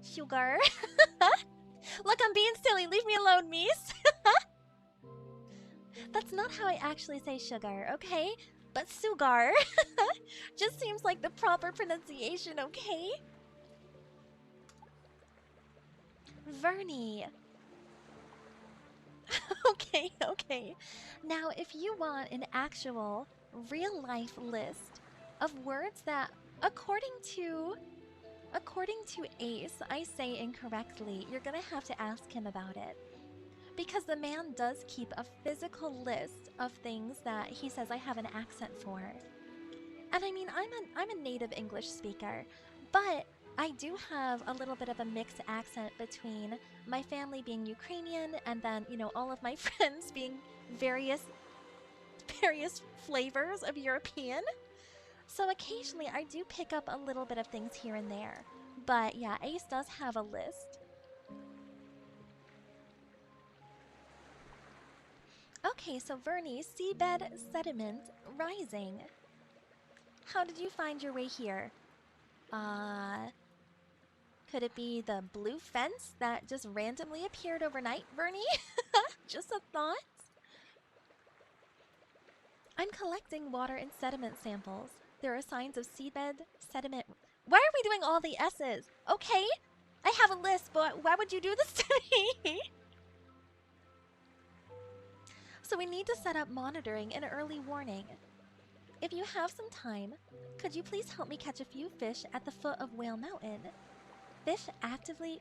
Sugar. Look, I'm being silly. Leave me alone, Mies. That's not how I actually say sugar, okay? But sugar just seems like the proper pronunciation, okay? Vernie. Okay. Now, if you want an actual real-life list of words that, according to Ace, I say incorrectly, you're gonna have to ask him about it. Because the man does keep a physical list of things that he says I have an accent for. And I mean, I'm a native English speaker, but I do have a little bit of a mixed accent between my family being Ukrainian and then, you know, all of my friends being various flavors of European. So occasionally I do pick up a little bit of things here and there. But yeah, Ace does have a list. Okay, so Vernie, seabed sediment rising. How did you find your way here? Could it be the blue fence that just randomly appeared overnight, Vernie? Just a thought? I'm collecting water and sediment samples. There are signs of seabed sediment. Why are we doing all the S's? Okay, I have a list, but why would you do this to me? So we need to set up monitoring and early warning. If you have some time, could you please help me catch a few fish at the foot of Whale Mountain? Fish actively...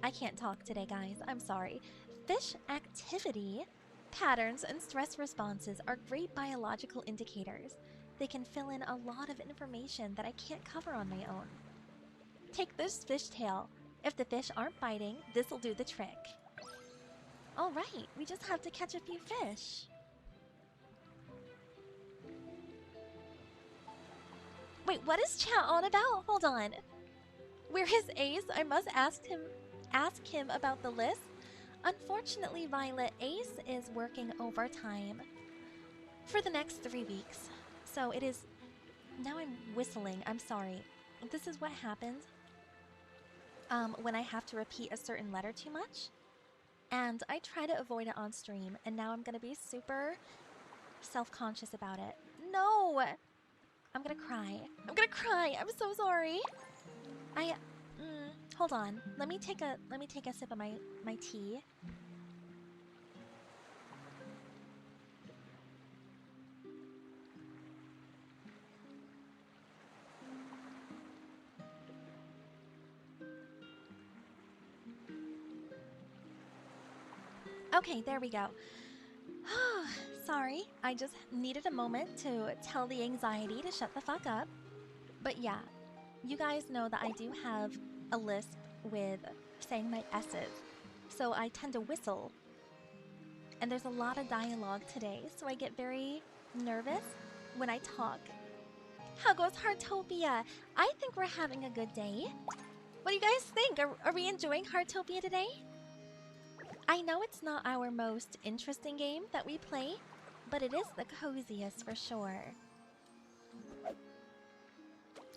I can't talk today, guys. I'm sorry. Fish activity patterns and stress responses are great biological indicators. They can fill in a lot of information that I can't cover on my own. Take this fishtail. If the fish aren't biting, this'll do the trick. Alright, we just have to catch a few fish. Wait, what is chat on about? Hold on. Where is Ace? I must ask him about the list. Unfortunately, Violet, Ace is working overtime for the next 3 weeks. So it is... Now I'm whistling. I'm sorry. This is what happens when I have to repeat a certain letter too much. And I try to avoid it on stream, and now I'm gonna be super self-conscious about it. No! I'm gonna cry. I'm gonna cry! I'm so sorry! Hold on. Let me take a sip of my tea. Okay, there we go. Sorry, I just needed a moment to tell the anxiety to shut the fuck up. But yeah, you guys know that I do have a lisp with saying my S's, so I tend to whistle. And there's a lot of dialogue today, so I get very nervous when I talk. How goes Heartopia? I think we're having a good day. What do you guys think? Are we enjoying Heartopia today? I know it's not our most interesting game that we play, but it is the coziest for sure.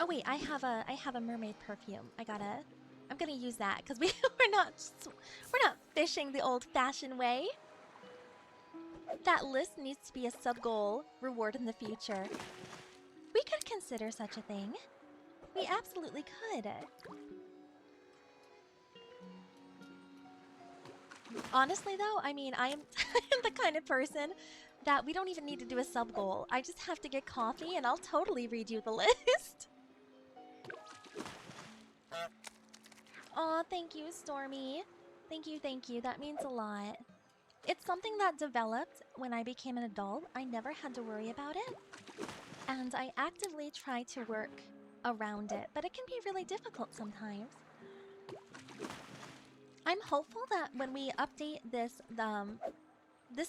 Oh wait, I have a mermaid perfume. I'm gonna use that because we're not fishing the old-fashioned way. That list needs to be a sub-goal reward in the future. We could consider such a thing. We absolutely could. Honestly though, I mean, I'm the kind of person that we don't even need to do a sub-goal. I just have to get coffee and I'll totally read you the list. Aw, thank you, Stormy. Thank you. That means a lot. It's something that developed when I became an adult. I never had to worry about it. And I actively try to work around it, but it can be really difficult sometimes. I'm hopeful that when we update this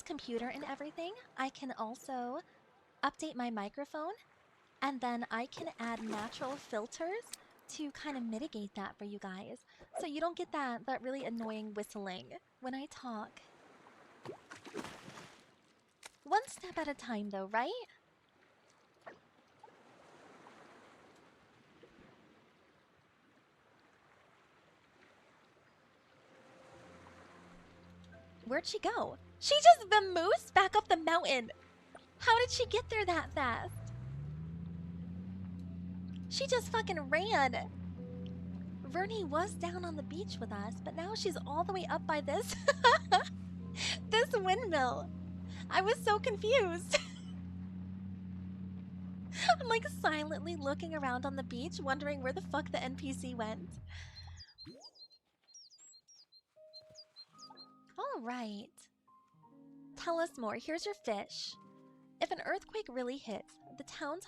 computer and everything, I can also update my microphone, and then I can add natural filters to kind of mitigate that for you guys, so you don't get that really annoying whistling when I talk. One step at a time though, right? Where'd she go? She just vamoosed back up the mountain! How did she get there that fast? She just fucking ran! Vernie was down on the beach with us, but now she's all the way up by this this windmill. I was so confused. I'm like silently looking around on the beach, wondering where the fuck the NPC went. Alright. Tell us more. Here's your fish. If an earthquake really hits, the town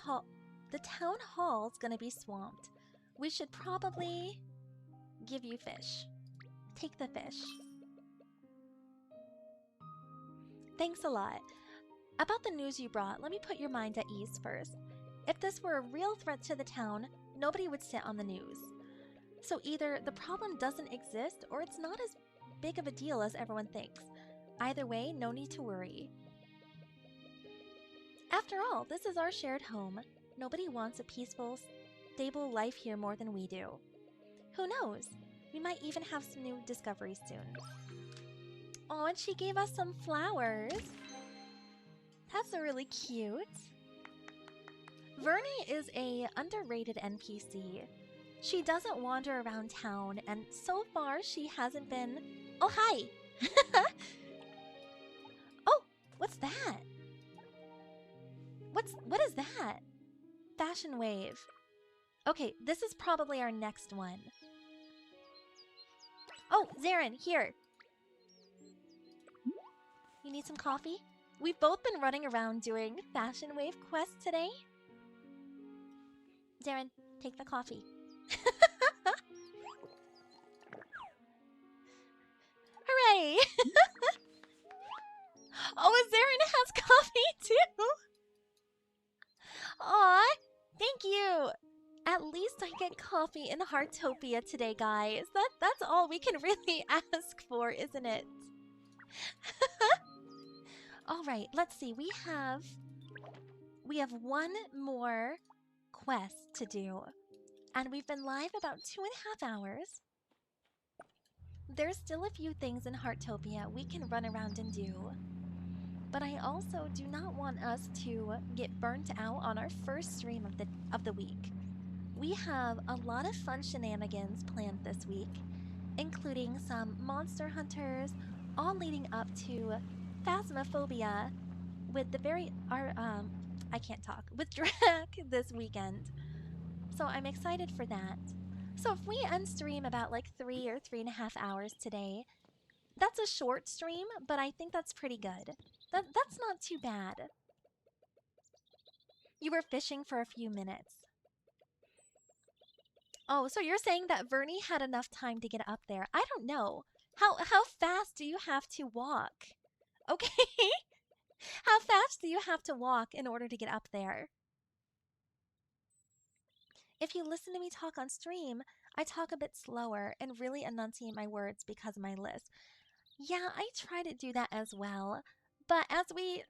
hall's gonna be swamped. We should probably give you fish. Take the fish. Thanks a lot. About the news you brought, let me put your mind at ease first. If this were a real threat to the town, nobody would sit on the news. So either the problem doesn't exist, or it's not as big of a deal as everyone thinks. Either way, no need to worry. After all, this is our shared home. Nobody wants a peaceful, stable life here more than we do. Who knows? We might even have some new discoveries soon. Oh, and she gave us some flowers. That's really cute. Vernie is a underrated NPC. She doesn't wander around town, and so far she hasn't been... Oh, hi! Oh, what's that? What is that? Fashion Wave. Okay, this is probably our next one. Oh, Zarin, here. You need some coffee? We've both been running around doing Fashion Wave quests today. Zarin, take the coffee. Hooray! Oh, Zarin has coffee too! Aw, thank you! At least I get coffee in Heartopia today, guys. That's all we can really ask for, isn't it? Alright, let's see. We have one more quest to do. And we've been live about 2.5 hours. There's still a few things in Heartopia we can run around and do. But I also do not want us to get burnt out on our first stream of the week. We have a lot of fun shenanigans planned this week, including some monster hunters, all leading up to Phasmophobia with I can't talk, with Drac this weekend. So I'm excited for that. So if we unstream about like 3 or 3.5 hours today, that's a short stream, but I think that's pretty good. That's not too bad. You were fishing for a few minutes. Oh, so you're saying that Vernie had enough time to get up there. I don't know. How fast do you have to walk? Okay. How fast do you have to walk in order to get up there? If you listen to me talk on stream, I talk a bit slower and really enunciate my words because of my lisp. Yeah, I try to do that as well. But as we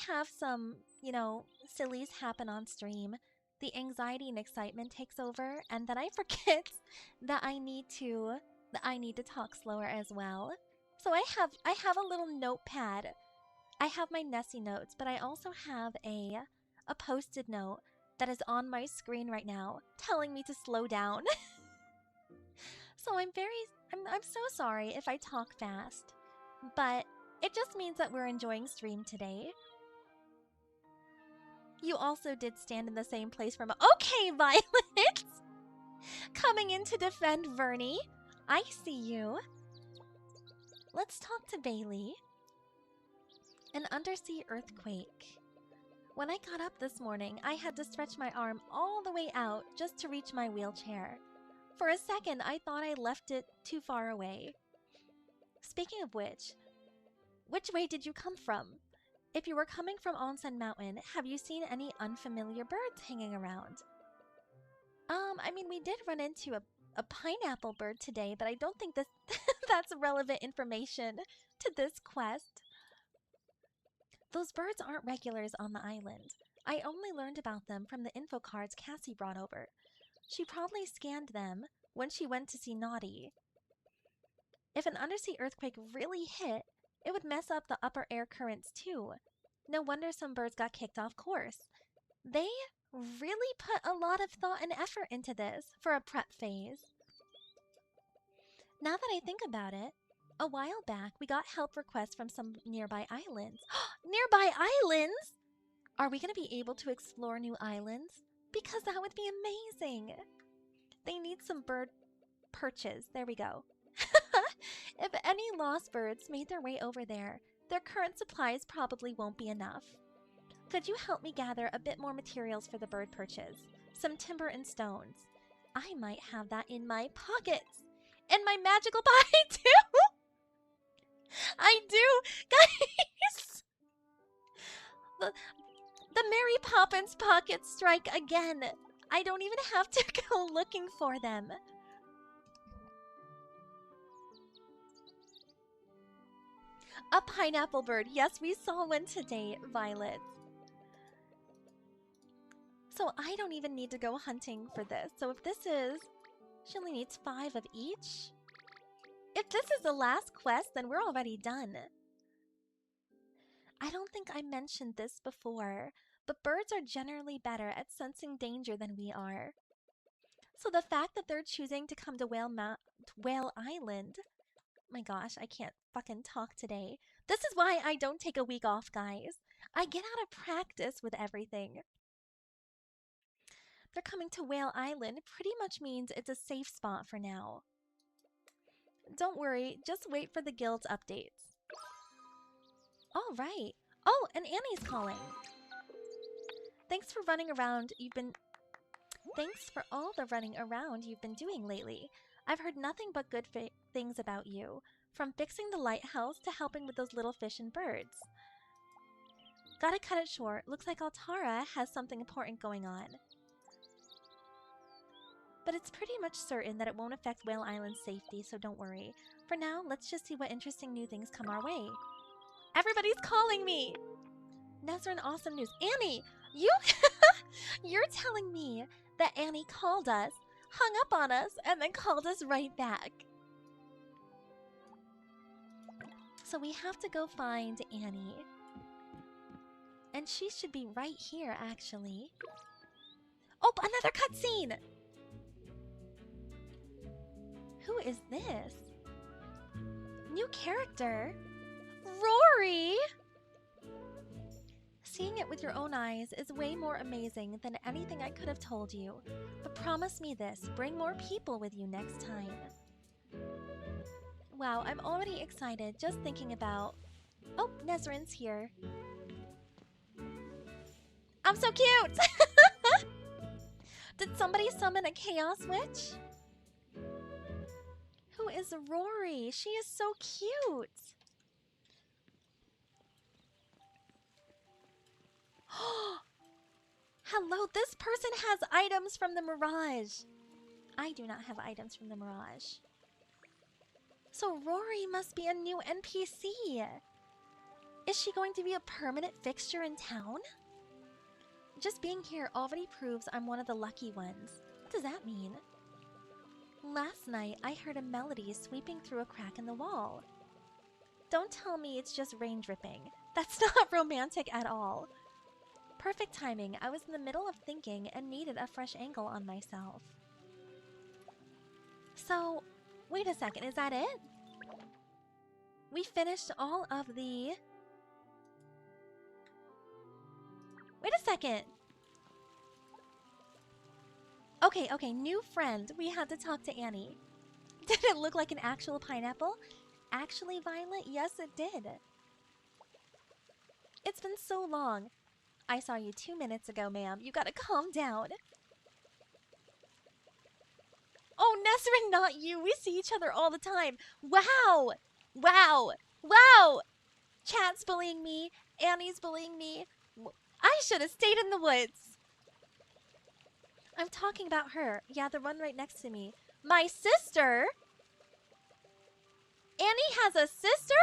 have some, you know, sillies happen on stream, the anxiety and excitement takes over, and then I forget that I need to talk slower as well. So I have a little notepad. I have my Nessie notes, but I also have a post-it note that is on my screen right now telling me to slow down. So I'm so sorry if I talk fast, but it just means that we're enjoying stream today. You also did stand in the same place from okay, Violet! Coming in to defend Vernie. I see you. Let's talk to Bailey. An undersea earthquake. When I got up this morning, I had to stretch my arm all the way out just to reach my wheelchair. For a second, I thought I left it too far away. Speaking of which way did you come from? If you were coming from Onsen Mountain, have you seen any unfamiliar birds hanging around? I mean, we did run into a pineapple bird today, but I don't think that's relevant information to this quest. Those birds aren't regulars on the island. I only learned about them from the info cards Cassie brought over. She probably scanned them when she went to see Naughty. If an undersea earthquake really hit, it would mess up the upper air currents too. No wonder some birds got kicked off course. They really put a lot of thought and effort into this for a prep phase. Now that I think about it, a while back we got help requests from some nearby islands. Nearby islands? Are we going to be able to explore new islands? Because that would be amazing. They need some bird perches. There we go. If any lost birds made their way over there, their current supplies probably won't be enough. Could you help me gather a bit more materials for the bird perches? Some timber and stones. I might have that in my pockets. And my magical pie too! I do! Guys! The Mary Poppins pockets strike again. I don't even have to go looking for them. A pineapple bird. Yes, we saw one today, Violet. So I don't even need to go hunting for this. So if this is... She only needs 5 of each. If this is the last quest, then we're already done. I don't think I mentioned this before, but birds are generally better at sensing danger than we are. So the fact that they're choosing to come to Whale Island... My gosh, I can't fucking talk today. This is why I don't take a week off, guys. I get out of practice with everything. They're coming to Whale Island pretty much means it's a safe spot for now. Don't worry, just wait for the guild's updates. All right. Oh, and Annie's calling. Thanks for running around. Thanks for all the running around you've been doing lately. I've heard nothing but good things about you, from fixing the lighthouse to helping with those little fish and birds. Gotta cut it short. Looks like Altara has something important going on. But it's pretty much certain that it won't affect Whale Island's safety, so don't worry. For now, let's just see what interesting new things come our way. Everybody's calling me! Nezrin, awesome news. Annie! You're telling me that Annie called us, hung up on us, and then called us right back. So we have to go find Annie. And she should be right here, actually. Oh, another cutscene! Who is this? New character? Rory! Seeing it with your own eyes is way more amazing than anything I could have told you. But promise me this, bring more people with you next time. Wow, I'm already excited just thinking about... Oh, Nezrin's here. I'm so cute! Did somebody summon a Chaos Witch? Who is Rory? She is so cute! Hello, this person has items from the Mirage. I do not have items from the Mirage. So Rory must be a new NPC. Is she going to be a permanent fixture in town? Just being here already proves I'm one of the lucky ones. What does that mean? Last night, I heard a melody sweeping through a crack in the wall. Don't tell me it's just rain dripping. That's not romantic at all. Perfect timing. I was in the middle of thinking and needed a fresh angle on myself. So, wait a second, is that it? We finished all of the... Wait a second! Okay, new friend. We had to talk to Annie. Did it look like an actual pineapple? Actually, Violet, yes it did. It's been so long. I saw you 2 minutes ago, ma'am. You gotta calm down. Oh, Nesrin, not you. We see each other all the time. Wow! Wow! Wow! Chat's bullying me. Annie's bullying me. I should have stayed in the woods. I'm talking about her. Yeah, the one right next to me. My sister? Annie has a sister?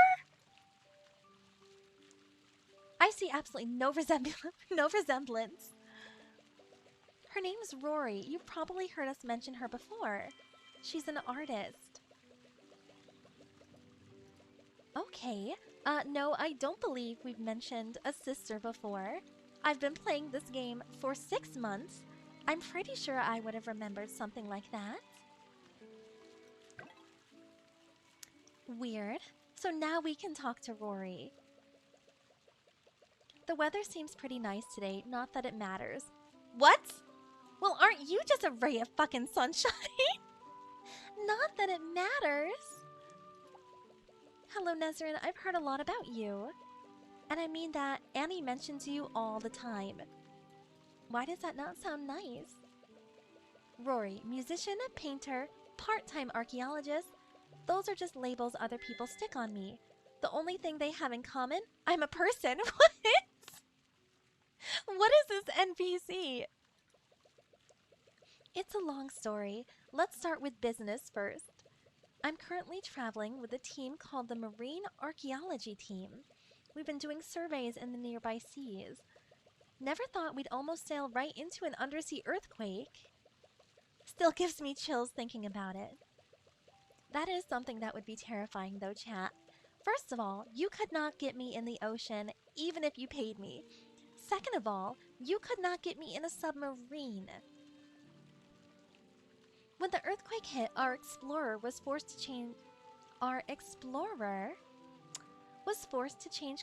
I see absolutely no resemblance. Her name's Rory. You've probably heard us mention her before. She's an artist. Okay. No, I don't believe we've mentioned a sister before. I've been playing this game for 6 months. I'm pretty sure I would have remembered something like that. Weird. So now we can talk to Rory. The weather seems pretty nice today, not that it matters. What? Well, aren't you just a ray of fucking sunshine? Not that it matters. Hello, Nezrin. I've heard a lot about you. And I mean that Annie mentions you all the time. Why does that not sound nice? Rory, musician, painter, part-time archaeologist. Those are just labels other people stick on me. The only thing they have in common, I'm a person. What? What is this NPC? It's a long story. Let's start with business first. I'm currently traveling with a team called the Marine Archaeology Team. We've been doing surveys in the nearby seas. Never thought we'd almost sail right into an undersea earthquake. Still gives me chills thinking about it. That is something that would be terrifying though, chat. First of all, you could not get me in the ocean even if you paid me. Second of all, you could not get me in a submarine. When the earthquake hit, our explorer was forced to change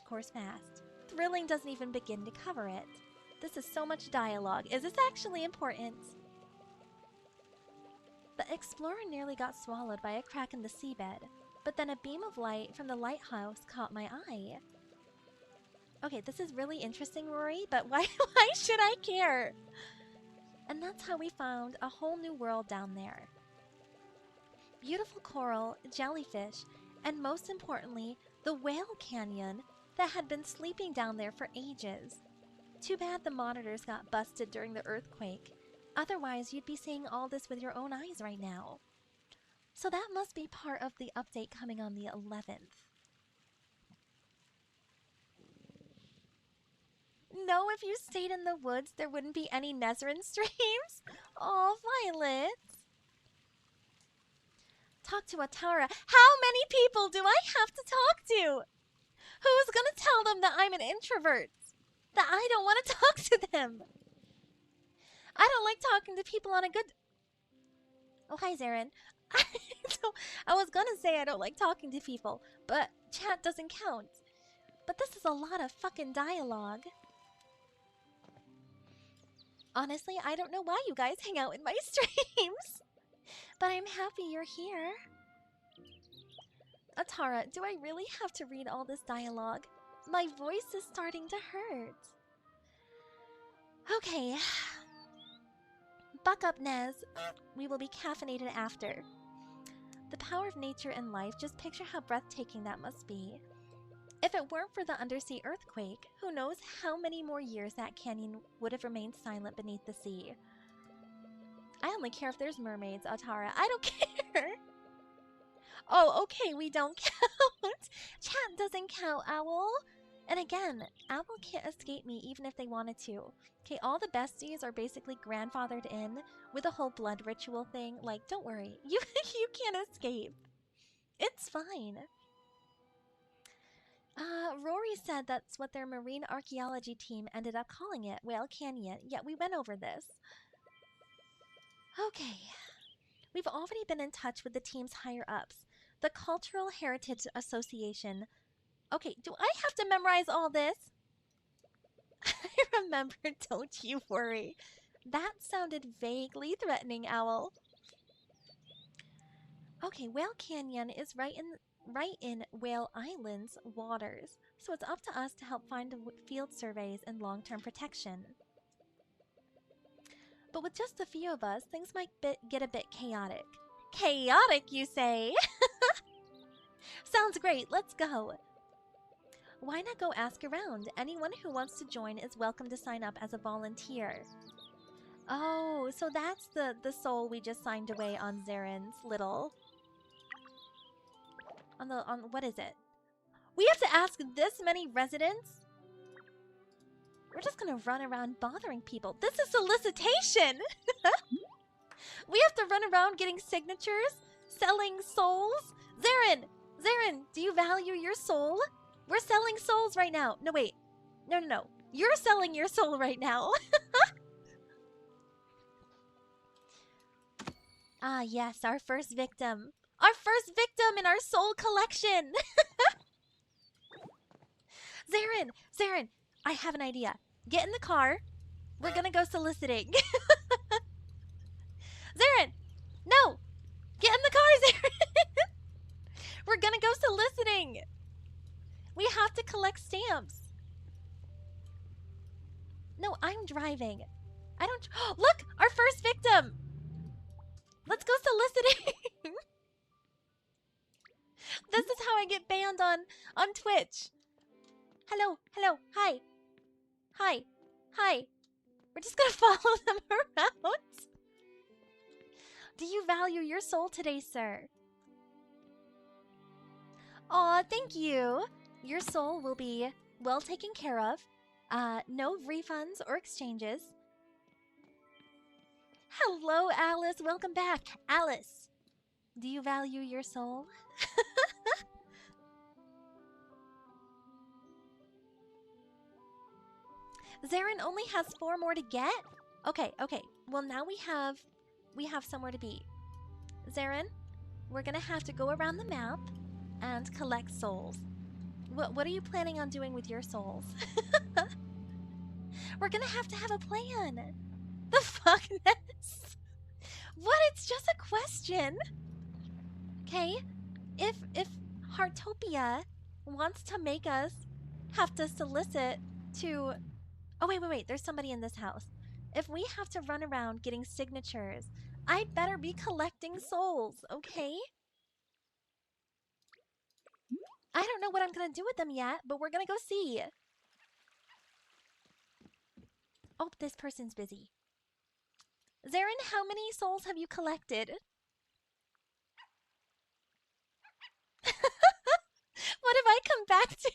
course fast. Thrilling doesn't even begin to cover it. This is so much dialogue. Is this actually important? The explorer nearly got swallowed by a crack in the seabed, but then a beam of light from the lighthouse caught my eye. Okay, this is really interesting, Rory, but why should I care? And that's how we found a whole new world down there. Beautiful coral, jellyfish, and most importantly, the whale canyon that had been sleeping down there for ages. Too bad the monitors got busted during the earthquake. Otherwise, you'd be seeing all this with your own eyes right now. So that must be part of the update coming on the 11th. No, if you stayed in the woods, there wouldn't be any Nezrin streams. Aw, Violet. Talk to Atara. How many people do I have to talk to? Who's gonna tell them that I'm an introvert? That I don't want to talk to them? I don't like talking to people on a good... Oh, hi, Zarin. I was gonna say I don't like talking to people, but chat doesn't count. But this is a lot of fucking dialogue. Honestly, I don't know why you guys hang out in my streams. But I'm happy you're here. Atara, do I really have to read all this dialogue? My voice is starting to hurt. Okay. Buck up, Nez. We will be caffeinated after. The power of nature and life, just picture how breathtaking that must be. If it weren't for the undersea earthquake, who knows how many more years that canyon would have remained silent beneath the sea. I only care if there's mermaids, Atara. I don't care! Oh, okay, we don't count. Chat doesn't count, Owl. And again, Owl can't escape me even if they wanted to. Okay, all the besties are basically grandfathered in with the whole blood ritual thing. Like, don't worry, you can't escape. It's fine. Rory said that's what their marine archaeology team ended up calling it, Whale Canyon. Yeah, we went over this. Okay. We've already been in touch with the team's higher-ups. The Cultural Heritage Association. Okay, do I have to memorize all this? I remember, don't you worry. That sounded vaguely threatening, Owl. Okay, Whale Canyon is right in Whale Island's waters, so it's up to us to help find field surveys and long-term protection. But with just a few of us, things might get a bit chaotic. Chaotic, you say? Sounds great, let's go. Why not go ask around? Anyone who wants to join is welcome to sign up as a volunteer. Oh, so that's the soul we just signed away on Zaren's little... On what is it? We have to ask this many residents? We're just gonna run around bothering people. This is solicitation! We have to run around getting signatures? Selling souls? Zaren, do you value your soul? We're selling souls right now. No, wait. No. You're selling your soul right now. Ah, yes, our first victim. Our first victim in our soul collection! Zaren, I have an idea. Get in the car. We're gonna go soliciting. Zaren! No! Get in the car, Zaren! We're gonna go soliciting! We have to collect stamps. No, I'm driving. I don't... Look! Our first victim! Let's go soliciting! This is how I get banned on Twitch. Hello, hi. We're just gonna follow them around. Do you value your soul today, sir? Aw, thank you. Your soul will be well taken care of. No refunds or exchanges. Hello, Alice. Welcome back. Alice, do you value your soul? Zaren only has 4 more to get? Okay. Well, now we have somewhere to be. Zaren, we're gonna have to go around the map and collect souls. What are you planning on doing with your souls? We're gonna have to have a plan. The fuckness? What? It's just a question. Okay? If Heartopia wants to make us have to solicit to... Oh, wait. There's somebody in this house. If we have to run around getting signatures, I'd better be collecting souls, okay? I don't know what I'm gonna do with them yet, but we're gonna go see. Oh, this person's busy. Zaren, how many souls have you collected? What have I come back to?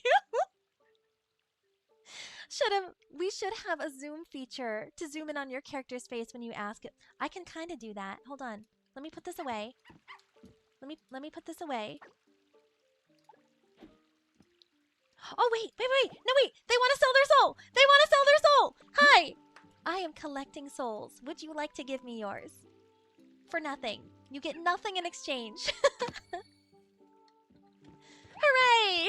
We should have a zoom feature to zoom in on your character's face when you ask it. I can kind of do that. Hold on. Let me put this away. Let me put this away. Oh, wait. No, wait. They want to sell their soul. They want to sell their soul. Hi. I am collecting souls. Would you like to give me yours? For nothing. You get nothing in exchange. Hooray!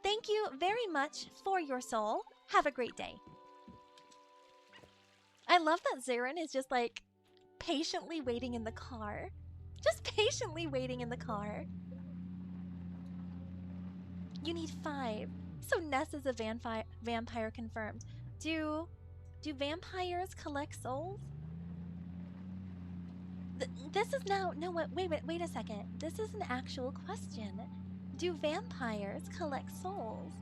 Thank you very much for your soul. Have a great day. I love that Zaren is just like patiently waiting in the car. Just patiently waiting in the car. You need 5. So Ness is a vampire confirmed. Do vampires collect souls? This is now no what wait a second. This is an actual question. Do vampires collect souls?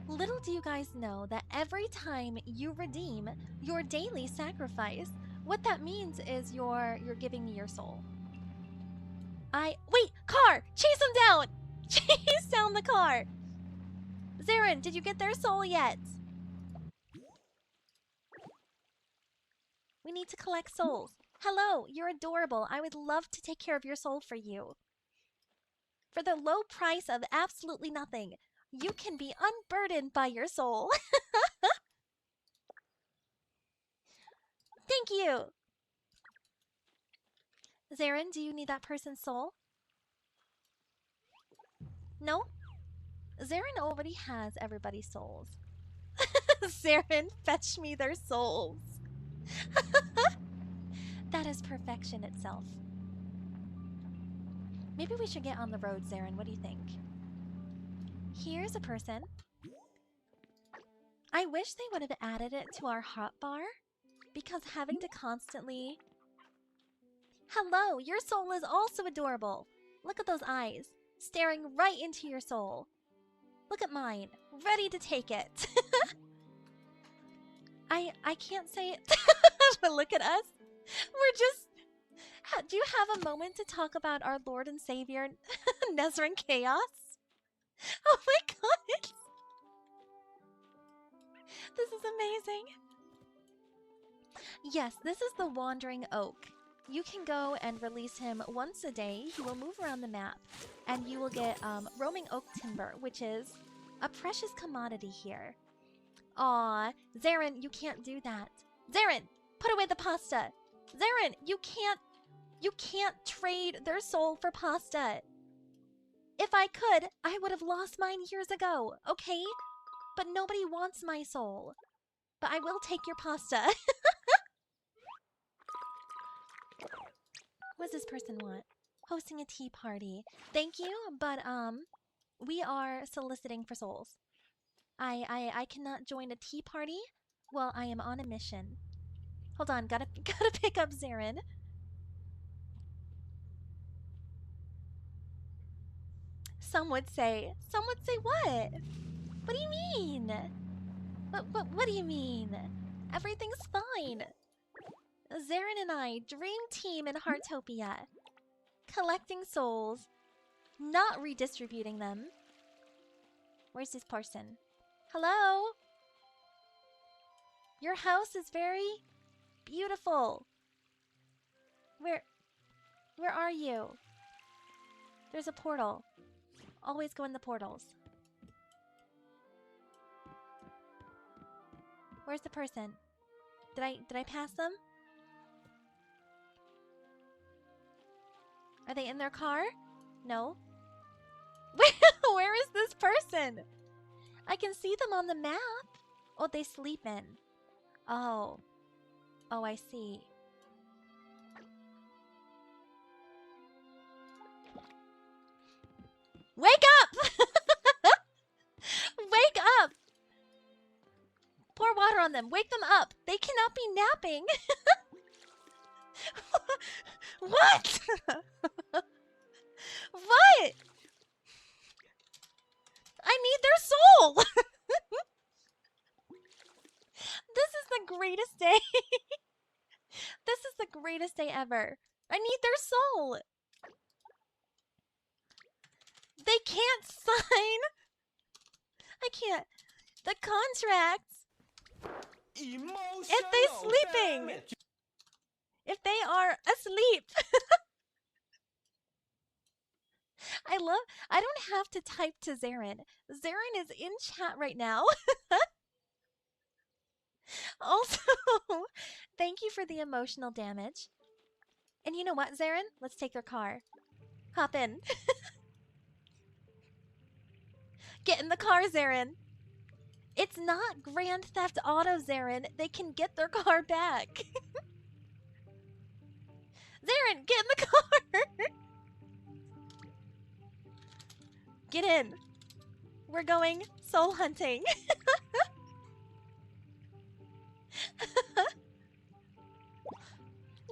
Little do you guys know that every time you redeem your daily sacrifice, what that means is you're giving me your soul. Wait, car! Chase them down! Chase down the car! Zarin, did you get their soul yet? We need to collect souls. Hello, you're adorable. I would love to take care of your soul for you. For the low price of absolutely nothing, you can be unburdened by your soul. Thank you. Zarin, do you need that person's soul? No? Zarin already has everybody's souls. Zarin, fetch me their souls. That is perfection itself. Maybe we should get on the road, Zarin. What do you think? Here's a person. I wish they would have added it to our hotbar, because having to constantly... Hello, your soul is also adorable. Look at those eyes, staring right into your soul. Look at mine, ready to take it. I can't say it, but look at us. We're just... Do you have a moment to talk about our Lord and Savior, Nezran Chaos? Oh my god! This is amazing. Yes, this is the Wandering Oak. You can go and release him once a day. He will move around the map, and you will get roaming oak timber, which is a precious commodity here. Aw, Zarin, you can't do that. Zarin, put away the pasta. Zarin, you can't trade their soul for pasta. If I could, I would have lost mine years ago, okay? But nobody wants my soul. But I will take your pasta. What does this person want? Hosting a tea party. Thank you, but we are soliciting for souls. I cannot join a tea party while I am on a mission. Hold on, gotta pick up Zarin. Some would say what? What do you mean? What do you mean? Everything's fine. Zarin and I, dream team in Heartopia. Collecting souls, not redistributing them. Where's this person? Hello? Your house is very beautiful. Where are you? There's a portal. Always go in the portals. Where's the person? Did I pass them? Are they in their car? No. Where is this person? I can see them on the map. Oh, they sleep in. Oh. Oh, I see. Wake up! Wake up! Pour water on them. Wake them up. They cannot be napping. What? What? I need their soul. This is the greatest day. This is the greatest day ever. I need their soul. They can't sign. I can't. The contracts. If they sleeping. If they are asleep. I don't have to type to Zarin. Zarin is in chat right now. Also, thank you for the emotional damage. And you know what, Zarin? Let's take their car. Hop in. Get in the car, Zarin. It's not Grand Theft Auto, Zarin. They can get their car back. Zarin, get in the car! Get in. We're going soul hunting.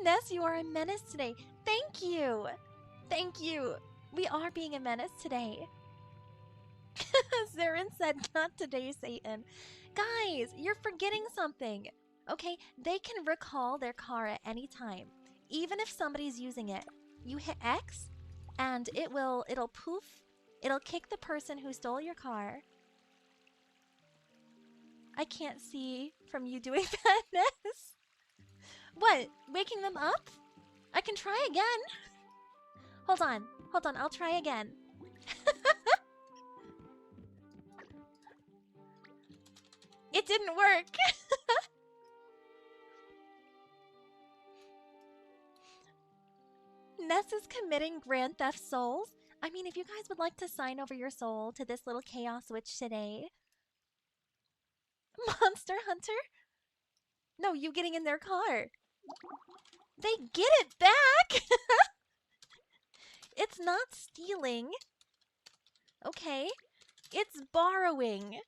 Ness, you are a menace today. Thank you. Thank you. We are being a menace today. Zarin said, not today, Satan. Guys, you're forgetting something. Okay, they can recall their car at any time. Even if somebody's using it. You hit X, and it'll poof. It'll kick the person who stole your car. I can't see from you doing that, Ness. What? Waking them up? I can try again. Hold on, I'll try again. It didn't work. Ness is committing Grand Theft Souls. I mean, if you guys would like to sign over your soul to this little Chaos Witch today. Monster Hunter? No, you getting in their car. They get it back! It's not stealing. Okay. It's borrowing.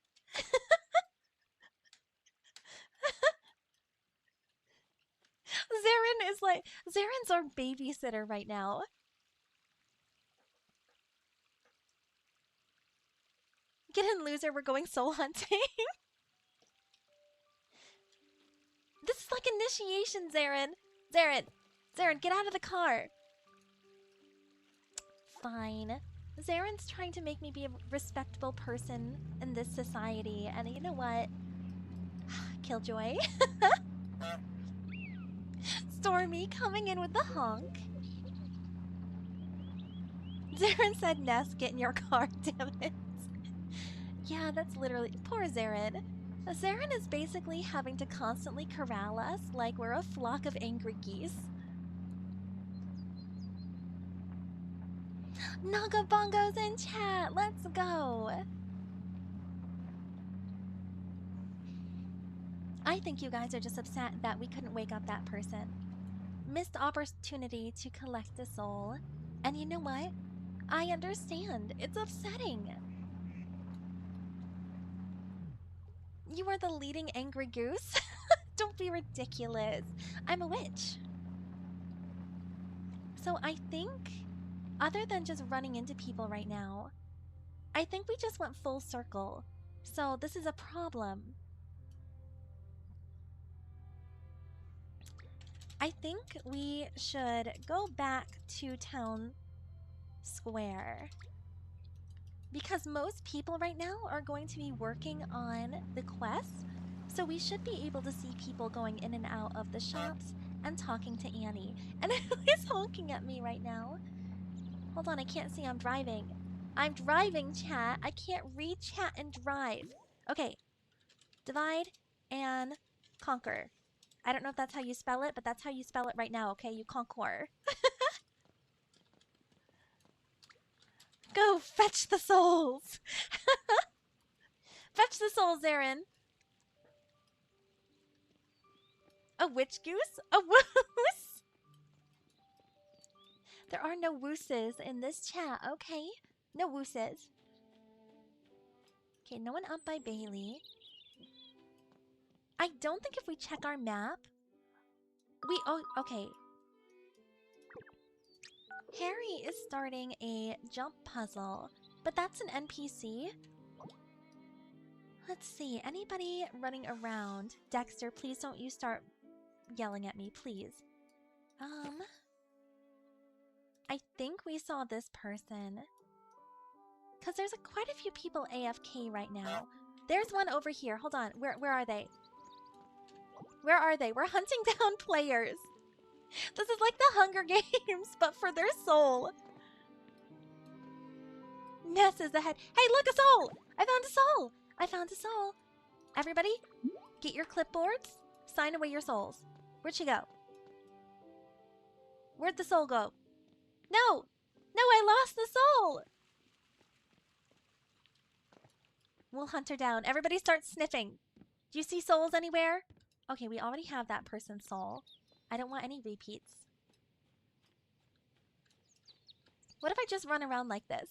Zarin is like, Zarin's our babysitter right now. Get in, loser, we're going soul hunting. This is like initiation, Zarin. Zarin, get out of the car. Fine. Zarin's trying to make me be a respectable person in this society, and you know what? Killjoy. Stormy coming in with the honk. Zarin said, Ness, get in your car, damn it. Yeah, that's literally... Poor Zarin. Zarin is basically having to constantly corral us like we're a flock of angry geese. Naga Bongo's in chat! Let's go! I think you guys are just upset that we couldn't wake up that person. Missed opportunity to collect a soul. And you know what? I understand. It's upsetting. You are the leading angry goose? Don't be ridiculous. I'm a witch. So I think, other than just running into people right now, I think we just went full circle. So this is a problem. I think we should go back to town square. Because most people right now are going to be working on the quest, so we should be able to see people going in and out of the shops and talking to Annie. And who is honking at me right now? Hold on, I can't see, I'm driving. I'm driving, chat. I can't read chat and drive. Okay. Divide and conquer. I don't know if that's how you spell it, but that's how you spell it right now, okay? You conquer. Go fetch the souls! Fetch the souls, Zarin! A witch goose? A woos? There are no wooses in this chat, okay? No wooses. Okay, no one up by Bailey. I don't think if we check our map... Oh, okay. Harry is starting a jump puzzle, but that's an NPC. Let's see, anybody running around? Dexter, please don't you start yelling at me, please. I think we saw this person. Because there's quite a few people AFK right now. There's one over here. Hold on. Where are they? Where are they? We're hunting down players. This is like the Hunger Games, but for their soul. Ness is ahead. Hey, look, a soul! I found a soul! I found a soul. Everybody, get your clipboards. Sign away your souls. Where'd she go? Where'd the soul go? No! No, I lost the soul! We'll hunt her down. Everybody start sniffing. Do you see souls anywhere? Okay, we already have that person's soul. I don't want any repeats. What if I just run around like this?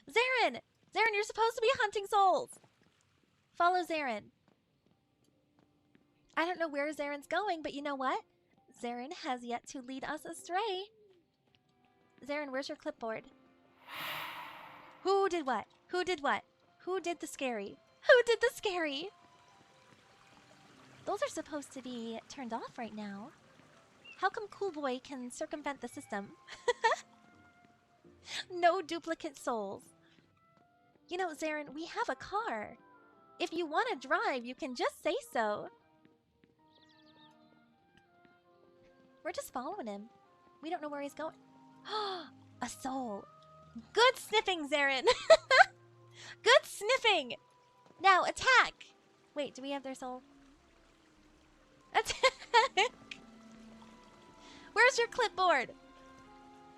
Zarin! Zarin, you're supposed to be hunting souls! Follow Zarin. I don't know where Zarin's going, but you know what? Zarin has yet to lead us astray. Zarin, where's your clipboard? Who did what? Who did what? Who did the scary? Who did the scary? Those are supposed to be turned off right now. How come Cool Boy can circumvent the system? No duplicate souls. You know, Zarin, we have a car. If you want to drive, you can just say so. We're just following him. We don't know where he's going. A soul. Good sniffing, Zarin. Good sniffing. Now, attack. Wait, do we have their soul? Attack. Where's your clipboard?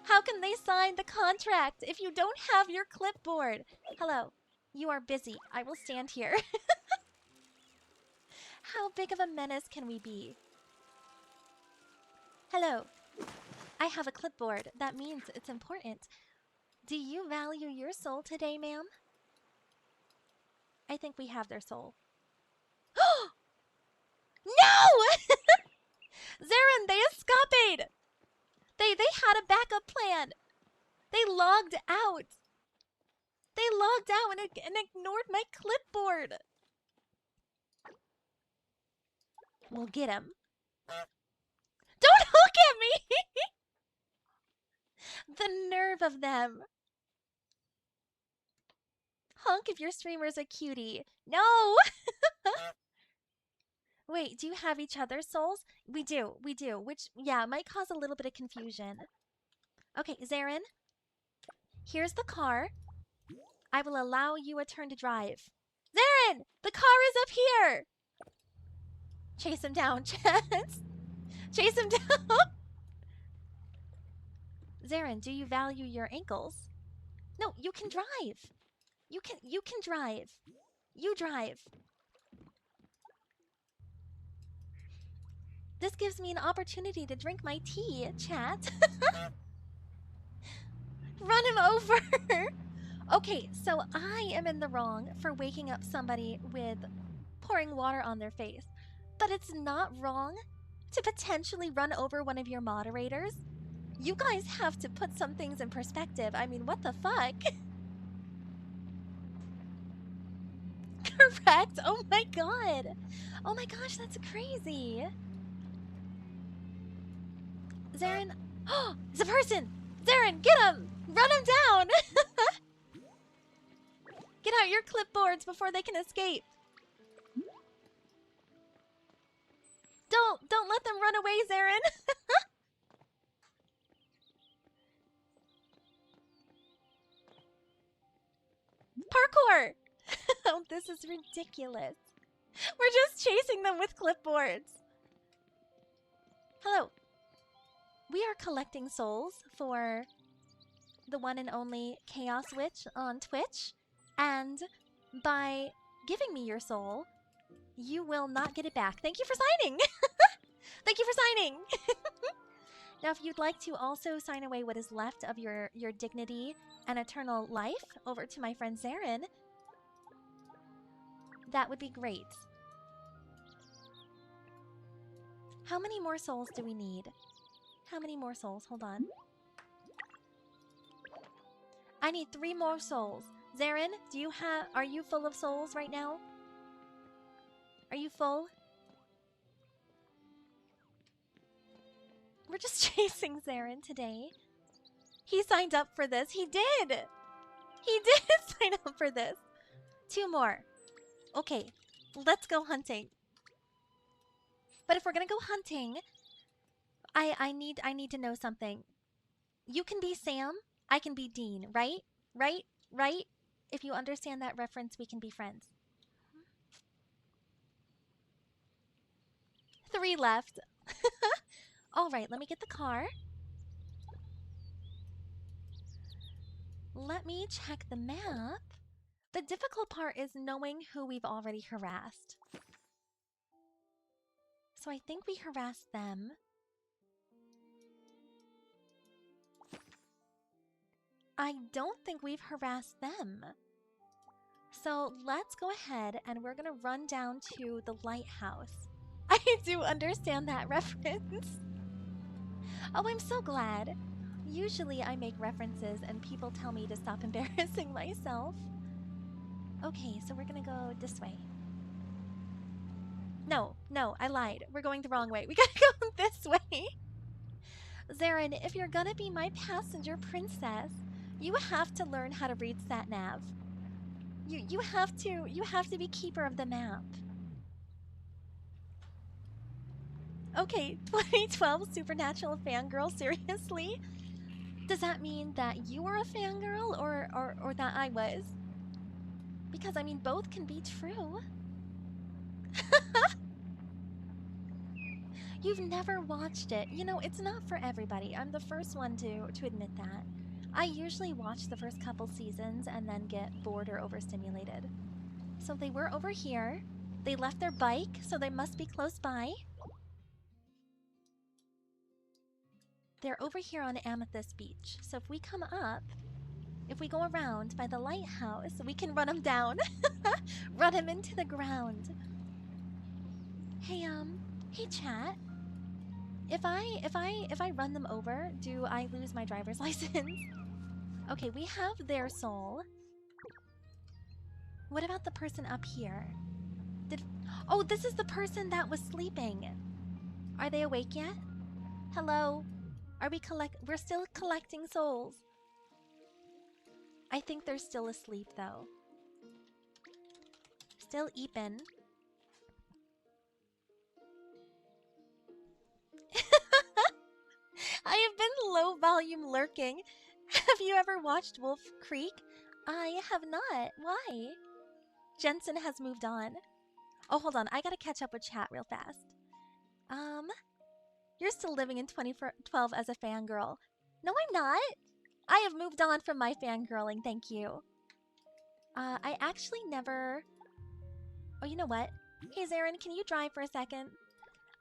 How can they sign the contract if you don't have your clipboard? Hello. You are busy. I will stand here. How big of a menace can we be? Hello. I have a clipboard. That means it's important. Do you value your soul today, ma'am? I think we have their soul. No! Zarin, they escaped! They had a backup plan. They logged out. They logged out and ignored my clipboard. We'll get him. Don't hook at me! The nerve of them. Honk if your streamer's a cutie. No! Wait, do you have each other's souls? We do, which, yeah, might cause a little bit of confusion. Okay, Zarin, here's the car. I will allow you a turn to drive. Zarin, the car is up here! Chase him down, Chance. Chase him down. Zarin, do you value your ankles? No, you can drive. You can drive. You drive. This gives me an opportunity to drink my tea, chat. Run him over. Okay, so I am in the wrong for waking up somebody with pouring water on their face. But it's not wrong to potentially run over one of your moderators. You guys have to put some things in perspective. I mean, what the fuck? Correct? Oh my god. Oh my gosh, that's crazy. Zarin. Oh, it's a person. Zarin, get him. Run him down. Get out your clipboards before they can escape. Don't let them run away, Zarin. Parkour. Oh, this is ridiculous. We're just chasing them with clipboards. Hello. We are collecting souls for the one and only Chaos Witch on Twitch. And by giving me your soul, you will not get it back. Thank you for signing. Thank you for signing. Now, if you'd like to also sign away what is left of your dignity and eternal life over to my friend Zarin, that would be great. How many more souls do we need? How many more souls? Hold on. I need 3 more souls. Zarin, are you full of souls right now? Are you full? We're just chasing Zarin today. He signed up for this. He did! He did sign up for this. 2 more. Okay, let's go hunting. But if we're gonna go hunting, I need to know something. You can be Sam, I can be Dean, right? Right? Right? If you understand that reference, we can be friends. 3 left. Alright, let me get the car. Let me check the map. The difficult part is knowing who we've already harassed. So I think we harassed them. I don't think we've harassed them. So let's go ahead and we're gonna run down to the lighthouse. I do understand that reference. Oh, I'm so glad. Usually I make references and people tell me to stop embarrassing myself. Okay, so we're gonna go this way. No, I lied. We're going the wrong way. We gotta go this way. Zarin, if you're gonna be my passenger princess, you have to learn how to read sat nav. You have to be keeper of the map. Okay, 2012 Supernatural fangirl, seriously? Does that mean that you were a fangirl or that I was? Because I mean both can be true. You've never watched it. You know, it's not for everybody. I'm the first one to admit that. I usually watch the first couple seasons and then get bored or overstimulated. So they were over here. They left their bike, so they must be close by. They're over here on Amethyst Beach. So if we come up, if we go around by the lighthouse, we can run them down. Run them into the ground. Hey, chat. If I run them over, do I lose my driver's license? Okay, we have their soul. What about the person up here? Oh, this is the person that was sleeping. Are they awake yet? Hello? We're still collecting souls. I think they're still asleep though. Still eepin'. I have been low volume lurking. Have you ever watched Wolf Creek? I have not. Why? Jensen has moved on. Oh, hold on. I gotta catch up with chat real fast. You're still living in 2012 as a fangirl. No, I'm not. I have moved on from my fangirling, thank you. I actually never... Oh, you know what? Hey, Zarin, can you drive for a second?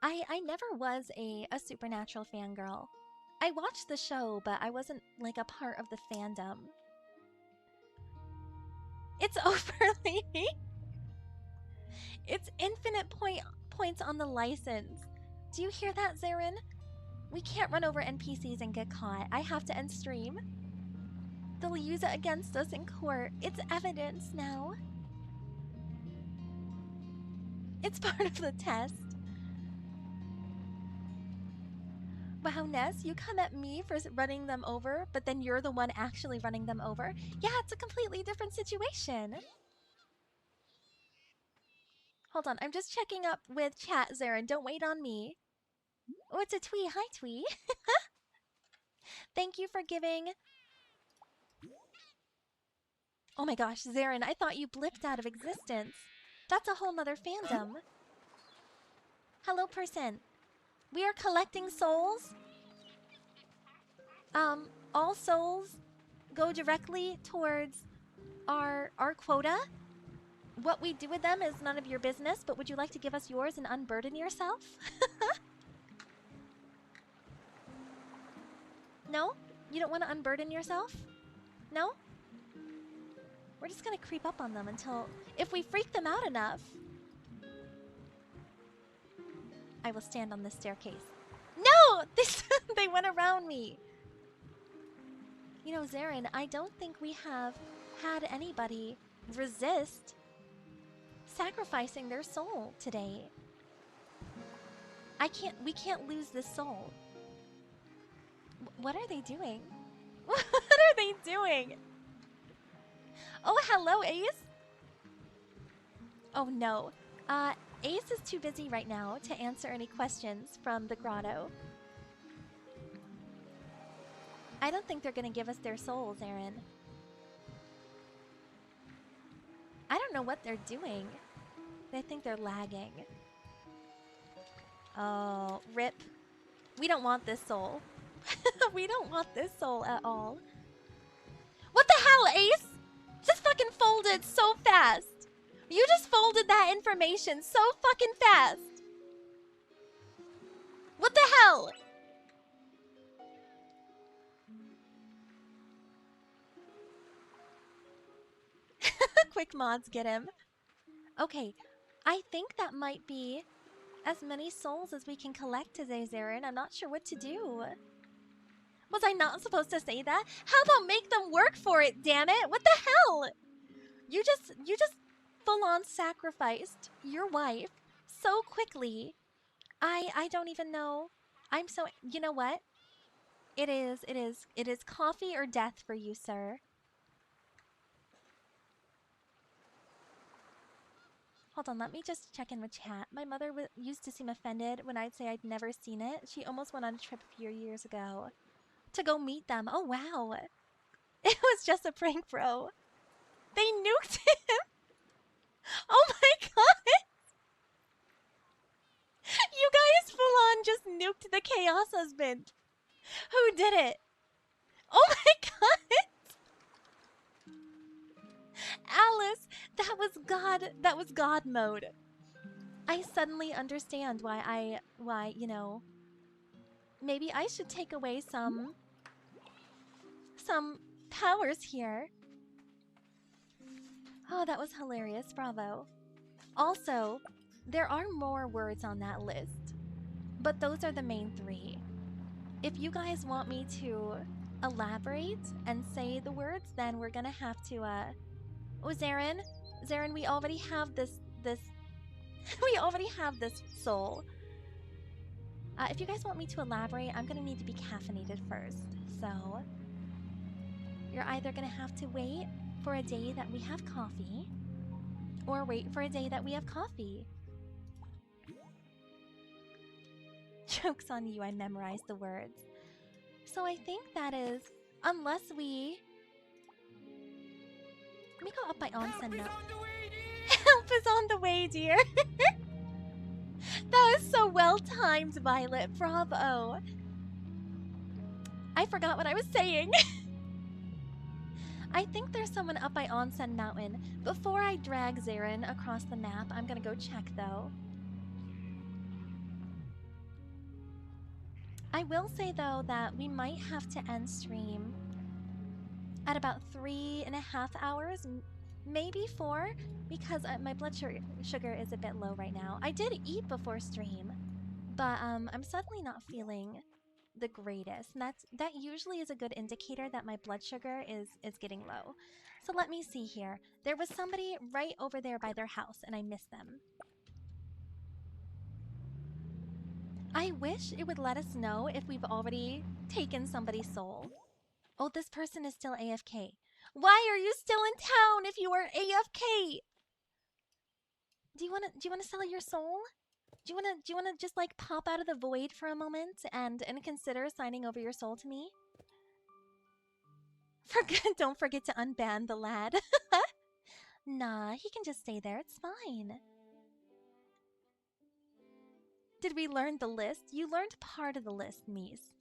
I never was a Supernatural fangirl. I watched the show, but I wasn't, like, a part of the fandom. It's overly... It's infinite points on the license. Do you hear that, Zarin? We can't run over NPCs and get caught. I have to end stream. They'll use it against us in court. It's evidence now. It's part of the test. Wow, Ness, you come at me for running them over, but then you're the one actually running them over? Yeah, it's a completely different situation. Hold on, I'm just checking up with chat, Zarin. Don't wait on me. Oh, it's a Twee. Hi, Twee. Thank you for giving... Oh my gosh, Zarin, I thought you blipped out of existence. That's a whole nother fandom. Hello, person. We are collecting souls. All souls go directly towards our quota. What we do with them is none of your business, but would you like to give us yours and unburden yourself? No? You don't want to unburden yourself? No? We're just gonna creep up on them until... If we freak them out enough... I will stand on this staircase. No! They went around me! You know, Zarin, I don't think we have had anybody resist sacrificing their soul today. We can't lose this soul. What are they doing? What are they doing? Oh, hello, Ace. Oh, no. Ace is too busy right now to answer any questions from the grotto. I don't think they're gonna give us their souls, Aaron. I don't know what they're doing. They think they're lagging. Oh, rip. We don't want this soul. We don't want this soul at all. What the hell, Ace? Just fucking folded so fast. You just folded that information so fucking fast. What the hell? Quick mods, get him. Okay, I think that might be as many souls as we can collect today, Zarin. I'm not sure what to do. Was I not supposed to say that? How about make them work for it, damn it? What the hell? You just full on sacrificed your wife so quickly. I don't even know. I'm so, you know what? It is coffee or death for you, sir. Hold on, let me just check in with chat. My mother used to seem offended when I'd say I'd never seen it. She almost went on a trip a few years ago to go meet them. Oh, wow. It was just a prank, bro. They nuked him. Oh my god. You guys full on just nuked the Chaos Husband. Who did it? Oh my god. Alice, that was God mode. I suddenly understand why, you know, maybe I should take away some powers here. Oh, that was hilarious. Bravo. Also, there are more words on that list, but those are the main 3. If you guys want me to elaborate and say the words, then we're gonna have to, Oh, Zarin, we already have this, we already have this soul. If you guys want me to elaborate, I'm gonna need to be caffeinated first. So, you're either gonna have to wait for a day that we have coffee, or wait for a day that we have coffee. Joke's on you, I memorized the words. So I think that is, unless we... Let me go up by onsen now. Help is on the way, dear. That was so well timed, Violet. Bravo. I forgot what I was saying. I think there's someone up by Onsen Mountain. Before I drag Zarin across the map, I'm gonna go check though. I will say though that we might have to end stream at about 3.5 hours, maybe 4, because my blood sugar is a bit low right now. I did eat before stream, but I'm suddenly not feeling the greatest, and that usually is a good indicator that my blood sugar is getting low. So let me see here. There was somebody right over there by their house, and I missed them. I wish it would let us know if we've already taken somebody's soul. Oh, this person is still AFK. Why are you still in town if you are AFK? Do you wanna sell your soul? Do you wanna just like pop out of the void for a moment and consider signing over your soul to me? Don't forget to unban the lad. Nah, he can just stay there. It's fine. Did we learn the list? You learned part of the list, Mies.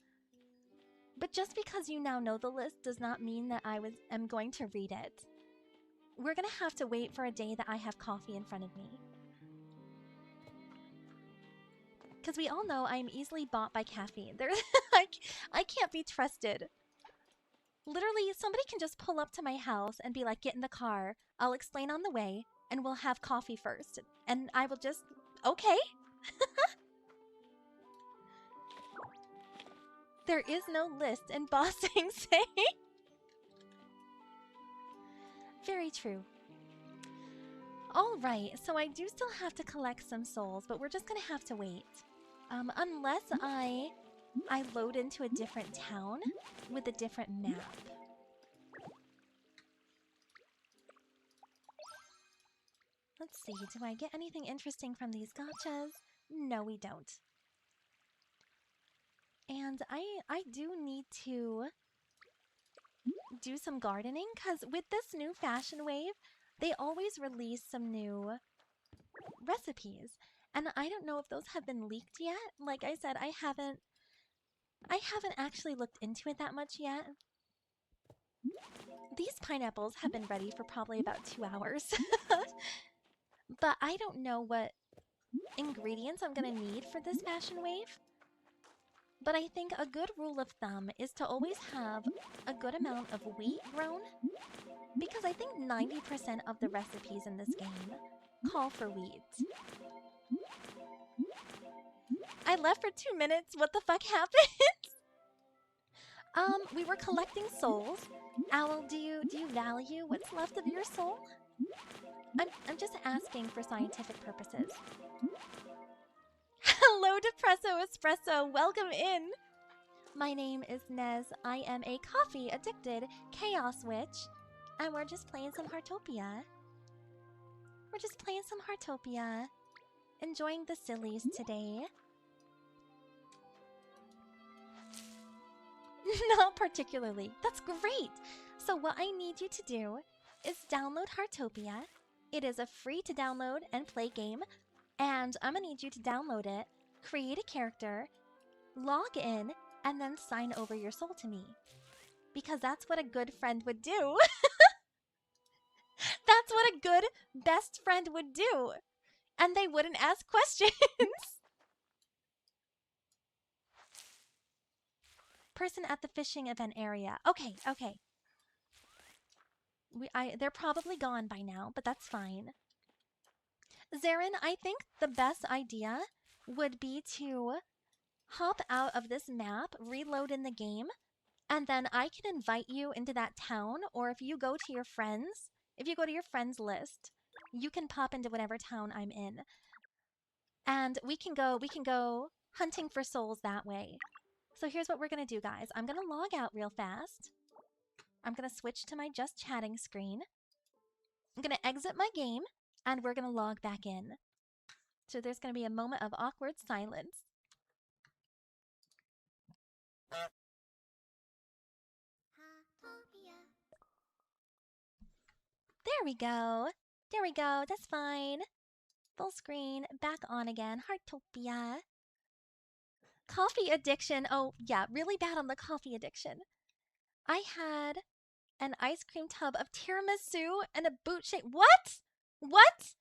But just because you now know the list does not mean that I am going to read it. We're gonna have to wait for a day that I have coffee in front of me. Because we all know I am easily bought by caffeine. I can't be trusted. Literally, somebody can just pull up to my house and be like, get in the car, I'll explain on the way, and we'll have coffee first. And I will just, okay. There is no list in Ba Sing Se. Very true. Alright, so I do still have to collect some souls, but we're just gonna have to wait. Unless I load into a different town with a different map. Let's see, do I get anything interesting from these gachas? No, we don't. And I do need to do some gardening, because with this new fashion wave, they always release some new recipes. And I don't know if those have been leaked yet. Like I said, I haven't actually looked into it that much yet. These pineapples have been ready for probably about 2 hours. But I don't know what ingredients I'm gonna need for this fashion wave. But I think a good rule of thumb is to always have a good amount of wheat grown, because I think 90% of the recipes in this game call for wheat. I left for 2 minutes. What the fuck happened? We were collecting souls. Owl, do you value what's left of your soul? I'm just asking for scientific purposes. Hello, Depresso Espresso. Welcome in. My name is Nez. I am a coffee-addicted chaos witch, and we're just playing some Heartopia. We're just playing some Heartopia. Enjoying the sillies today. Not particularly. That's great! So what I need you to do is download Heartopia. It is a free-to-download and play game, and I'm gonna need you to download it, create a character, log in, and then sign over your soul to me. Because that's what a good friend would do. That's what a good best friend would do. And they wouldn't ask questions. Person at the fishing event area. Okay. They're probably gone by now, but that's fine. Zarin, I think the best idea would be to hop out of this map, reload in the game, and then I can invite you into that town, or if you go to your friends, if you go to your friends list, you can pop into whatever town I'm in. And we can go hunting for souls that way. So here's what we're gonna do, guys. I'm gonna log out real fast. I'm gonna switch to my just chatting screen. I'm gonna exit my game, and we're gonna log back in. So there's gonna be a moment of awkward silence. There we go. There we go. That's fine. Full screen. Back on again. Heartopia. Coffee addiction. Oh, yeah. Really bad on the coffee addiction. I had an ice cream tub of tiramisu and a boot shake. What? What?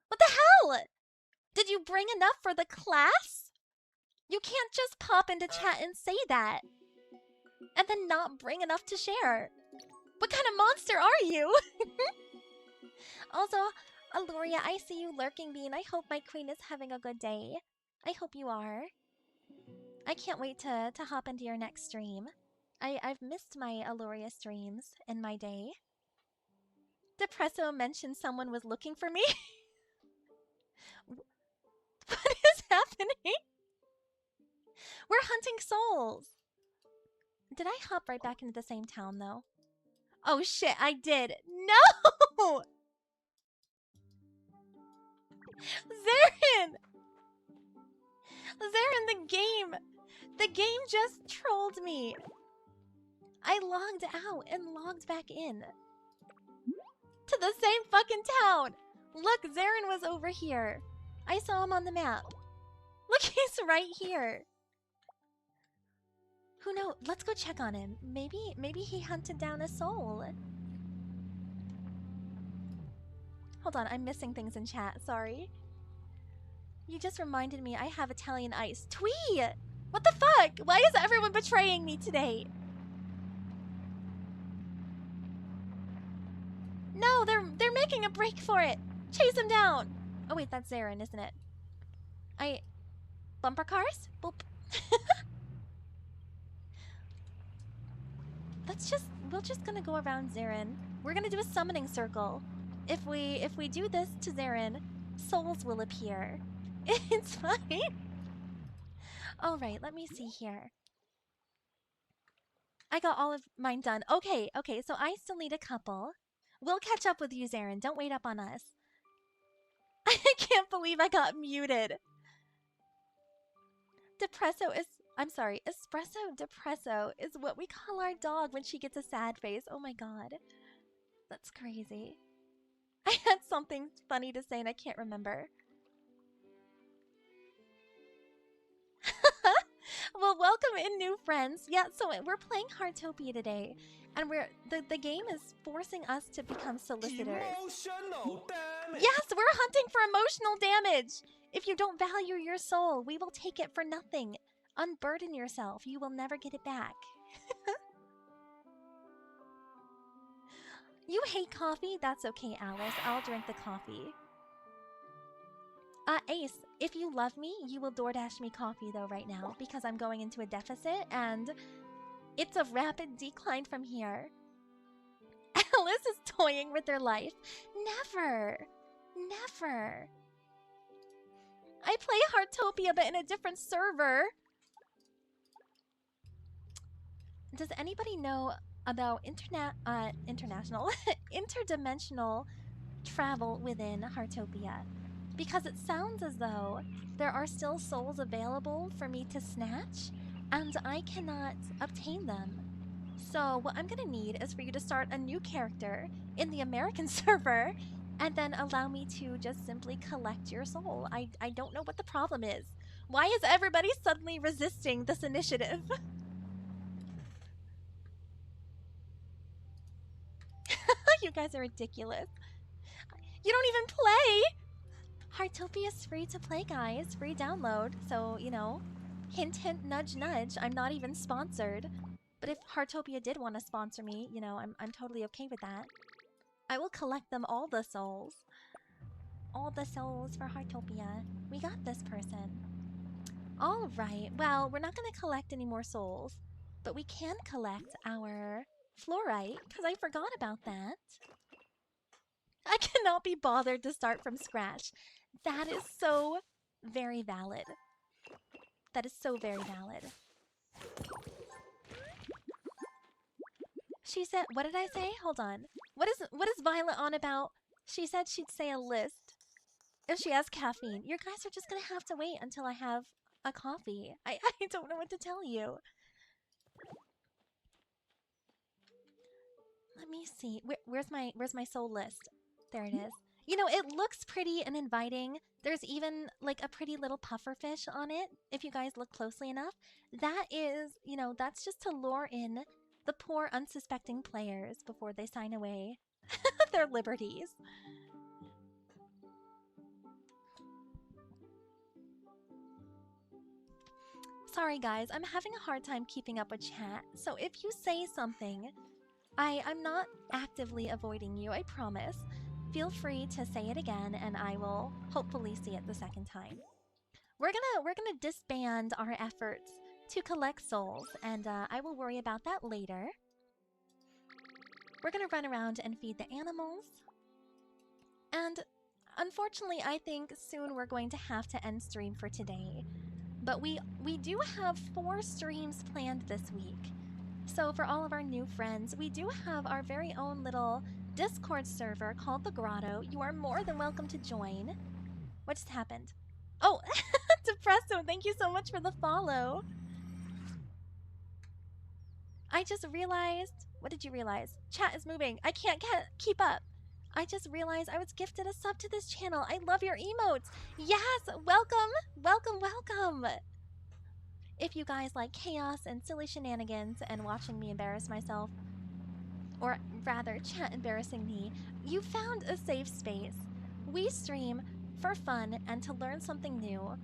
What the hell? Did you bring enough for the class? You can't just pop into chat and say that. And then not bring enough to share. What kind of monster are you? Also, Aloria, I see you lurking, Bean. I hope my queen is having a good day. I hope you are. I can't wait to hop into your next stream. I've missed my Aloria streams in my day. Depresso mentioned someone was looking for me. What is happening? We're hunting souls. Did I hop right back into the same town, though? Oh shit, I did. No! Zarin! Zarin, the game just trolled me. I logged out and logged back in. To the same fucking town. Look, Zarin was over here. I saw him on the map. Look, he's right here. Who knows? Let's go check on him. Maybe he hunted down a soul. Hold on, I'm missing things in chat. Sorry. You just reminded me I have Italian ice. Twee! What the fuck? Why is everyone betraying me today? No, they're making a break for it. Chase him down. Oh wait, that's Zarin, isn't it? Bumper cars? Boop. We're just gonna go around Zarin. We're gonna do a summoning circle. If we do this to Zarin, souls will appear. It's fine. Alright, let me see here. I got all of mine done. Okay, so I still need a couple. We'll catch up with you, Zarin. Don't wait up on us. I can't believe I got muted. Espresso Depresso is what we call our dog when she gets a sad face. Oh my god. That's crazy. I had something funny to say and I can't remember. Well, welcome in, new friends. Yeah, so we're playing Heartopia today, and the game is forcing us to become solicitors. Emotional damage. Yes, we're hunting for emotional damage. If you don't value your soul, we will take it for nothing. Unburden yourself. You will never get it back. You hate coffee? That's okay, Alice. I'll drink the coffee. Ace, if you love me, you will DoorDash me coffee though right now because I'm going into a deficit and it's a rapid decline from here. Alice is toying with their life. Never. Never. I play Heartopia but in a different server. Does anybody know about international interdimensional travel within Heartopia? Because it sounds as though there are still souls available for me to snatch, and I cannot obtain them. So what I'm gonna need is for you to start a new character in the American server, and then allow me to just simply collect your soul. I don't know what the problem is. Why is everybody suddenly resisting this initiative? You guys are ridiculous. You don't even play! Heartopia is free to play, guys. Free download. So, you know, hint, hint, nudge, nudge. I'm not even sponsored. But if Heartopia did want to sponsor me, you know, I'm totally okay with that. I will collect them all the souls. All the souls for Heartopia. We got this person. Alright, well, we're not going to collect any more souls. But we can collect our fluorite, because I forgot about that. I cannot be bothered to start from scratch. That is so very valid. That is so very valid. She said, what did I say? Hold on. What is Violet on about? She said she'd say a list if she has caffeine. You guys are just gonna have to wait until I have a coffee. I don't know what to tell you. Let me see. Where's my soul list? There it is. You know, it looks pretty and inviting. There's even like a pretty little pufferfish on it, if you guys look closely enough. That is, you know, that's just to lure in the poor unsuspecting players before they sign away their liberties. Sorry guys, I'm having a hard time keeping up with chat, so if you say something, I'm not actively avoiding you, I promise. Feel free to say it again and I will hopefully see it the second time. We're gonna disband our efforts to collect souls, and I will worry about that later. We're gonna run around and feed the animals. And unfortunately, I think soon we're going to have to end stream for today. But we do have 4 streams planned this week. So for all of our new friends, we do have our very own little Discord server called The Grotto. You are more than welcome to join. What just happened? Oh, Depresso, thank you so much for the follow. I just realized... What did you realize? Chat is moving. I can't keep up. I just realized I was gifted a sub to this channel. I love your emotes. Yes, welcome, welcome, welcome. If you guys like chaos and silly shenanigans and watching me embarrass myself, or rather chat embarrassing me, you found a safe space. We stream for fun and to learn something new.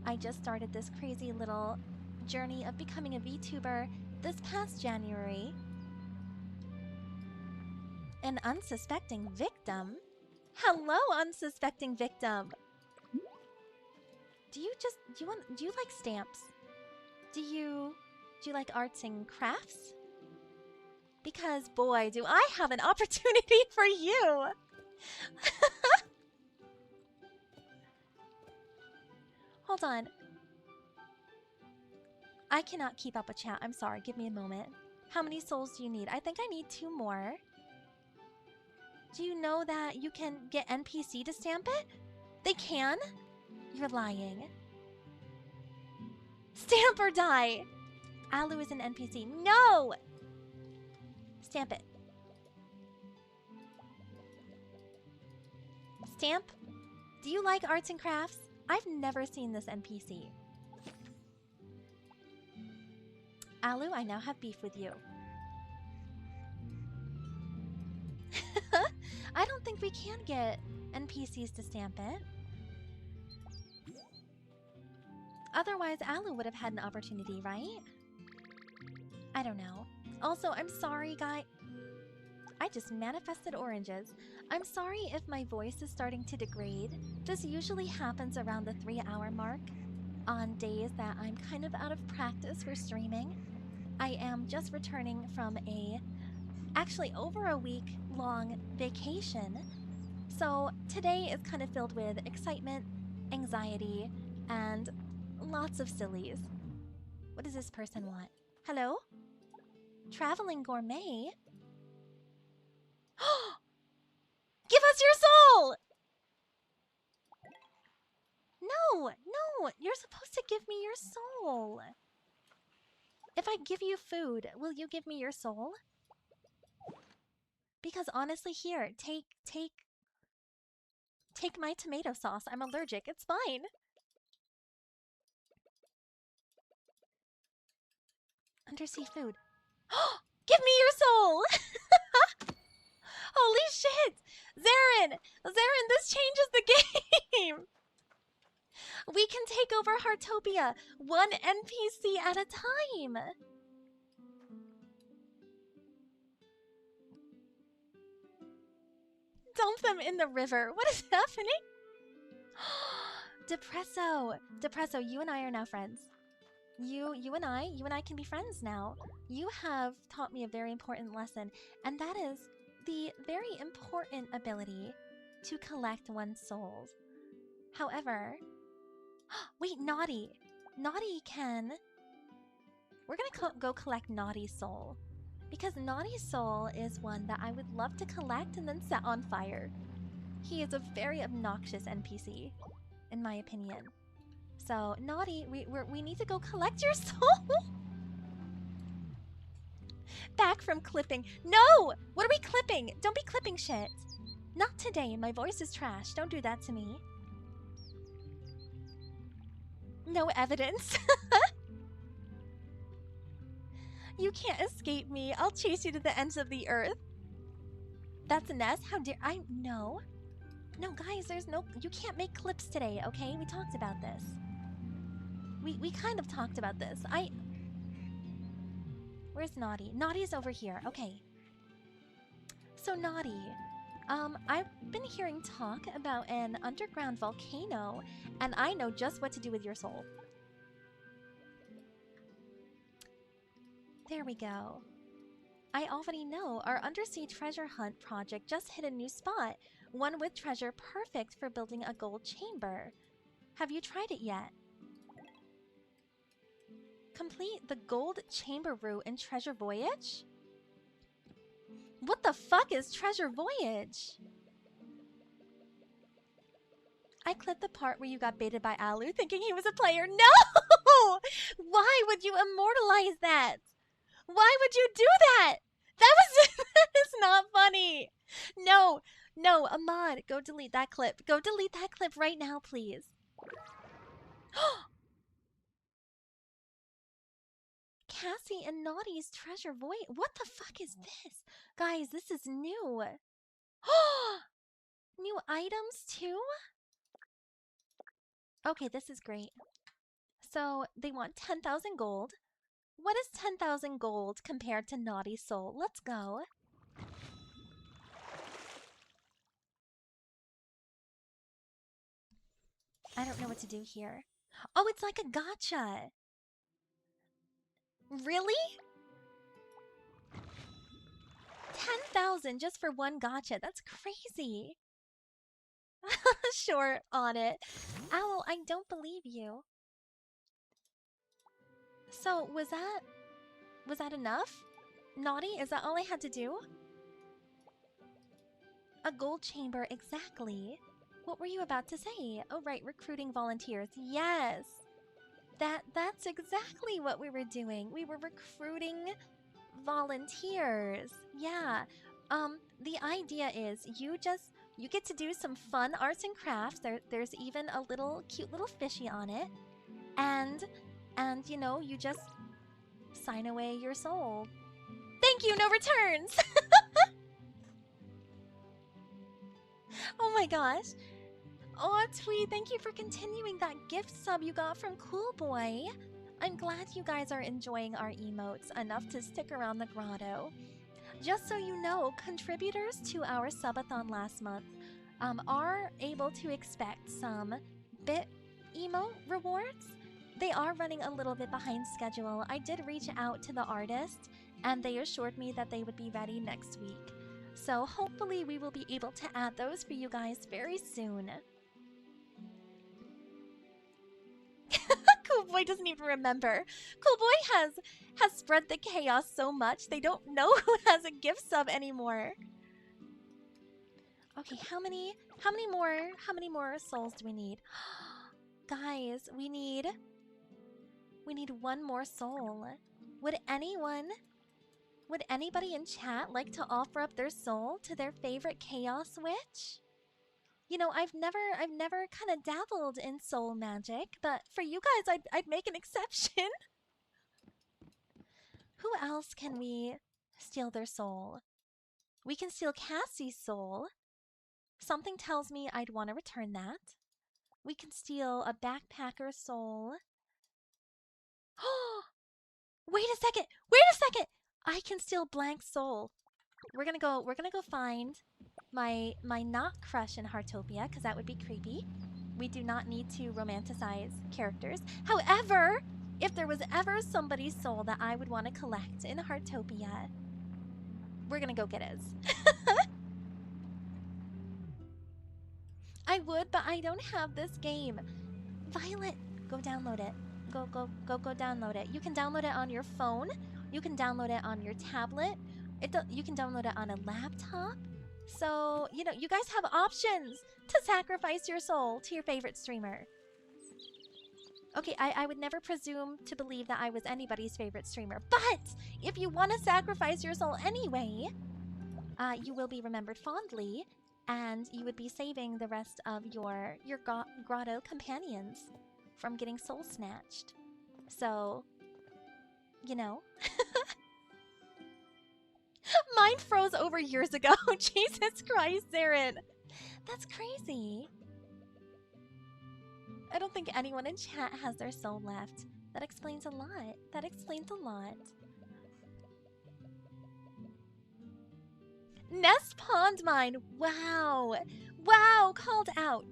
I just started this crazy little journey of becoming a VTuber this past January. An unsuspecting victim? Hello, unsuspecting victim! Do you like stamps? Do you like arts and crafts? Because boy, do I have an opportunity for you! Hold on. I cannot keep up with chat. I'm sorry. Give me a moment. How many souls do you need? I think I need 2 more. Do you know that you can get NPC to stamp it? They can? You're lying. Stamp or die! Alu is an NPC. No! Stamp it. Stamp? Do you like arts and crafts? I've never seen this NPC. Alu, I now have beef with you. I don't think we can get NPCs to stamp it. Otherwise, Alu would have had an opportunity, right? I don't know. Also, I'm sorry, guy. I just manifested oranges. I'm sorry if my voice is starting to degrade. This usually happens around the 3-hour mark on days that I'm kind of out of practice for streaming. I am just returning from actually over a week long vacation. So today is kind of filled with excitement, anxiety, and lots of sillies. What does this person want? Hello? Traveling gourmet? Give us your soul! No, no, you're supposed to give me your soul. If I give you food, will you give me your soul? Because honestly, here, take my tomato sauce. I'm allergic. It's fine. Undersea food. Give me your soul! Holy shit! Zarin! Zarin, this changes the game! We can take over Heartopia, one NPC at a time! Dump them in the river. What is happening? Depresso! Depresso, you and I are now friends. You and I can be friends now. You have taught me a very important lesson, and that is the very important ability to collect one's souls. However, wait, Naughty! Naughty can... We're gonna go collect Naughty's soul. Because Naughty's soul is one that I would love to collect and then set on fire. He is a very obnoxious NPC, in my opinion. So, Naughty, we need to go collect your soul! Back from clipping. No! What are we clipping? Don't be clipping shit. Not today. My voice is trash. Don't do that to me. No evidence. You can't escape me. I'll chase you to the ends of the earth. That's Ness? How dare I? No. No, guys, there's no... You can't make clips today, okay? We talked about this. We kind of talked about this. Where's Naughty? Naughty's over here. Okay. So, Naughty. I've been hearing talk about an underground volcano, and I know just what to do with your soul. There we go. I already know. Our undersea treasure hunt project just hit a new spot. One with treasure perfect for building a gold chamber. Have you tried it yet? Complete the gold chamber route in Treasure Voyage? What the fuck is Treasure Voyage? I clipped the part where you got baited by Alu thinking he was a player. No! Why would you immortalize that? Why would you do that? That is not funny. No, no, Ahmad, go delete that clip. Go delete that clip right now, please. Cassie and Naughty's Treasure Void. What the fuck is this? Guys, this is new. New items too? Okay, this is great. So, they want 10,000 gold. What is 10,000 gold compared to Naughty Soul? Let's go. I don't know what to do here. Oh, it's like a gacha. Really? 10,000 just for one gacha. That's crazy. Sure, on it. Owl, I don't believe you. So, was that enough? Naughty, is that all I had to do? A gold chamber, exactly. What were you about to say? Oh, right, recruiting volunteers. Yes! That's exactly what we were doing. We were recruiting volunteers. Yeah. The idea is you get to do some fun arts and crafts. There's even a cute little fishy on it. And you know, you just sign away your soul. Thank you, no returns! Oh my gosh. Oh, Tweet, thank you for continuing that gift sub you got from Cool Boy. I'm glad you guys are enjoying our emotes enough to stick around the grotto. Just so you know, contributors to our subathon last month are able to expect some bit emote rewards. They are running a little bit behind schedule. I did reach out to the artist, and they assured me that they would be ready next week. So hopefully we will be able to add those for you guys very soon. Cool Boy doesn't even remember. Cool Boy has spread the chaos so much they don't know who has a gift sub anymore. Okay, how many more souls do we need? Guys, we need one more soul. Would anybody in chat like to offer up their soul to their favorite chaos witch? You know, I've never kind of dabbled in soul magic, but for you guys, I'd make an exception. Who else can we steal their soul? We can steal Cassie's soul. Something tells me I'd want to return that. We can steal a backpacker's soul. Oh, wait a second! Wait a second! I can steal Blank's soul. We're gonna go find my not crush in Heartopia, because that would be creepy. We do not need to romanticize characters. However, if there was ever somebody's soul that I would want to collect in Heartopia, we're gonna go get his. I would, but I don't have this game. Violet, go download it. Go download it. You can download it on your phone. You can download it on your tablet. You can download it on a laptop. So, you know, you guys have options to sacrifice your soul to your favorite streamer. Okay, I would never presume to believe that I was anybody's favorite streamer, but if you want to sacrifice your soul anyway, you will be remembered fondly, and you would be saving the rest of your grotto companions from getting soul snatched. So, you know. Mine froze over years ago. Jesus Christ, Zarin. That's crazy. I don't think anyone in chat has their soul left. That explains a lot. That explains a lot. Nest Pond Mine. Wow. Wow, called out.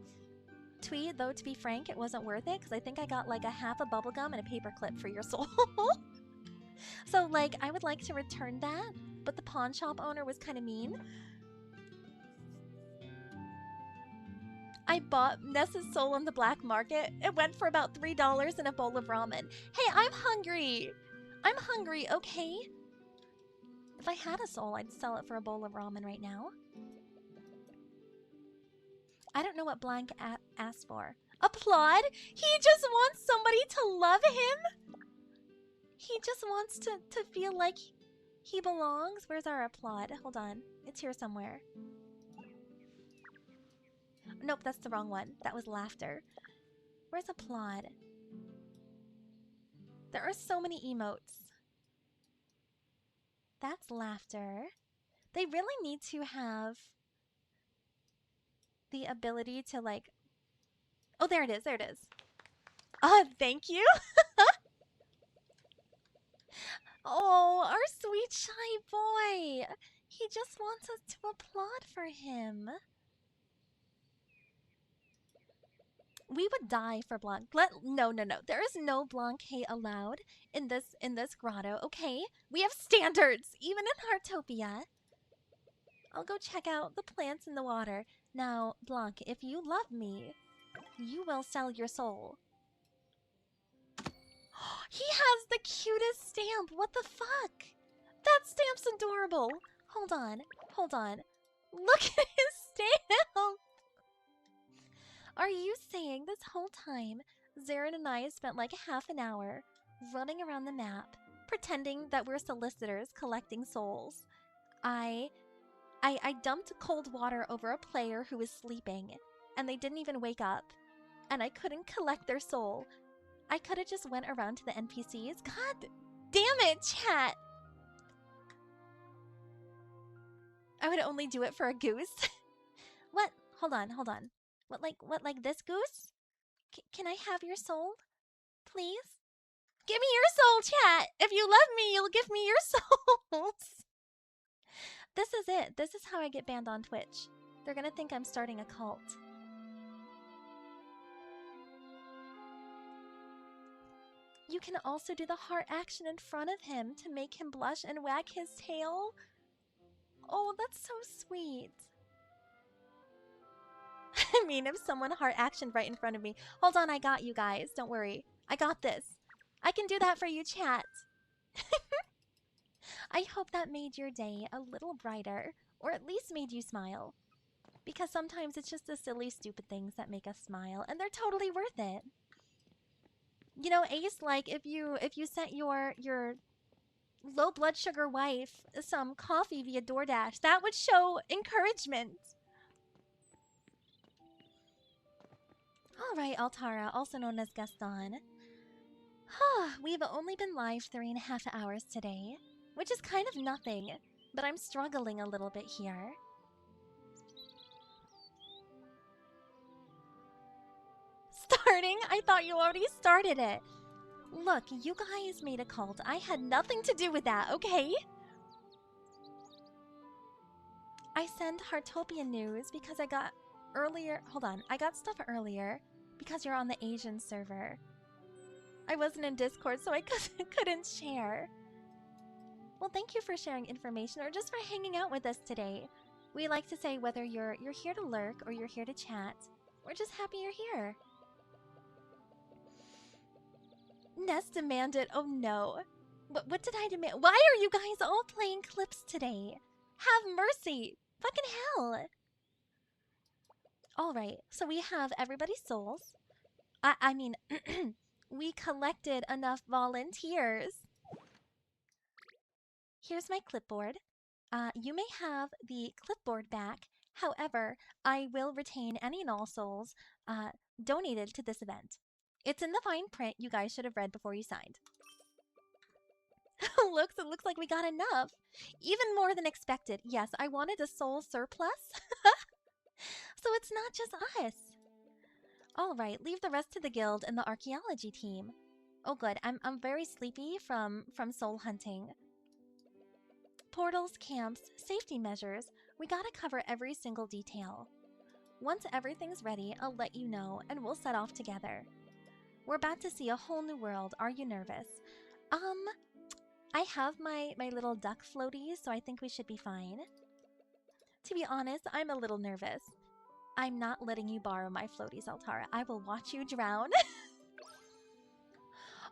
Tweet, though, to be frank, it wasn't worth it because I think I got like a half a bubblegum and a paperclip for your soul. So, like, I would like to return that, but the pawn shop owner was kind of mean. I bought Nessa's soul on the black market. It went for about $3 in a bowl of ramen. Hey, I'm hungry. I'm hungry, okay? If I had a soul, I'd sell it for a bowl of ramen right now. I don't know what Blank asked for. Applaud? He just wants somebody to love him? He just wants to feel like he belongs? Where's our applaud? Hold on. It's here somewhere. Nope, that's the wrong one. That was laughter. Where's applaud? There are so many emotes. That's laughter. They really need to have the ability to, like... Oh, there it is. There it is. Thank you. Oh, our sweet shy boy. He just wants us to applaud for him. We would die for Blanc. No. There is no Blanc hate allowed in this grotto, okay? We have standards, even in Heartopia. I'll go check out the plants in the water. Now, Blanc, if you love me, you will sell your soul. He has the cutest stamp. What the fuck? That stamp's adorable. Hold on. Look at his stamp. Are you saying this whole time, Zarin and I spent like half an hour running around the map, pretending that we're solicitors collecting souls? I dumped cold water over a player who was sleeping, and they didn't even wake up, and I couldn't collect their soul. I could have just went around to the NPCs. God damn it, chat! I would only do it for a goose. What? Hold on. What, like this goose? Can I have your soul? Please? Give me your soul, chat! If you love me, you'll give me your souls! This is it. This is how I get banned on Twitch. They're gonna think I'm starting a cult. You can also do the heart action in front of him to make him blush and wag his tail. Oh, that's so sweet. I mean, if someone heart actioned right in front of me. Hold on, I got you guys. Don't worry. I got this. I can do that for you, chat. I hope that made your day a little brighter, or at least made you smile. Because sometimes it's just the silly, stupid things that make us smile, and they're totally worth it. You know, Ace, like if you sent your low blood sugar wife some coffee via DoorDash, that would show encouragement. All right, Altara, also known as Gaston. We've only been live 3.5 hours today, which is kind of nothing, but I'm struggling a little bit here. Starting? I thought you already started it. Look, you guys made a cult. I had nothing to do with that, okay? I send Heartopia news because I got earlier. Hold on, I got stuff earlier because you're on the Asian server. I wasn't in Discord, so I couldn't share. Well, thank you for sharing information or just for hanging out with us today. We like to say whether you're here to lurk or you're here to chat. We're just happy you're here. Ness demanded. Oh no. What did I demand? Why are you guys all playing clips today? Have mercy. Fucking hell. Alright, so we have everybody's souls. I mean, we collected enough volunteers. Here's my clipboard. You may have the clipboard back. However, I will retain any and all souls donated to this event. It's in the fine print you guys should have read before you signed. It looks like we got enough. Even more than expected. Yes, I wanted a soul surplus. So it's not just us. Alright, leave the rest to the guild and the archaeology team. Oh good, I'm very sleepy from soul hunting. Portals, camps, safety measures. We gotta cover every single detail. Once everything's ready, I'll let you know and we'll set off together. We're about to see a whole new world. Are you nervous? I have my little duck floaties, so I think we should be fine. To be honest, I'm a little nervous. I'm not letting you borrow my floaties, Altara. I will watch you drown.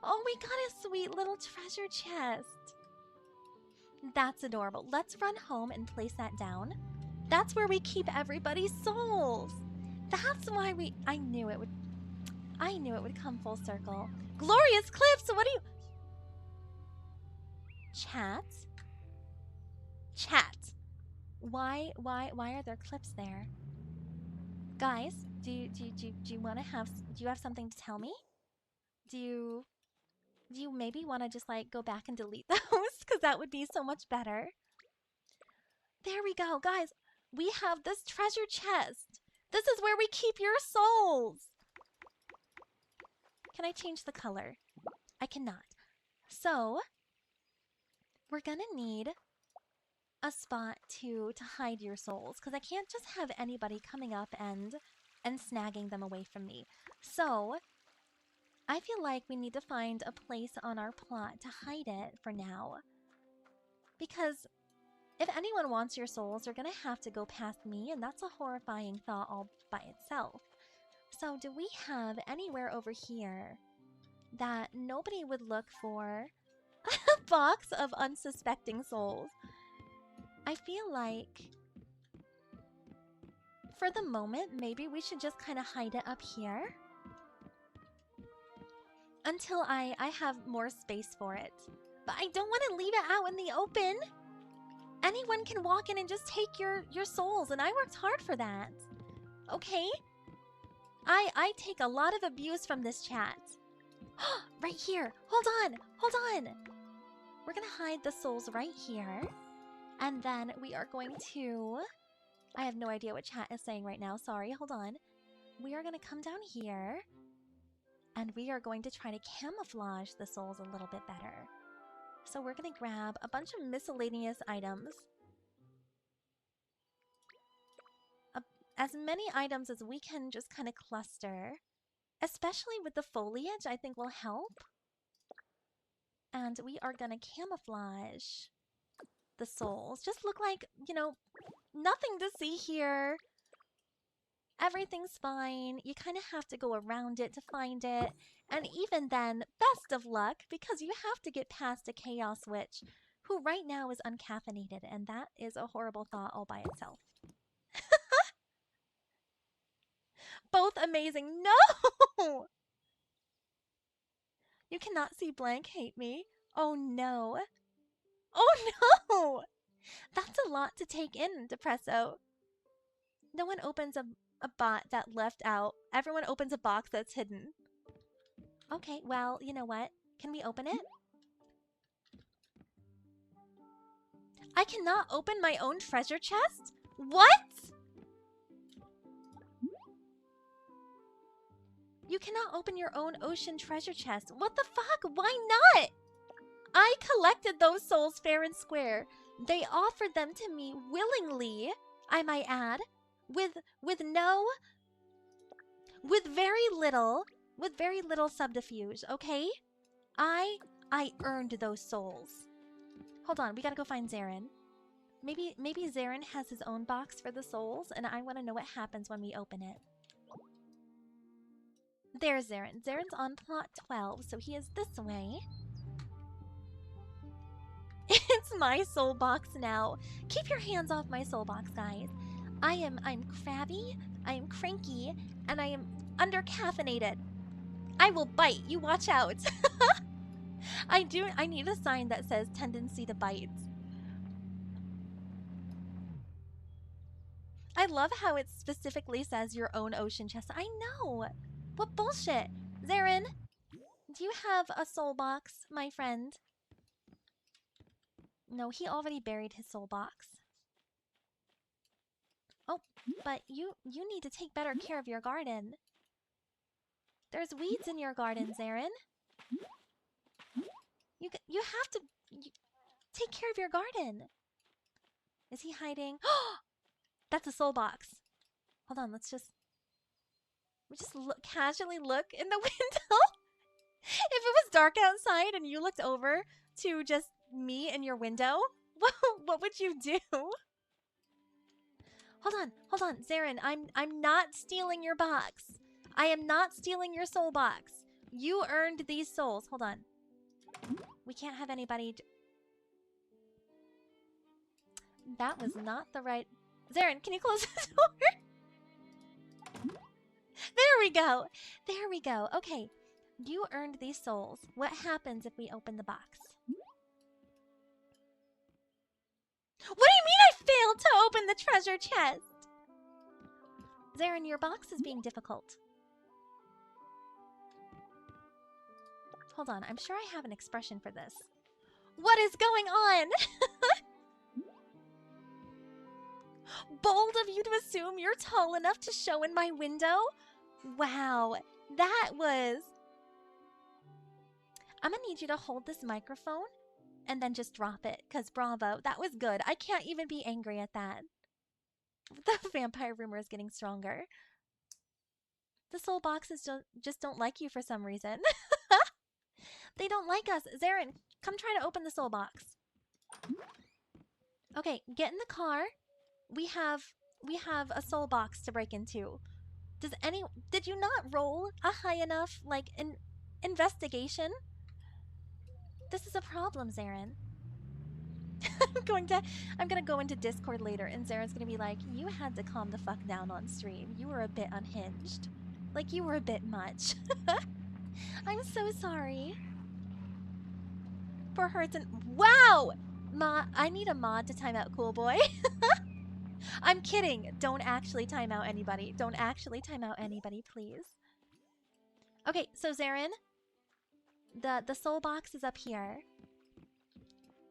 Oh, we got a sweet little treasure chest. That's adorable. Let's run home and place that down. That's where we keep everybody's souls. That's why I knew it would come full circle. Glorious Cliffs, what do you... Chat? Chat. Why are there clips there? Guys, do you want to have... Do you have something to tell me? Do you maybe want to just, like, go back and delete those? Because that would be so much better. There we go, guys. We have this treasure chest. This is where we keep your souls. Can I change the color? I cannot. So, we're gonna need a spot to hide your souls, because I can't just have anybody coming up and snagging them away from me. So, I feel like we need to find a place on our plot to hide it for now. Because if anyone wants your souls, they're gonna have to go past me, and that's a horrifying thought all by itself. So do we have anywhere over here that nobody would look for a box of unsuspecting souls? I feel like for the moment, maybe we should just kind of hide it up here until I have more space for it. But I don't want to leave it out in the open. Anyone can walk in and just take your souls, and I worked hard for that. Okay? I take a lot of abuse from this chat. Right here. Hold on. Hold on. We're going to hide the souls right here. And then we are going to... I have no idea what chat is saying right now. Sorry. Hold on. We are going to come down here. And we are going to try to camouflage the souls a little bit better. So we're going to grab a bunch of miscellaneous items. as many items as we can just kind of cluster, especially with the foliage, I think will help. And we are gonna camouflage the souls. Just look like, you know, nothing to see here. Everything's fine. You kind of have to go around it to find it. And even then, best of luck, because you have to get past a Chaos Witch, who right now is uncaffeinated, and that is a horrible thought all by itself. Both amazing. No! You cannot see blank hate me. Oh no. Oh no! That's a lot to take in, Depresso. No one opens a bot that left out. Everyone opens a box that's hidden. Okay, well, you know what? Can we open it? I cannot open my own treasure chest? What? You cannot open your own ocean treasure chest. What the fuck? Why not? I collected those souls fair and square. They offered them to me willingly, I might add, with very little subterfuge, okay? I earned those souls. Hold on, we gotta go find Zarin. Maybe Zarin has his own box for the souls, and I want to know what happens when we open it. There's Zarin. Zarin's on plot 12, so he is this way. It's my soul box now. Keep your hands off my soul box, guys. I'm crabby, I am cranky, and I am undercaffeinated. I will bite. You watch out. I need a sign that says tendency to bite. I love how it specifically says your own ocean chest. I know. What bullshit. Zarin, do you have a soul box, my friend? No, he already buried his soul box. Oh, but you need to take better care of your garden. There's weeds in your garden, Zarin. You have to take care of your garden. Is he hiding? That's a soul box. Hold on, we just casually look in the window. If it was dark outside and you looked over to just me in your window, what would you do? Hold on, Zarin, I'm not stealing your box. I am not stealing your soul box. You earned these souls. Hold on. We can't have anybody. That was not the right. Zarin, can you close the door? There we go. There we go. Okay. You earned these souls. What happens if we open the box? What do you mean I failed to open the treasure chest? Zarin, your box is being difficult. Hold on, I'm sure I have an expression for this. What is going on? Bold of you to assume you're tall enough to show in my window? Wow, that was... I'm gonna need you to hold this microphone and then just drop it, because bravo, that was good. I can't even be angry at that. The vampire rumor is getting stronger. The soul boxes just don't like you for some reason. They don't like us. Zarin, come try to open the soul box. Okay, get in the car. We have a soul box to break into. Did you not roll a high enough, like, investigation? This is a problem, Zarin. I'm gonna go into Discord later, and Zarin's gonna be like, you had to calm the fuck down on stream. You were a bit unhinged. Like, you were a bit much. I'm so sorry. For her to... Wow! I need a mod to time out Cool Boy. I'm kidding. Don't actually time out anybody. Don't actually time out anybody, please. Okay, so Zarin, the soul box is up here.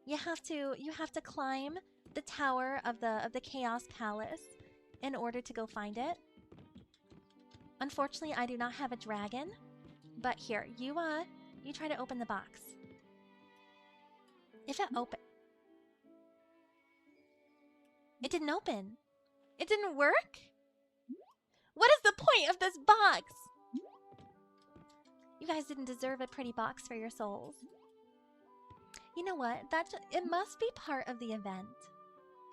You have to climb the tower of the Chaos Palace in order to go find it. Unfortunately, I do not have a dragon, but here, you try to open the box. If it open... It didn't open. It didn't work? this box. You guys didn't deserve a pretty box for your souls. You know what? It must be part of the event.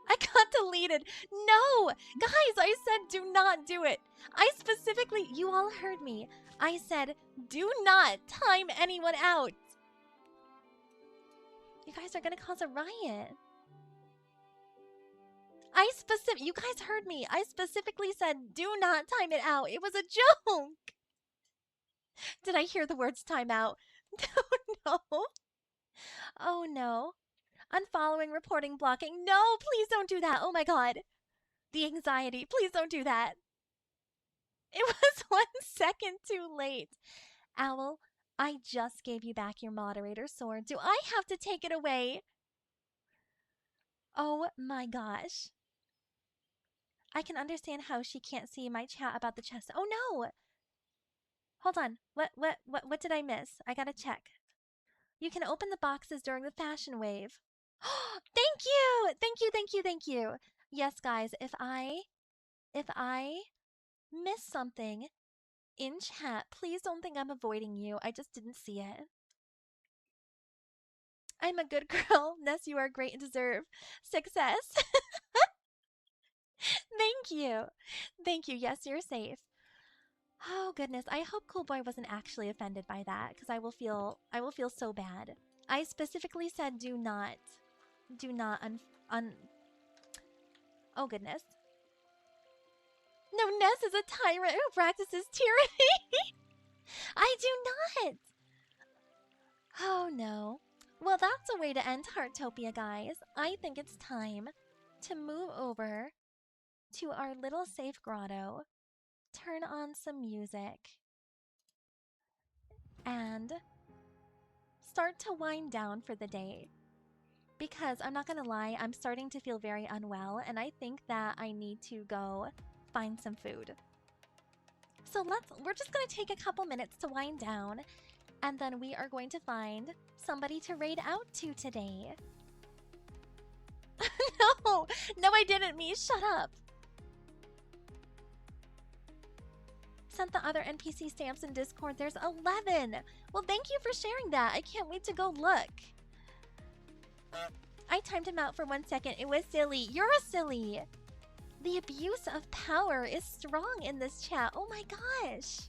I got deleted. No! Guys, I said do not do it. I specifically, you all heard me. I said do not time anyone out. You guys are gonna cause a riot. You guys heard me. I specifically said do not time it out. It was a joke. Did I hear the words time out? No. Oh no. Unfollowing, reporting, blocking. No, please don't do that. Oh my god. The anxiety. Please don't do that. It was 1 second too late. Owl, I just gave you back your moderator sword. Do I have to take it away? Oh my gosh. I can understand how she can't see my chat about the chest. Oh no! Hold on. What did I miss? I gotta check. You can open the boxes during the fashion wave. Thank you! Thank you, thank you, thank you. Yes, guys, if I miss something in chat, please don't think I'm avoiding you. I just didn't see it. I'm a good girl. Ness, you are great and deserve success. Thank you. Thank you. Yes, you're safe. Oh goodness, I hope Cool Boy wasn't actually offended by that, because I will feel so bad. I specifically said do not oh goodness. No, Ness is a tyrant who practices tyranny. I do not. Oh no. Well, that's a way to end Heartopia, guys. I think it's time to move over to our little safe grotto, turn on some music, and start to wind down for the day. Because I'm not gonna lie, I'm starting to feel very unwell, and I think that I need to go find some food. So we're just gonna take a couple minutes to wind down, and then we are going to find somebody to raid out to today. No, I didn't, me. Shut up. Sent the other NPC stamps in Discord. There's 11. Well, thank you for sharing that. I can't wait to go look. I timed him out for 1 second. It was silly. You're a silly. The abuse of power is strong in this chat. Oh my gosh.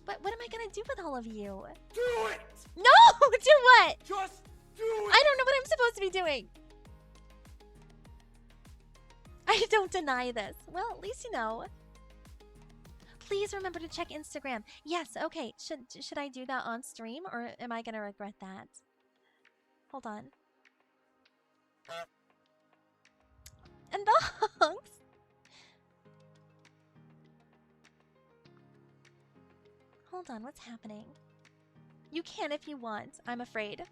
But what am I gonna do with all of you? Do it! No! Do what? Just do it! I don't know what I'm supposed to be doing. I don't deny this. Well, at least you know. Please remember to check Instagram. Yes, okay. Should I do that on stream, or am I gonna regret that? Hold on. And the honks. Hold on, what's happening? You can if you want, I'm afraid.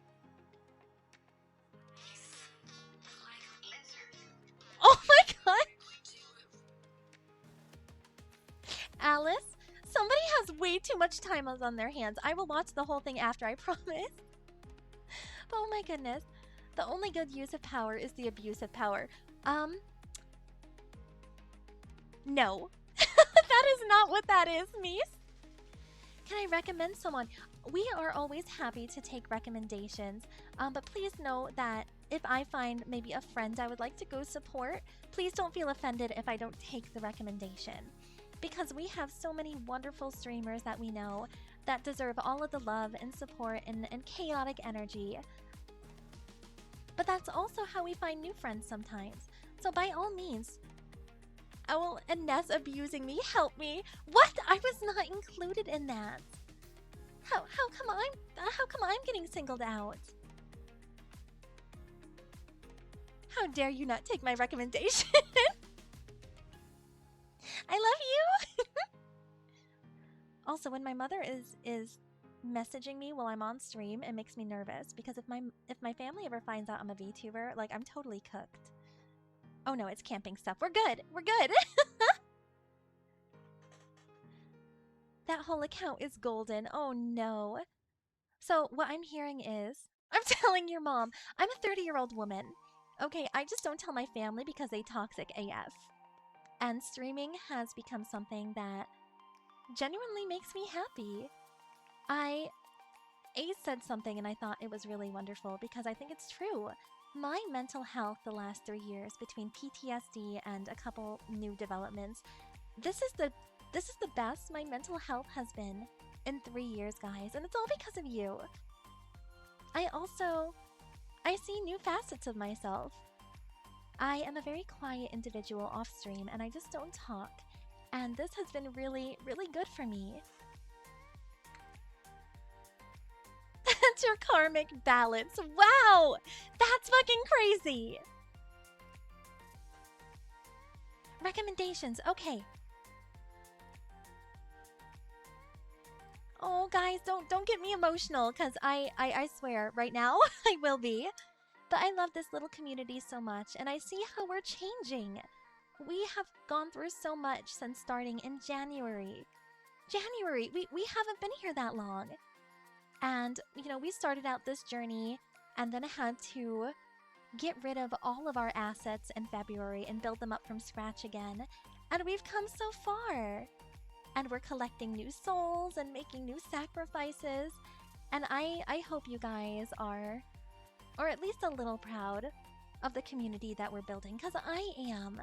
Oh my god! Alice, somebody has way too much time on their hands. I will watch the whole thing after, I promise. Oh my goodness. The only good use of power is the abuse of power. No. That is not what that is, Mies. Can I recommend someone? We are always happy to take recommendations, but please know that if I find maybe a friend I would like to go support, please don't feel offended if I don't take the recommendation. Because we have so many wonderful streamers that we know that deserve all of the love and support and chaotic energy. But that's also how we find new friends sometimes. So by all means, Owl and Ness abusing me, help me. What? I was not included in that. How come I'm getting singled out? How dare you not take my recommendation? I love you. Also, when my mother is messaging me while I'm on stream, it makes me nervous because if my family ever finds out I'm a VTuber, like, I'm totally cooked. Oh no, it's camping stuff. We're good. We're good. That whole account is golden. Oh no. So what I'm hearing is, I'm telling your mom, I'm a 30-year-old woman. Okay, I just don't tell my family because they toxic AF. And streaming has become something that genuinely makes me happy. Ace said something and I thought it was really wonderful because I think it's true. My mental health the last 3 years between PTSD and a couple new developments, this is the best my mental health has been in 3 years, guys, and it's all because of you. I see new facets of myself. I am a very quiet individual off stream and I just don't talk. And this has been really, really good for me. That's your karmic balance. Wow! That's fucking crazy! Recommendations, okay. Oh, guys, don't get me emotional, because I swear, right now, I will be. But I love this little community so much, and I see how we're changing. We have gone through so much since starting in January. We haven't been here that long. And, you know, we started out this journey and then had to get rid of all of our assets in February and build them up from scratch again. And we've come so far. And we're collecting new souls and making new sacrifices. And I hope you guys are, or at least a little proud of the community that we're building, because I am.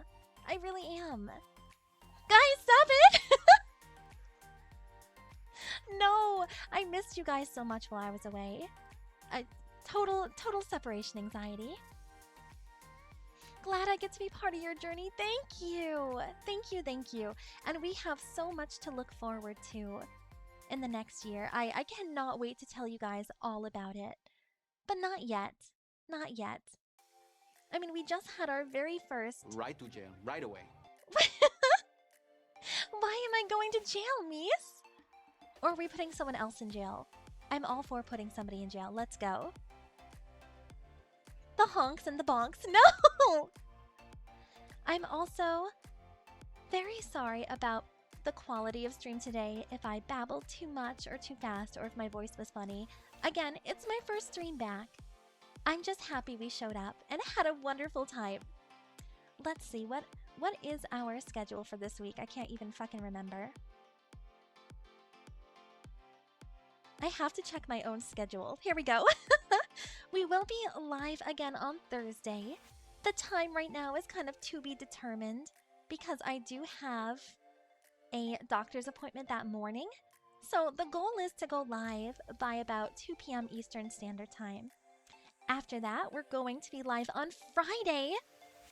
I really am. Guys, stop it! No, I missed you guys so much while I was away. Total separation anxiety. Glad I get to be part of your journey. Thank you. Thank you. And we have so much to look forward to in the next year. I cannot wait to tell you guys all about it. But not yet. Not yet. I mean, we just had our very first... Right to jail, right away. Why am I going to jail, Mies? Or are we putting someone else in jail? I'm all for putting somebody in jail. Let's go. The honks and the bonks. No! I'm also very sorry about the quality of stream today if I babbled too much or too fast or if my voice was funny. Again, it's my first stream back. I'm just happy we showed up and had a wonderful time. Let's see, what is our schedule for this week? I can't even fucking remember. I have to check my own schedule. Here we go. We will be live again on Thursday. The time right now is kind of to be determined because I do have a doctor's appointment that morning. So the goal is to go live by about 2 p.m. Eastern Standard Time. After that, we're going to be live on Friday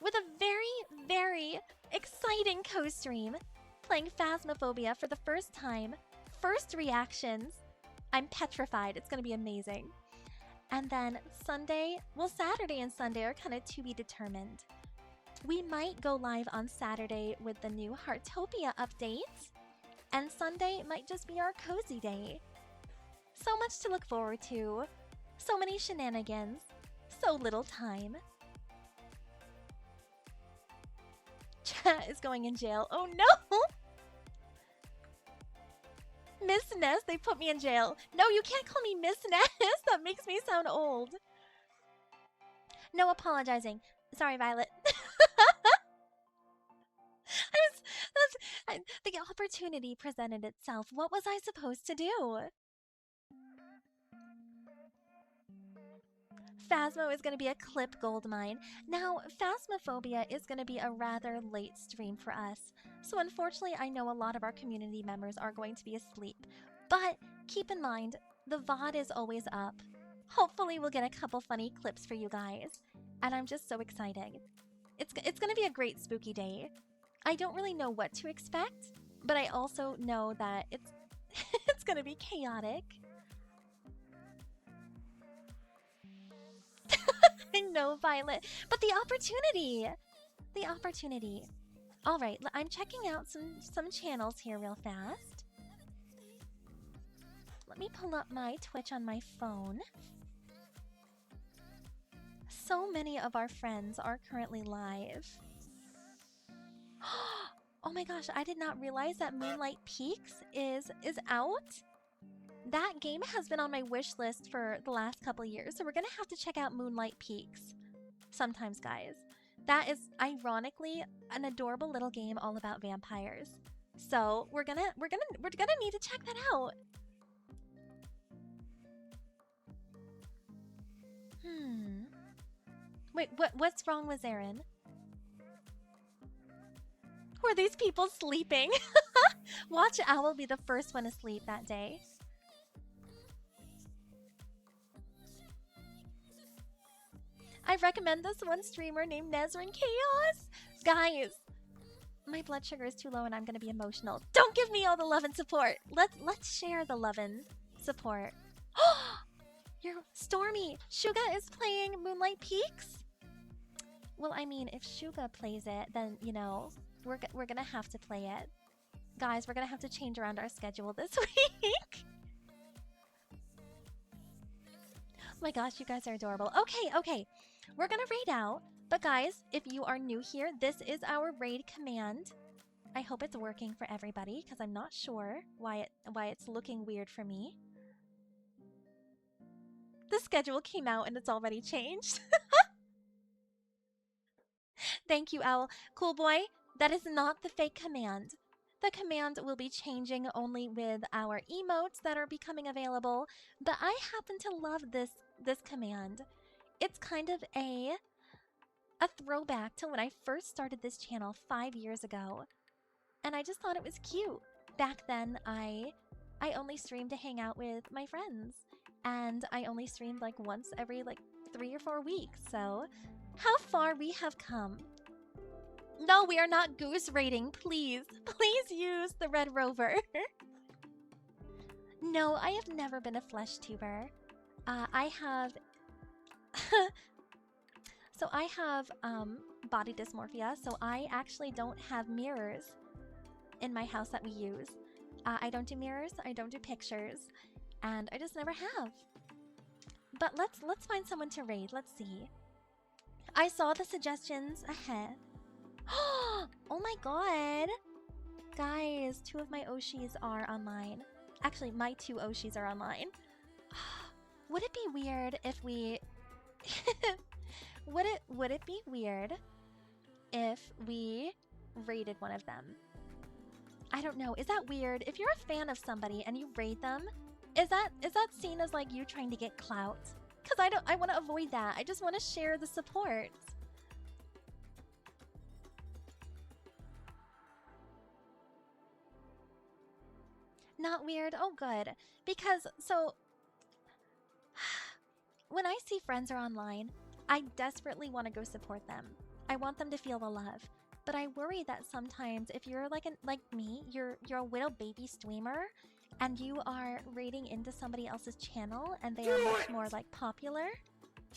with a very, very exciting co-stream playing Phasmophobia for the first time. First reactions. I'm petrified. It's going to be amazing. And then Sunday, well, Saturday and Sunday are kind of to be determined. We might go live on Saturday with the new Heartopia update. And Sunday might just be our cozy day. So much to look forward to. So many shenanigans. So little time. Chat is going in jail. Oh no! Miss Ness, they put me in jail. No, you can't call me Miss Ness. That makes me sound old. No apologizing. Sorry, Violet. The opportunity presented itself. What was I supposed to do? Phasmo is going to be a clip goldmine. Now, Phasmophobia is going to be a rather late stream for us. So unfortunately, I know a lot of our community members are going to be asleep. But keep in mind, the VOD is always up. Hopefully we'll get a couple funny clips for you guys. And I'm just so excited. It's going to be a great spooky day. I don't really know what to expect, but I also know that it's going to be chaotic. I know, Violet, but the opportunity! The opportunity. Alright, I'm checking out some channels here real fast. Let me pull up my Twitch on my phone. So many of our friends are currently live. Oh my gosh, I did not realize that Moonlight Peaks is out. That game has been on my wish list for the last couple years, so we're gonna have to check out Moonlight Peaks sometimes, guys. That is, ironically, an adorable little game all about vampires. So we're gonna need to check that out. Wait, what's wrong with Zarin? Were these people sleeping? Watch Owl be the first one asleep that day. I recommend this one streamer named Nezrin Chaos. Guys, my blood sugar is too low and I'm gonna be emotional. Don't give me all the love and support. Let's share the love and support. You're Stormy. Suga is playing Moonlight Peaks. Well, I mean, if Suga plays it, then you know we're gonna have to play it. Guys, we're gonna have to change around our schedule this week. Oh my gosh, you guys are adorable. Okay. We're gonna raid out. But guys, if you are new here, this is our raid command. I hope it's working for everybody, because I'm not sure why it's looking weird for me. The schedule came out and it's already changed. Thank you, Owl. Cool boy, that is not the fake command. The command will be changing only with our emotes that are becoming available, but I happen to love this command. It's kind of a throwback to when I first started this channel 5 years ago, and I just thought it was cute. Back then, I only streamed to hang out with my friends, and I only streamed like once every like 3 or 4 weeks, so how far we have come. No, we are not goose raiding, please. Please use the Red Rover. No, I have never been a flesh tuber. I have... So I have body dysmorphia, so I actually don't have mirrors in my house that we use. I don't do mirrors, I don't do pictures, and I just never have. But let's find someone to raid. Let's see. I saw the suggestions ahead. Oh my god! Guys, 2 of my Oshis are online. Actually, my 2 Oshis are online. Would it be weird if we... Would it be weird if we raided one of them? I don't know. Is that weird? If you're a fan of somebody and you raid them, is that seen as like you trying to get clout? Because I want to avoid that. I just want to share the support. Not weird? Oh, good. Because, so... when I see friends are online, I desperately want to go support them. I want them to feel the love. But I worry that sometimes if you're like me, you're a little baby streamer and you are raiding into somebody else's channel and they are much more like popular.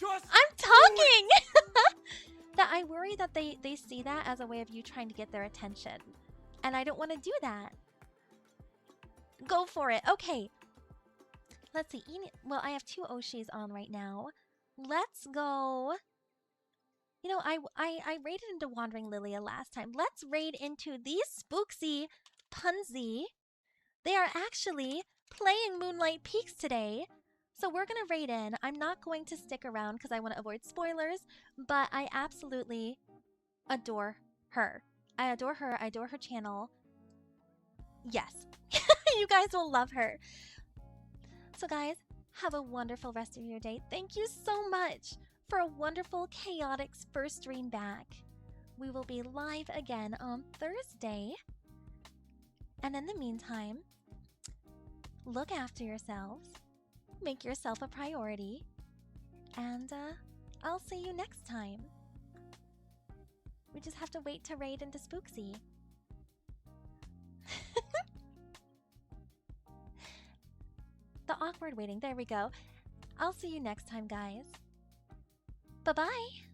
I'm talking! That I worry that they see that as a way of you trying to get their attention. And I don't want to do that. Go for it. Okay. Let's see. Well, I have 2 Oshis on right now. Let's go. You know, I raided into Wandering Lilia last time. Let's raid into these Spooksy Punzi. They are actually playing Moonlight Peaks today. So we're going to raid in. I'm not going to stick around because I want to avoid spoilers, but I absolutely adore her. I adore her. I adore her channel. Yes. You guys will love her. So guys, have a wonderful rest of your day. Thank you so much for a wonderful Chaotix first stream back. We will be live again on Thursday. And in the meantime, look after yourselves. Make yourself a priority. And I'll see you next time. We just have to wait to raid into Spooksy. The awkward waiting. There we go. I'll see you next time, guys. Bye-bye.